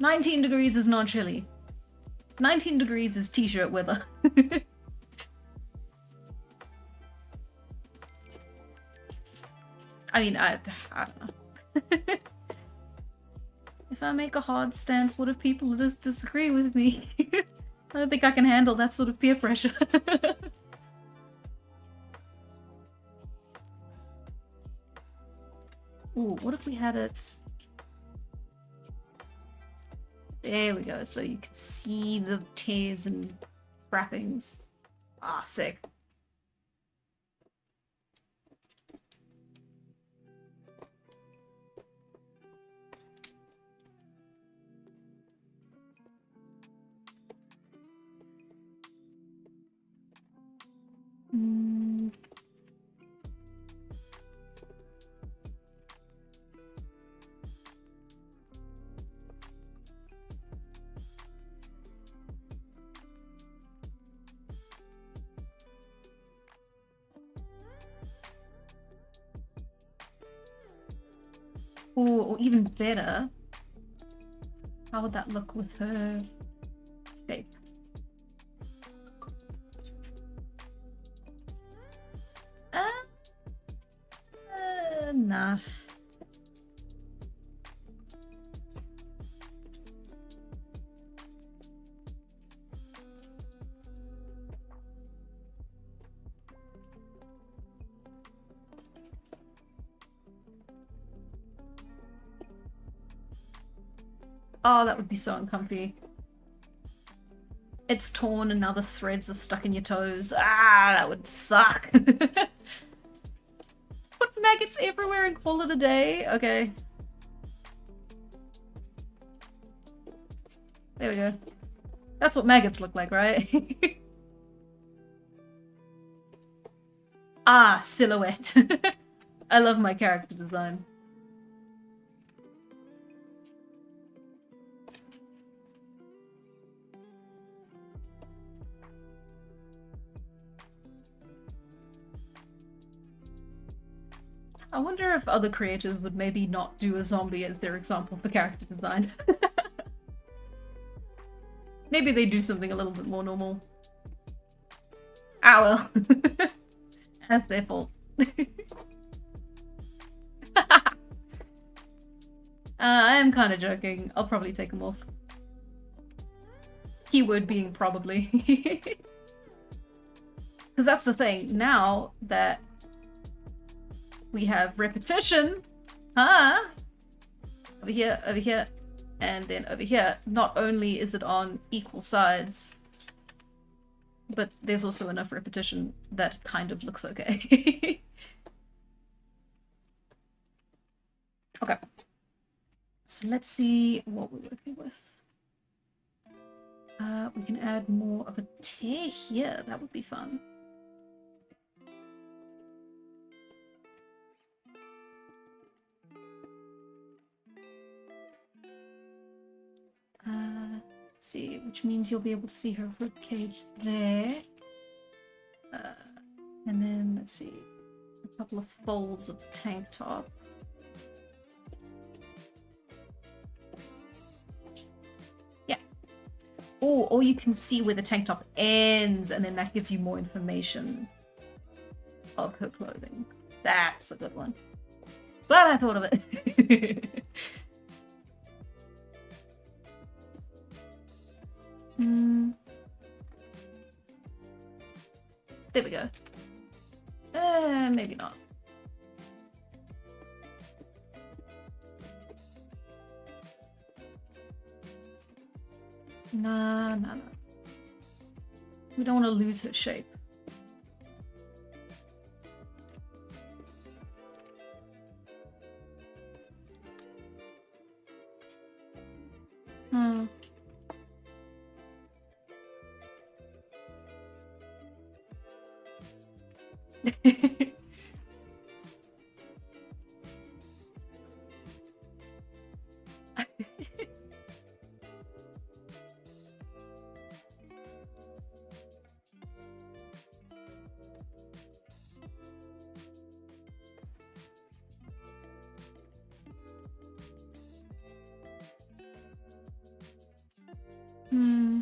19 degrees is not chilly. 19 degrees is t-shirt weather. I mean, I don't know. If I make a hard stance, what if people just disagree with me? I don't think I can handle that sort of peer pressure. Ooh, what if we had it... There we go, so you can see the tears and wrappings. Ah, sick. Or even better, how would that look with her shape? Nah. Oh, that would be so uncomfy. It's torn and now the threads are stuck in your toes. Ah, that would suck. Put maggots everywhere and call it a day? Okay. There we go. That's what maggots look like, right? Ah, silhouette. I love my character design. I wonder if other creators would maybe not do a zombie as their example for character design. Maybe they do something a little bit more normal. Ah well. That's their fault. I am kind of joking. I'll probably take them off. Keyword being probably. Because that's the thing. Now that we have repetition, huh? Over here, and then over here. Not only is it on equal sides, but there's also enough repetition that kind of looks okay. Okay. So let's see what we're working with. We can add more of a tear here. That would be fun. Let's see, which means you'll be able to see her ribcage there. And then, let's see, a couple of folds of the tank top. Yeah. Oh, or you can see where the tank top ends, and then that gives you more information of her clothing. That's a good one. Glad I thought of it. There we go. Maybe not. Nah. We don't want to lose her shape. Hmm. Hmm.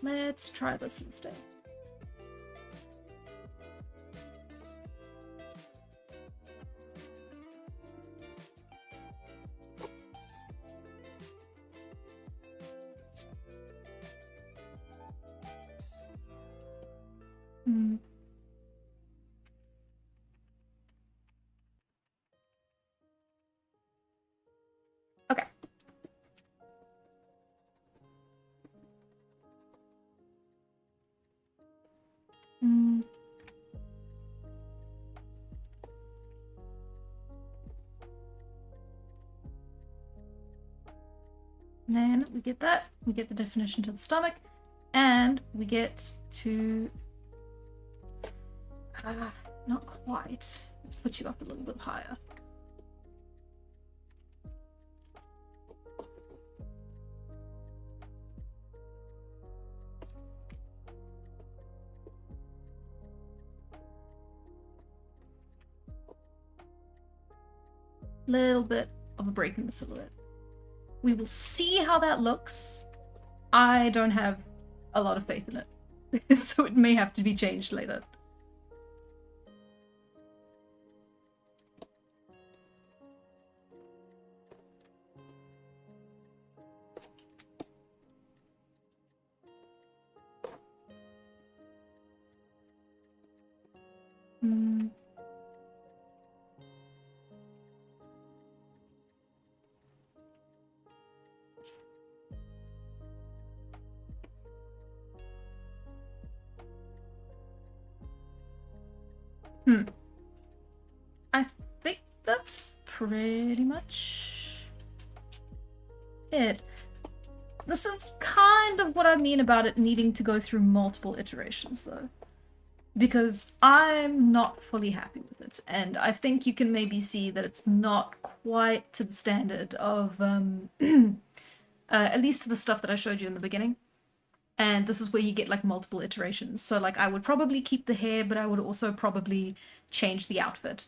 Let's try this instead. Hmm. Okay. Hmm. Then we get that. We get the definition to the stomach, and we get to not quite. Let's put you up a little bit higher. Little bit of a break in the silhouette. We will see how that looks. I don't have a lot of faith in it, so it may have to be changed later. Hmm. I think that's pretty much it. This is kind of what I mean about it needing to go through multiple iterations, though. Because I'm not fully happy with it, and I think you can maybe see that it's not quite to the standard of, at least to the stuff that I showed you in the beginning. And this is where you get like multiple iterations. So like I would probably keep the hair, but I would also probably change the outfit.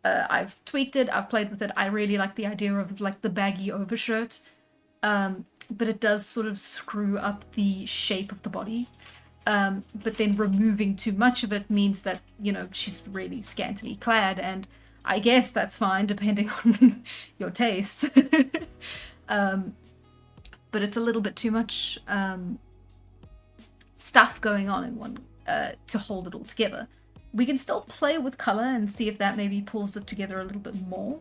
I've tweaked it, I've played with it. I really like the idea of like the baggy overshirt, but it does sort of screw up the shape of the body. But then removing too much of it means that, you know, she's really scantily clad, and I guess that's fine depending on your tastes. But it's a little bit too much stuff going on in one to hold it all together. We can still play with color and see if that maybe pulls it together a little bit more.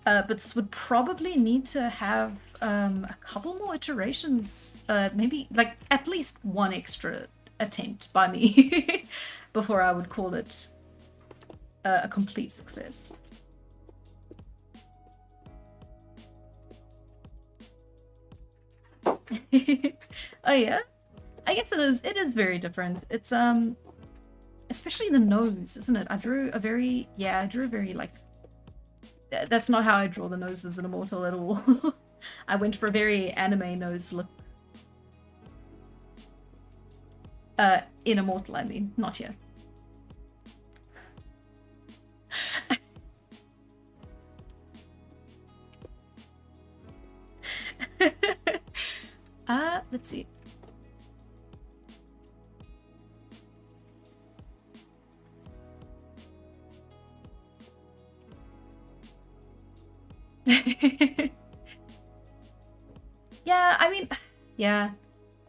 But this would probably need to have a couple more iterations, maybe like at least one extra attempt by me before I would call it a complete success. Oh yeah, I guess it is very different. It's especially the nose, isn't it? I drew a very like, that's not how I draw the noses in Immortal at all. I went for a very anime nose look. In Immortal, I mean, not here. Let's see. Yeah, I mean, yeah.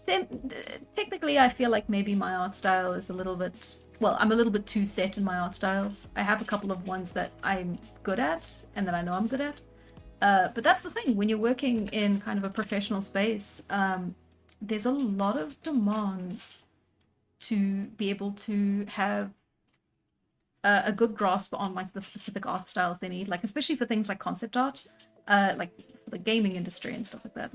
Technically, I feel like maybe my art style is a little bit, well, I'm a little bit too set in my art styles. I have a couple of ones that I'm good at and that I know I'm good at. But that's the thing, when you're working in kind of a professional space, there's a lot of demands to be able to have a good grasp on like the specific art styles they need, like especially for things like concept art, like the gaming industry and stuff like that.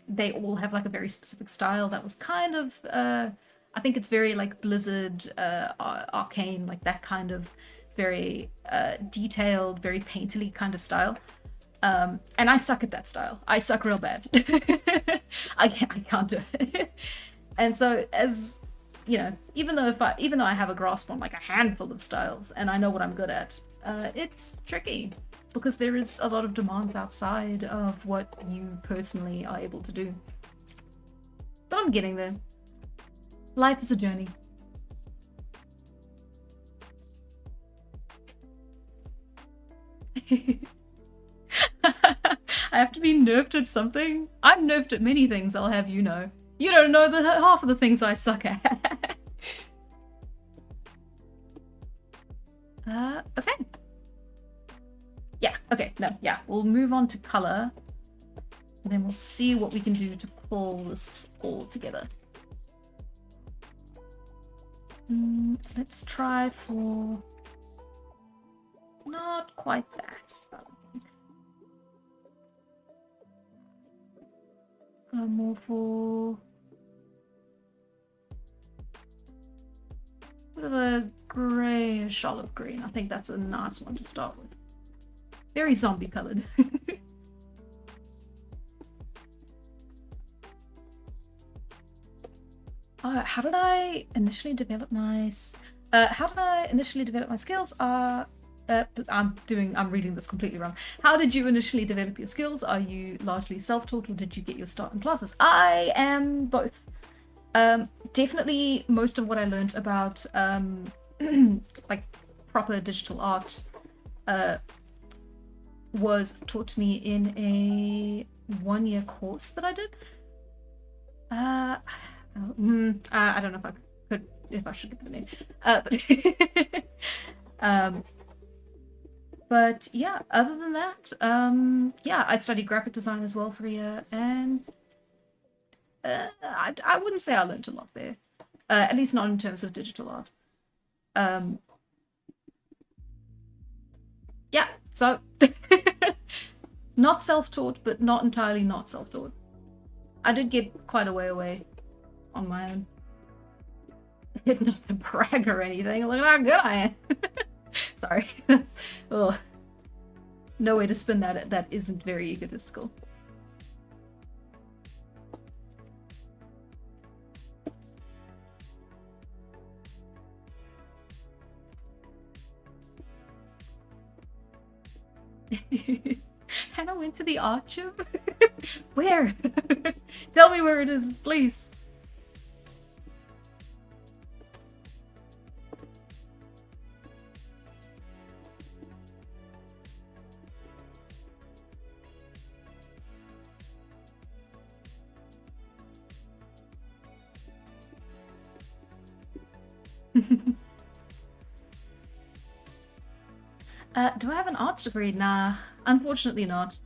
They all have like a very specific style that was kind of I think it's very like Blizzard, Arcane, like that kind of very detailed, very painterly kind of style. And I suck at that style. I suck real bad. I can't do it. And so as you know, even though I have a grasp on like a handful of styles and I know what I'm good at, it's tricky because there is a lot of demands outside of what you personally are able to do. But I'm getting there. Life is a journey. I have to be nerfed at something? I'm nerfed at many things, I'll have you know. You don't know the half of the things I suck at. Okay. Yeah, okay, no, yeah. We'll move on to color. And then we'll see what we can do to pull this all together. Let's try for... not quite that. More for... bit of a greyish olive green. I think that's a nice one to start with. Very zombie colored. How did I initially develop my skills? I'm reading this completely wrong. How did you initially develop your skills? Are you largely self-taught or did you get your start in classes? I am both. Definitely most of what I learned about like proper digital art was taught to me in a 1-year course that I did. I don't know if I should give the name. But yeah, other than that, yeah, I studied graphic design as well for a year, and I wouldn't say I learned a lot there, at least not in terms of digital art. Yeah, so not self-taught, but not entirely not self-taught. I did get quite a way away on my own. Not to brag or anything. Look at how good I am. Sorry. That's, oh, no way to spin that. That isn't very egotistical. Hannah went to the archive? Where? Tell me where it is, please. Do I have an arts degree? Nah, unfortunately not.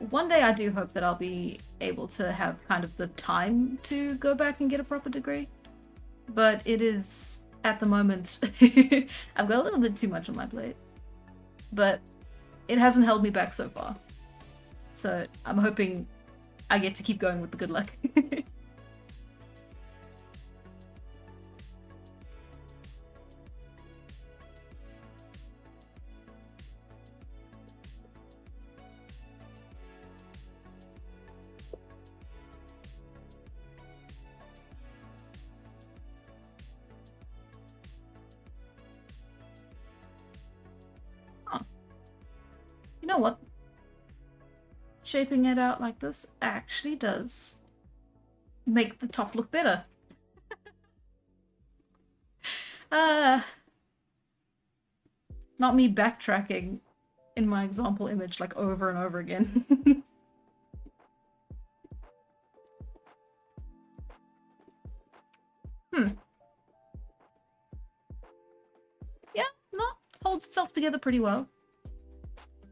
One day I do hope that I'll be able to have kind of the time to go back and get a proper degree. But it is, at the moment, I've got a little bit too much on my plate. But it hasn't held me back so far. So I'm hoping I get to keep going with the good luck. You know what? Shaping it out like this actually does make the top look better. Not me backtracking in my example image like over and over again. Yeah, no, holds itself together pretty well.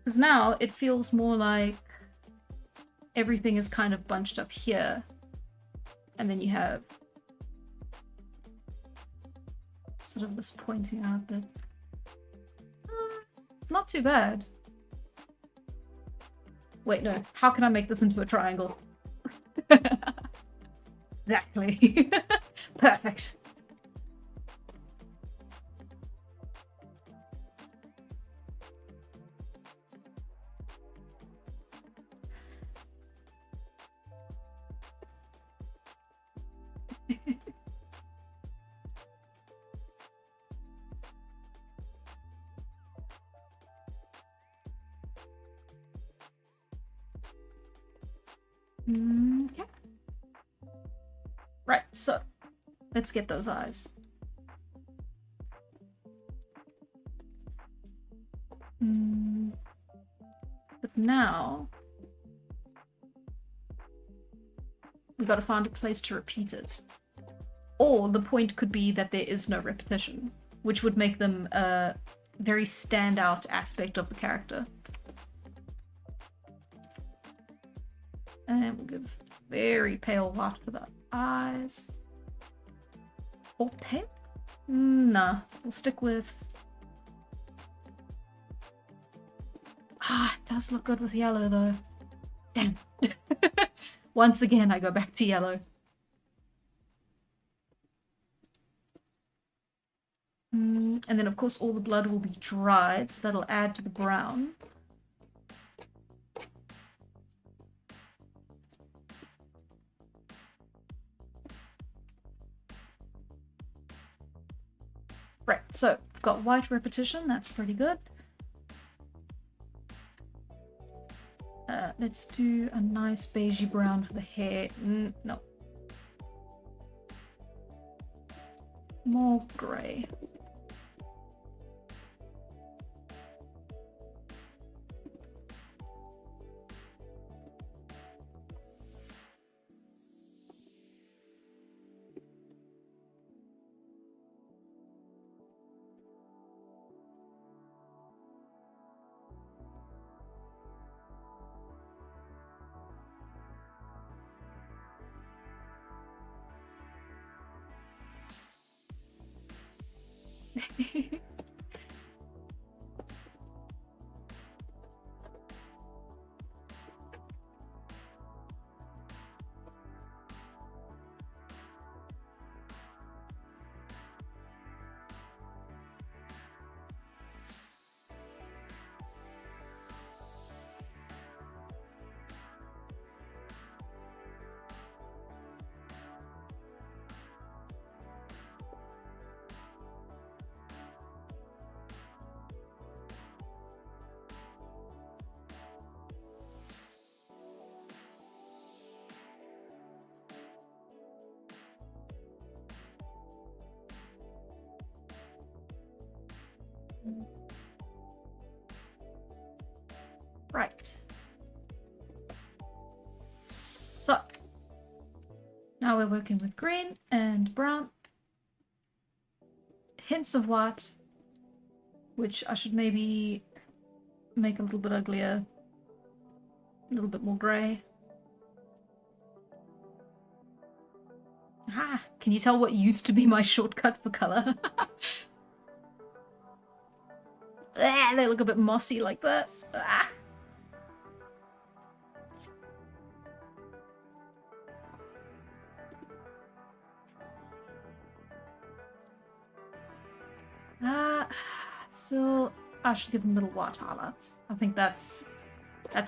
Because now it feels more like everything is kind of bunched up here. And then you have sort of this pointing out bit. It's not too bad. Wait, no. How can I make this into a triangle? Exactly. Perfect. Okay. Right, so let's get those eyes. But now we gotta find a place to repeat it. Or the point could be that there is no repetition, which would make them a very standout aspect of the character. And we'll give very pale white for the eyes. Or pale? Nah, we'll stick with... it does look good with yellow though. Damn. Once again, I go back to yellow. And then of course all the blood will be dried, so that'll add to the brown. Right, so I've got white repetition, that's pretty good. Let's do a nice beigey brown for the hair. No. More grey. Right. So now we're working with green and brown. Hints of white, which I should maybe make a little bit uglier. A little bit more grey. Ah, can you tell what used to be my shortcut for colour? They look a bit mossy like that. Ah. So I should give them little white highlights. I think that's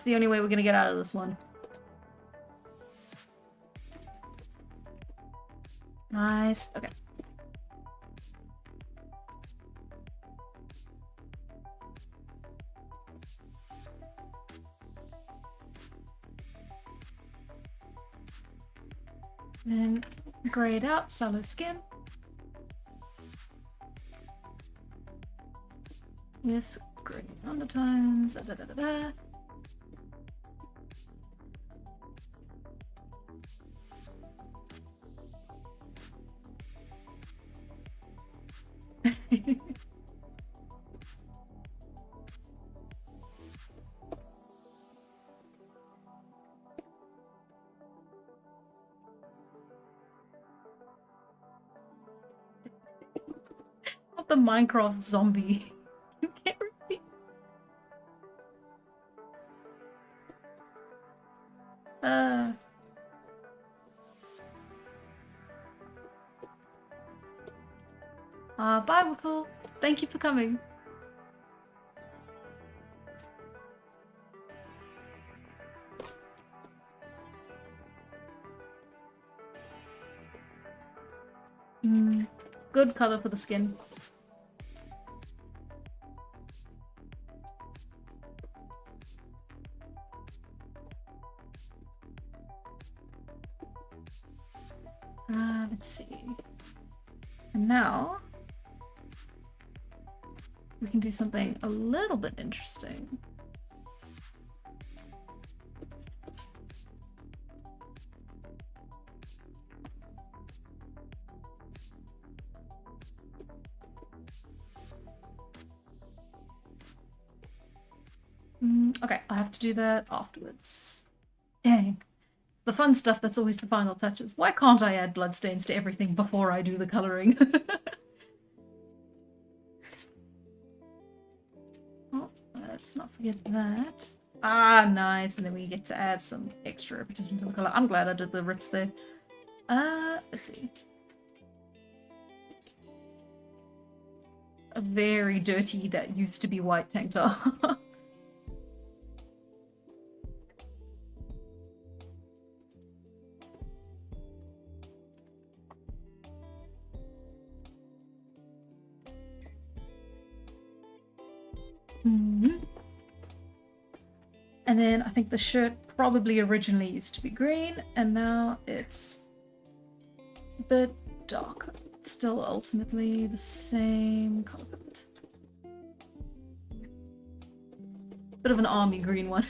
the only way we're gonna get out of this one. Nice. Okay. Then grey it out, sallow skin. With grey undertones. Da, da, da, da. the Minecraft zombie. You can't see. Bye, Whipple. Thank you for coming. Good color for the skin. Let's see. And now we can do something a little bit interesting. Okay, I'll have to do that afterwards. Dang. The fun stuff that's always the final touches. Why can't I add bloodstains to everything before I do the colouring? Oh, let's not forget that. Ah, nice. And then we get to add some extra repetition to the colour. I'm glad I did the rips there. Let's see. A very dirty that used to be white tank top. And then I think the shirt probably originally used to be green, and now it's a bit darker. Still ultimately the same color. Bit of an army green one.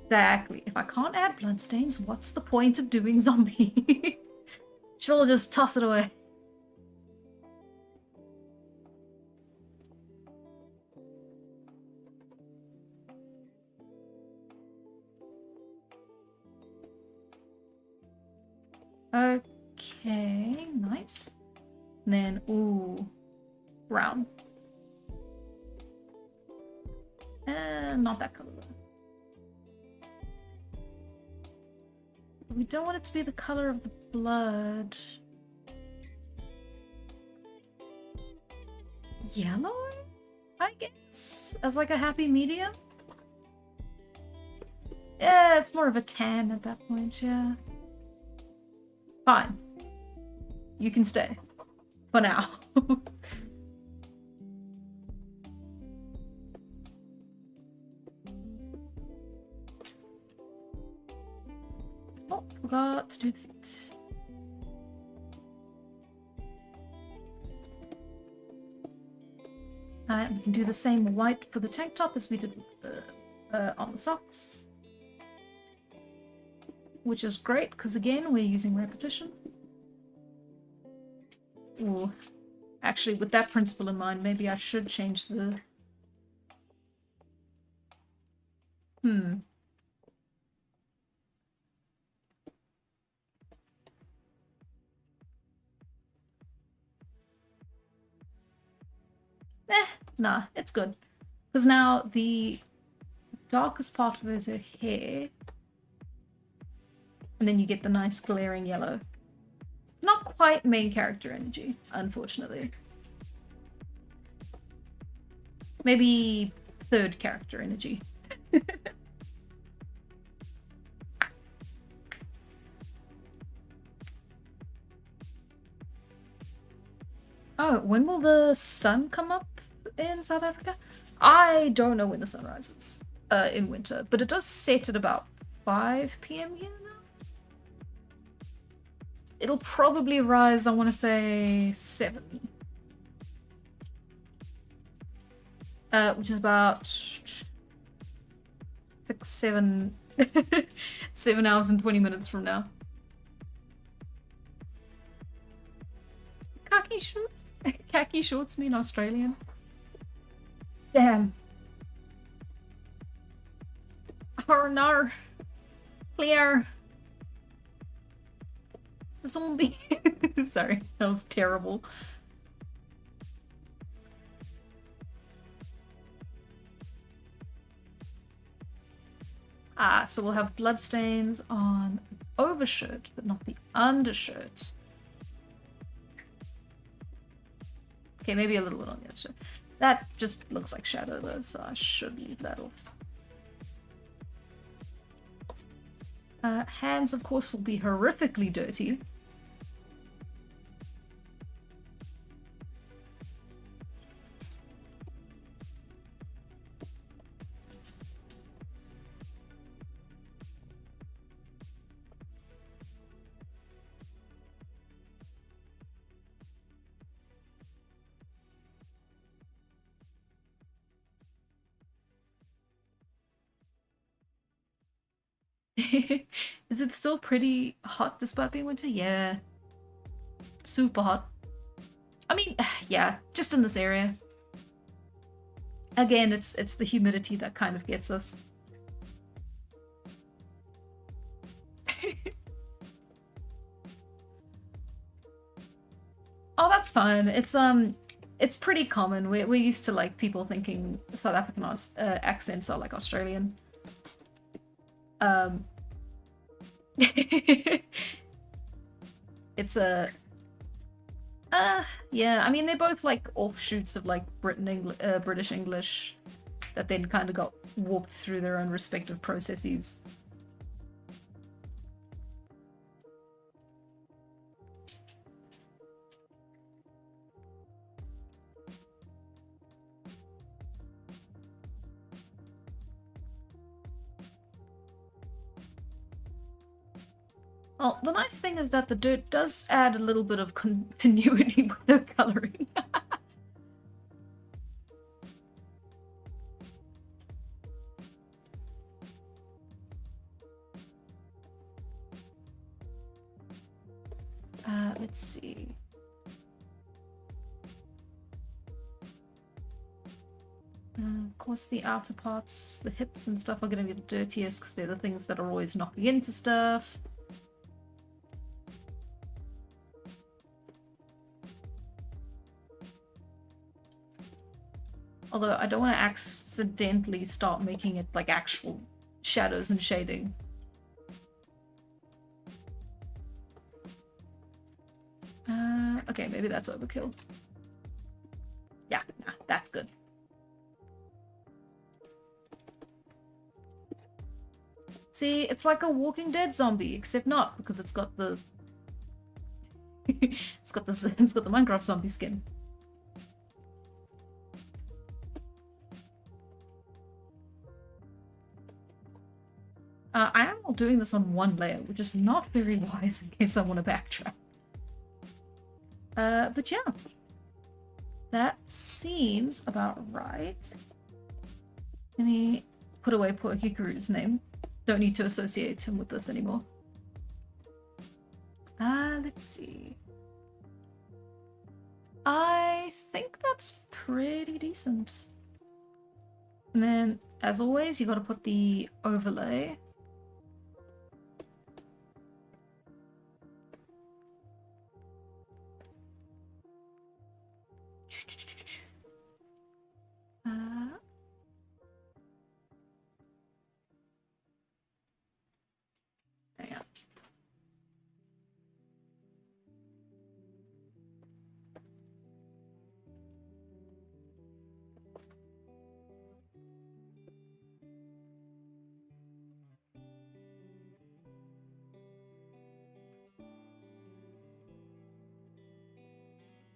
Exactly. If I can't add bloodstains, what's the point of doing zombies? Should I just toss it away? Okay, nice. And then, ooh, brown. Not that color. We don't want it to be the color of the blood. Yellow, I guess, as like a happy medium. Yeah, it's more of a tan at that point, yeah. Fine. You can stay. For now. Oh, forgot to do the feet. We can do the same white for the tank top as we did with the, on the socks. Which is great, because again, we're using repetition. Ooh. Actually, with that principle in mind, maybe I should change the... Nah, it's good. Because now the darkest part of it is her hair. And then you get the nice glaring yellow. It's not quite main character energy, unfortunately. Maybe third character energy. Oh, when will the sun come up in South Africa? I don't know when the sun rises in winter, but it does set at about 5 p.m. here now. It'll probably rise, I want to say 7. Which is about 6, 7, 7 hours and 20 minutes from now. Khaki shorts mean Australian. Damn. Oh no! Clear! The zombie! Sorry, that was terrible. Ah, so we'll have bloodstains on the overshirt, but not the undershirt. Okay, maybe a little bit on the undershirt. That just looks like shadow though, so I should leave that off. Hands, of course, will be horrifically dirty. Is it still pretty hot despite being winter? Yeah. Super hot. I mean, yeah, just in this area. Again, it's the humidity that kind of gets us. Oh, that's fun. It's pretty common. We're used to like people thinking South African accents are like Australian. It's a yeah, I mean they're both like offshoots of like British English that then kind of got warped through their own respective processes. Well, the nice thing is that the dirt does add a little bit of continuity with the coloring. Let's see. Of course, the outer parts, the hips and stuff are going to be the dirtiest because they're the things that are always knocking into stuff. Although I don't want to accidentally start making it like actual shadows and shading. Okay, maybe that's overkill. Yeah, nah, that's good. See, it's like a Walking Dead zombie, except not, because it's got the it's got the Minecraft zombie skin. I am all doing this on one layer, which is not very wise in case I want to backtrack. But yeah, that seems about right. Let me put away poor Hikaru's name. Don't need to associate him with this anymore. Let's see. I think that's pretty decent. And then, as always, you gotta put the overlay. Hang on.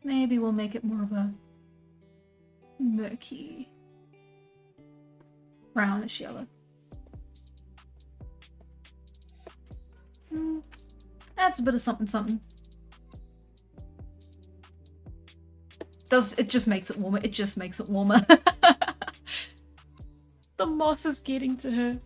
Maybe we'll make it more of a murky brownish yellow. Adds a bit of something something. It just makes it warmer. It just makes it warmer. The moss is getting to her.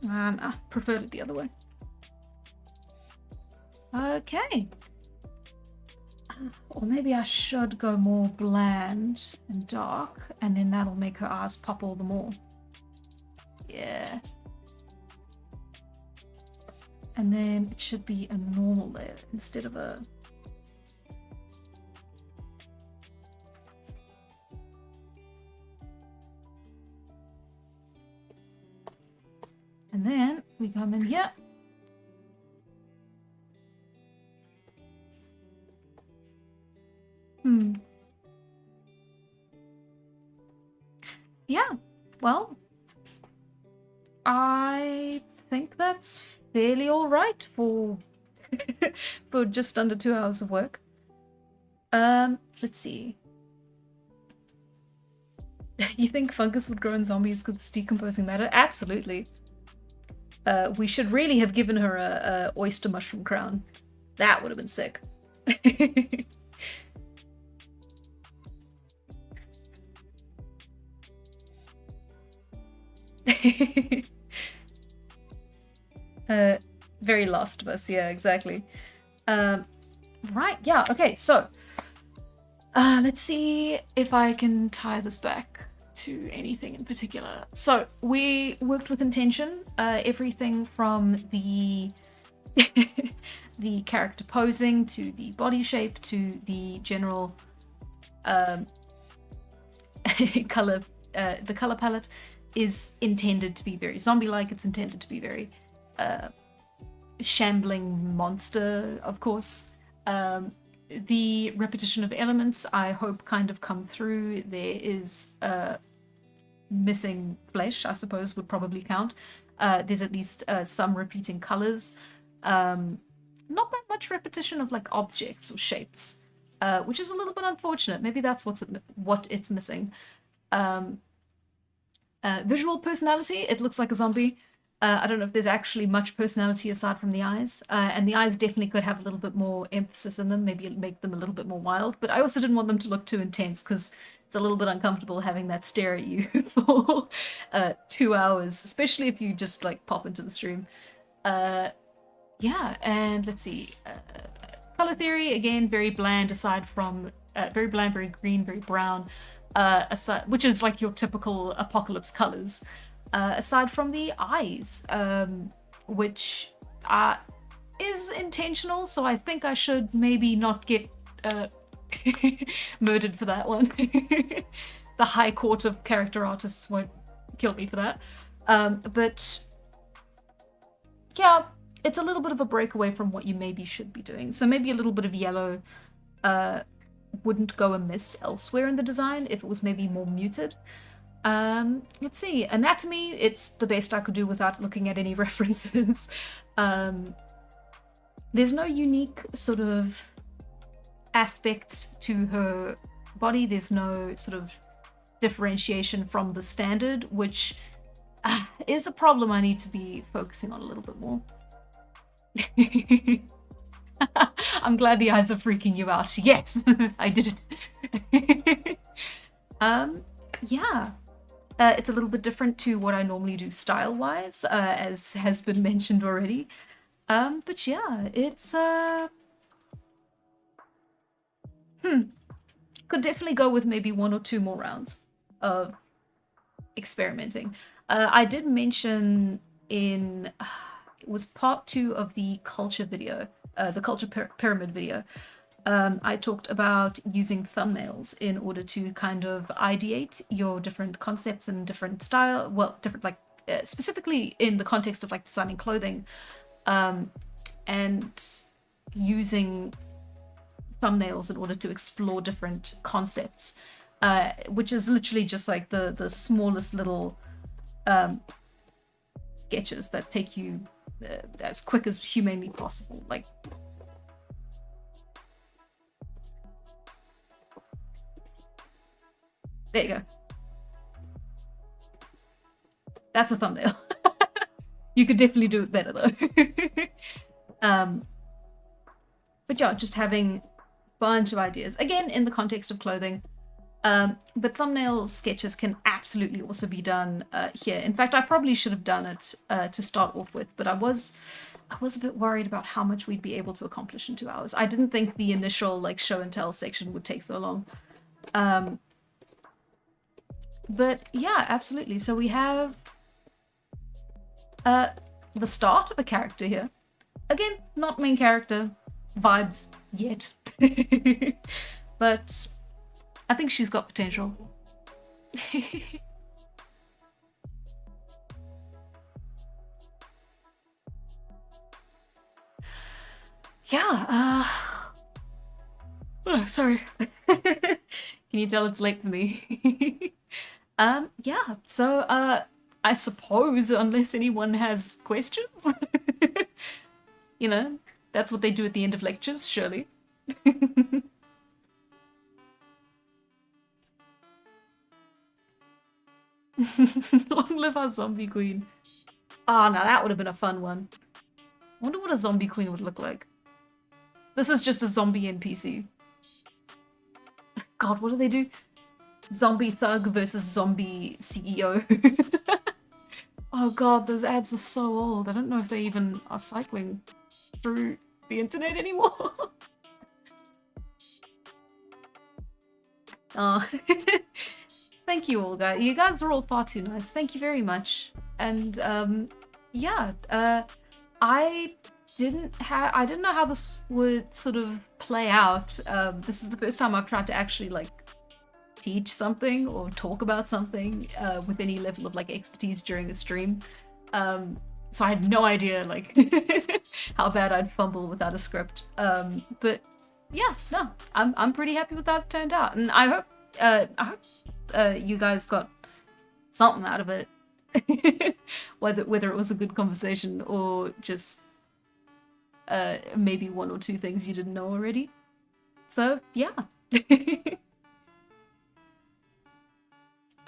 Nah, preferred it the other way. Okay. Or maybe I should go more bland and dark, and then that'll make her eyes pop all the more. Yeah. And then it should be a normal layer instead of a... And then we come in here. Yeah, well, I think that's fairly all right for for just under 2 hours of work. Let's see. You think fungus would grow in zombies because it's decomposing matter? Absolutely. We should really have given her a oyster mushroom crown. That would have been sick. Very Last of Us, yeah, exactly. Right, yeah, okay, so let's see if I can tie this back to anything in particular. So we worked with intention, everything from the the character posing to the body shape to the general color. The color palette is intended to be very zombie-like. It's intended to be very shambling monster, of course. The repetition of elements, I hope, kind of come through. There is missing flesh, I suppose, would probably count. There's at least some repeating colors. Not that much repetition of like objects or shapes, which is a little bit unfortunate. Maybe that's what it's missing. Visual personality, it looks like a zombie. I don't know if there's actually much personality aside from the eyes. And the eyes definitely could have a little bit more emphasis in them, maybe make them a little bit more wild. But I also didn't want them to look too intense because it's a little bit uncomfortable having that stare at you for 2 hours, especially if you just like pop into the stream. Yeah, and let's see. Color theory, again, very bland aside from, very bland, very green, very brown. Which is like your typical apocalypse colors, aside from the eyes, which is intentional, so I think I should maybe not get murdered for that one. The High Court of Character Artists won't kill me for that. But yeah, it's a little bit of a breakaway from what you maybe should be doing. So maybe a little bit of yellow wouldn't go amiss elsewhere in the design if it was maybe more muted. Let's see, anatomy, it's the best I could do without looking at any references. There's no unique sort of aspects to her body. There's no sort of differentiation from the standard, which is a problem I need to be focusing on a little bit more. I'm glad the eyes are freaking you out. Yes, I did it. Yeah. It's a little bit different to what I normally do style-wise, as has been mentioned already. But yeah, it's could definitely go with maybe 1 or 2 more rounds of experimenting. I did mention in it was part 2 of the culture video, the culture pyramid video. I talked about using thumbnails in order to kind of ideate your different concepts and different style, well, different like specifically in the context of like designing clothing, and using thumbnails in order to explore different concepts, which is literally just like the smallest little sketches that take you as quick as humanly possible. Like, there you go. That's a thumbnail. You could definitely do it better though. But yeah, just having a bunch of ideas. Again, in the context of clothing. But thumbnail sketches can absolutely also be done here. In fact, I probably should have done it to start off with, but I was I was a bit worried about how much we'd be able to accomplish in 2 hours. I didn't think the initial like show and tell section would take so long. But yeah, absolutely. So we have the start of a character here. Again, not main character vibes yet. But I think she's got potential. Yeah, oh, sorry. Can you tell it's late for me? Yeah, so, I suppose, unless anyone has questions, you know, that's what they do at the end of lectures, surely. Long live our zombie queen. Ah, now that would have been a fun one. I wonder what a zombie queen would look like. This is just a zombie NPC. God, what do they do? Zombie thug versus zombie CEO. Oh god, those ads are so old. I don't know if they even are cycling through the internet anymore. Oh. Thank you all, guys. You guys are all far too nice. Thank you very much. And yeah, I didn't know how this would sort of play out. This is the first time I've tried to actually like teach something or talk about something with any level of like expertise during a stream. So I had no idea like how bad I'd fumble without a script. But yeah, no, I'm pretty happy with that it turned out, and I hope you guys got something out of it. whether it was a good conversation or just maybe one or two things you didn't know already. So yeah.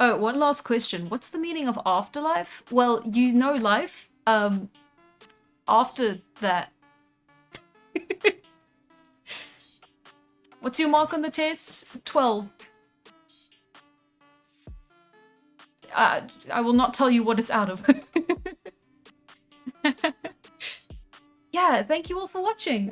Oh, one last question. What's the meaning of afterlife? Well, you know life. After that. What's your mark on the test? 12. I will not tell you what it's out of. Yeah, thank you all for watching.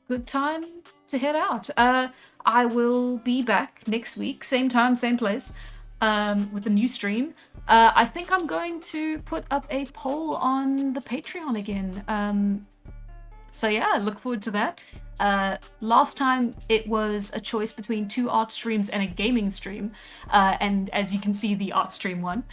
Good time to head out. I will be back next week, same time, same place, with a new stream. I think I'm going to put up a poll on the Patreon again. So yeah, look forward to that. Last time it was a choice between 2 art streams and a gaming stream, and as you can see, the art stream won.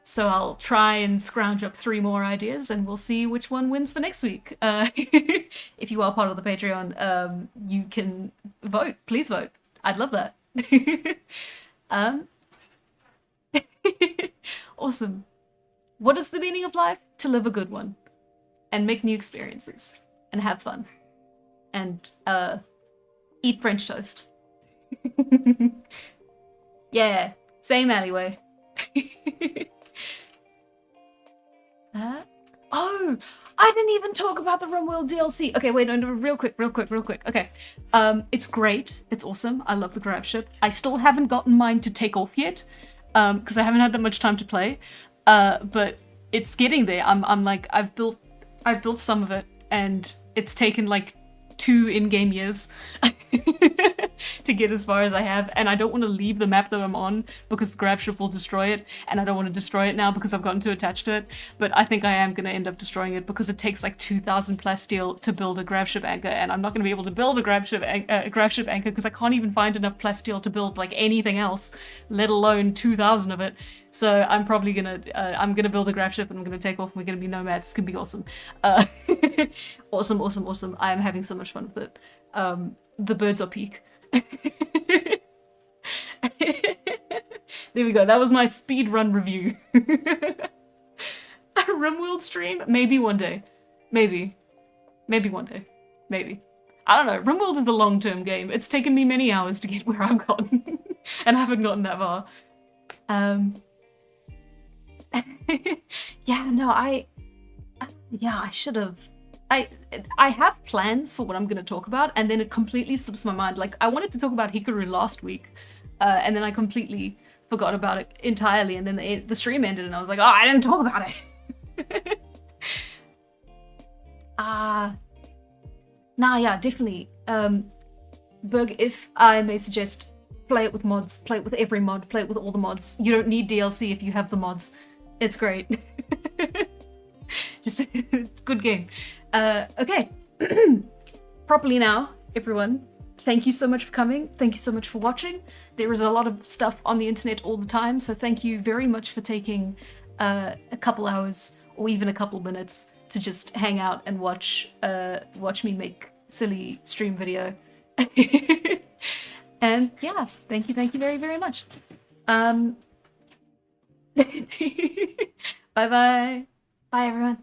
So I'll try and scrounge up 3 more ideas and we'll see which one wins for next week. If you are part of the Patreon, you can vote. Please vote. I'd love that. Awesome. What is the meaning of life? To live a good one and make new experiences and have fun and eat French toast. Yeah, same alleyway. Oh, I didn't even talk about the RimWorld DLC. Okay, wait, no, real quick. Okay, it's great. It's awesome. I love the grab ship. I still haven't gotten mine to take off yet, because I haven't had that much time to play. But it's getting there. I'm like, I've built some of it, and it's taken like 2 in-game years to get as far as I have, and I don't want to leave the map that I'm on because the grab ship will destroy it, and I don't want to destroy it now because I've gotten too attached to it. But I think I am going to end up destroying it because it takes like 2,000 plasteel to build a grab ship anchor, and I'm not going to be able to build a grab ship anchor because I can't even find enough plasteel to build like anything else, let alone 2,000 of it. So I'm probably gonna build a grab ship and I'm gonna take off and we're gonna be nomads. It's gonna be awesome. Awesome. I am having so much fun with it. The birds are peak. There we go. That was my speed run review. A RimWorld stream? Maybe one day. Maybe one day. Maybe. I don't know. RimWorld is a long-term game. It's taken me many hours to get where I've gotten, and I haven't gotten that far. Yeah, no, I should have. I have plans for what I'm going to talk about, and then it completely slips my mind. Like, I wanted to talk about Hikaru last week, and then I completely forgot about it entirely, and then the stream ended, and I was like, oh, I didn't talk about it. Nah, yeah, definitely. Berg, if I may suggest, play it with mods, play it with every mod, play it with all the mods. You don't need DLC if you have the mods. It's great. Just, it's a good game. Okay. Properly now, everyone. Thank you so much for coming. Thank you so much for watching. There is a lot of stuff on the internet all the time, so thank you very much for taking a couple hours or even a couple minutes to just hang out and watch me make silly stream video. And yeah, thank you very, very much. Bye bye. Bye everyone.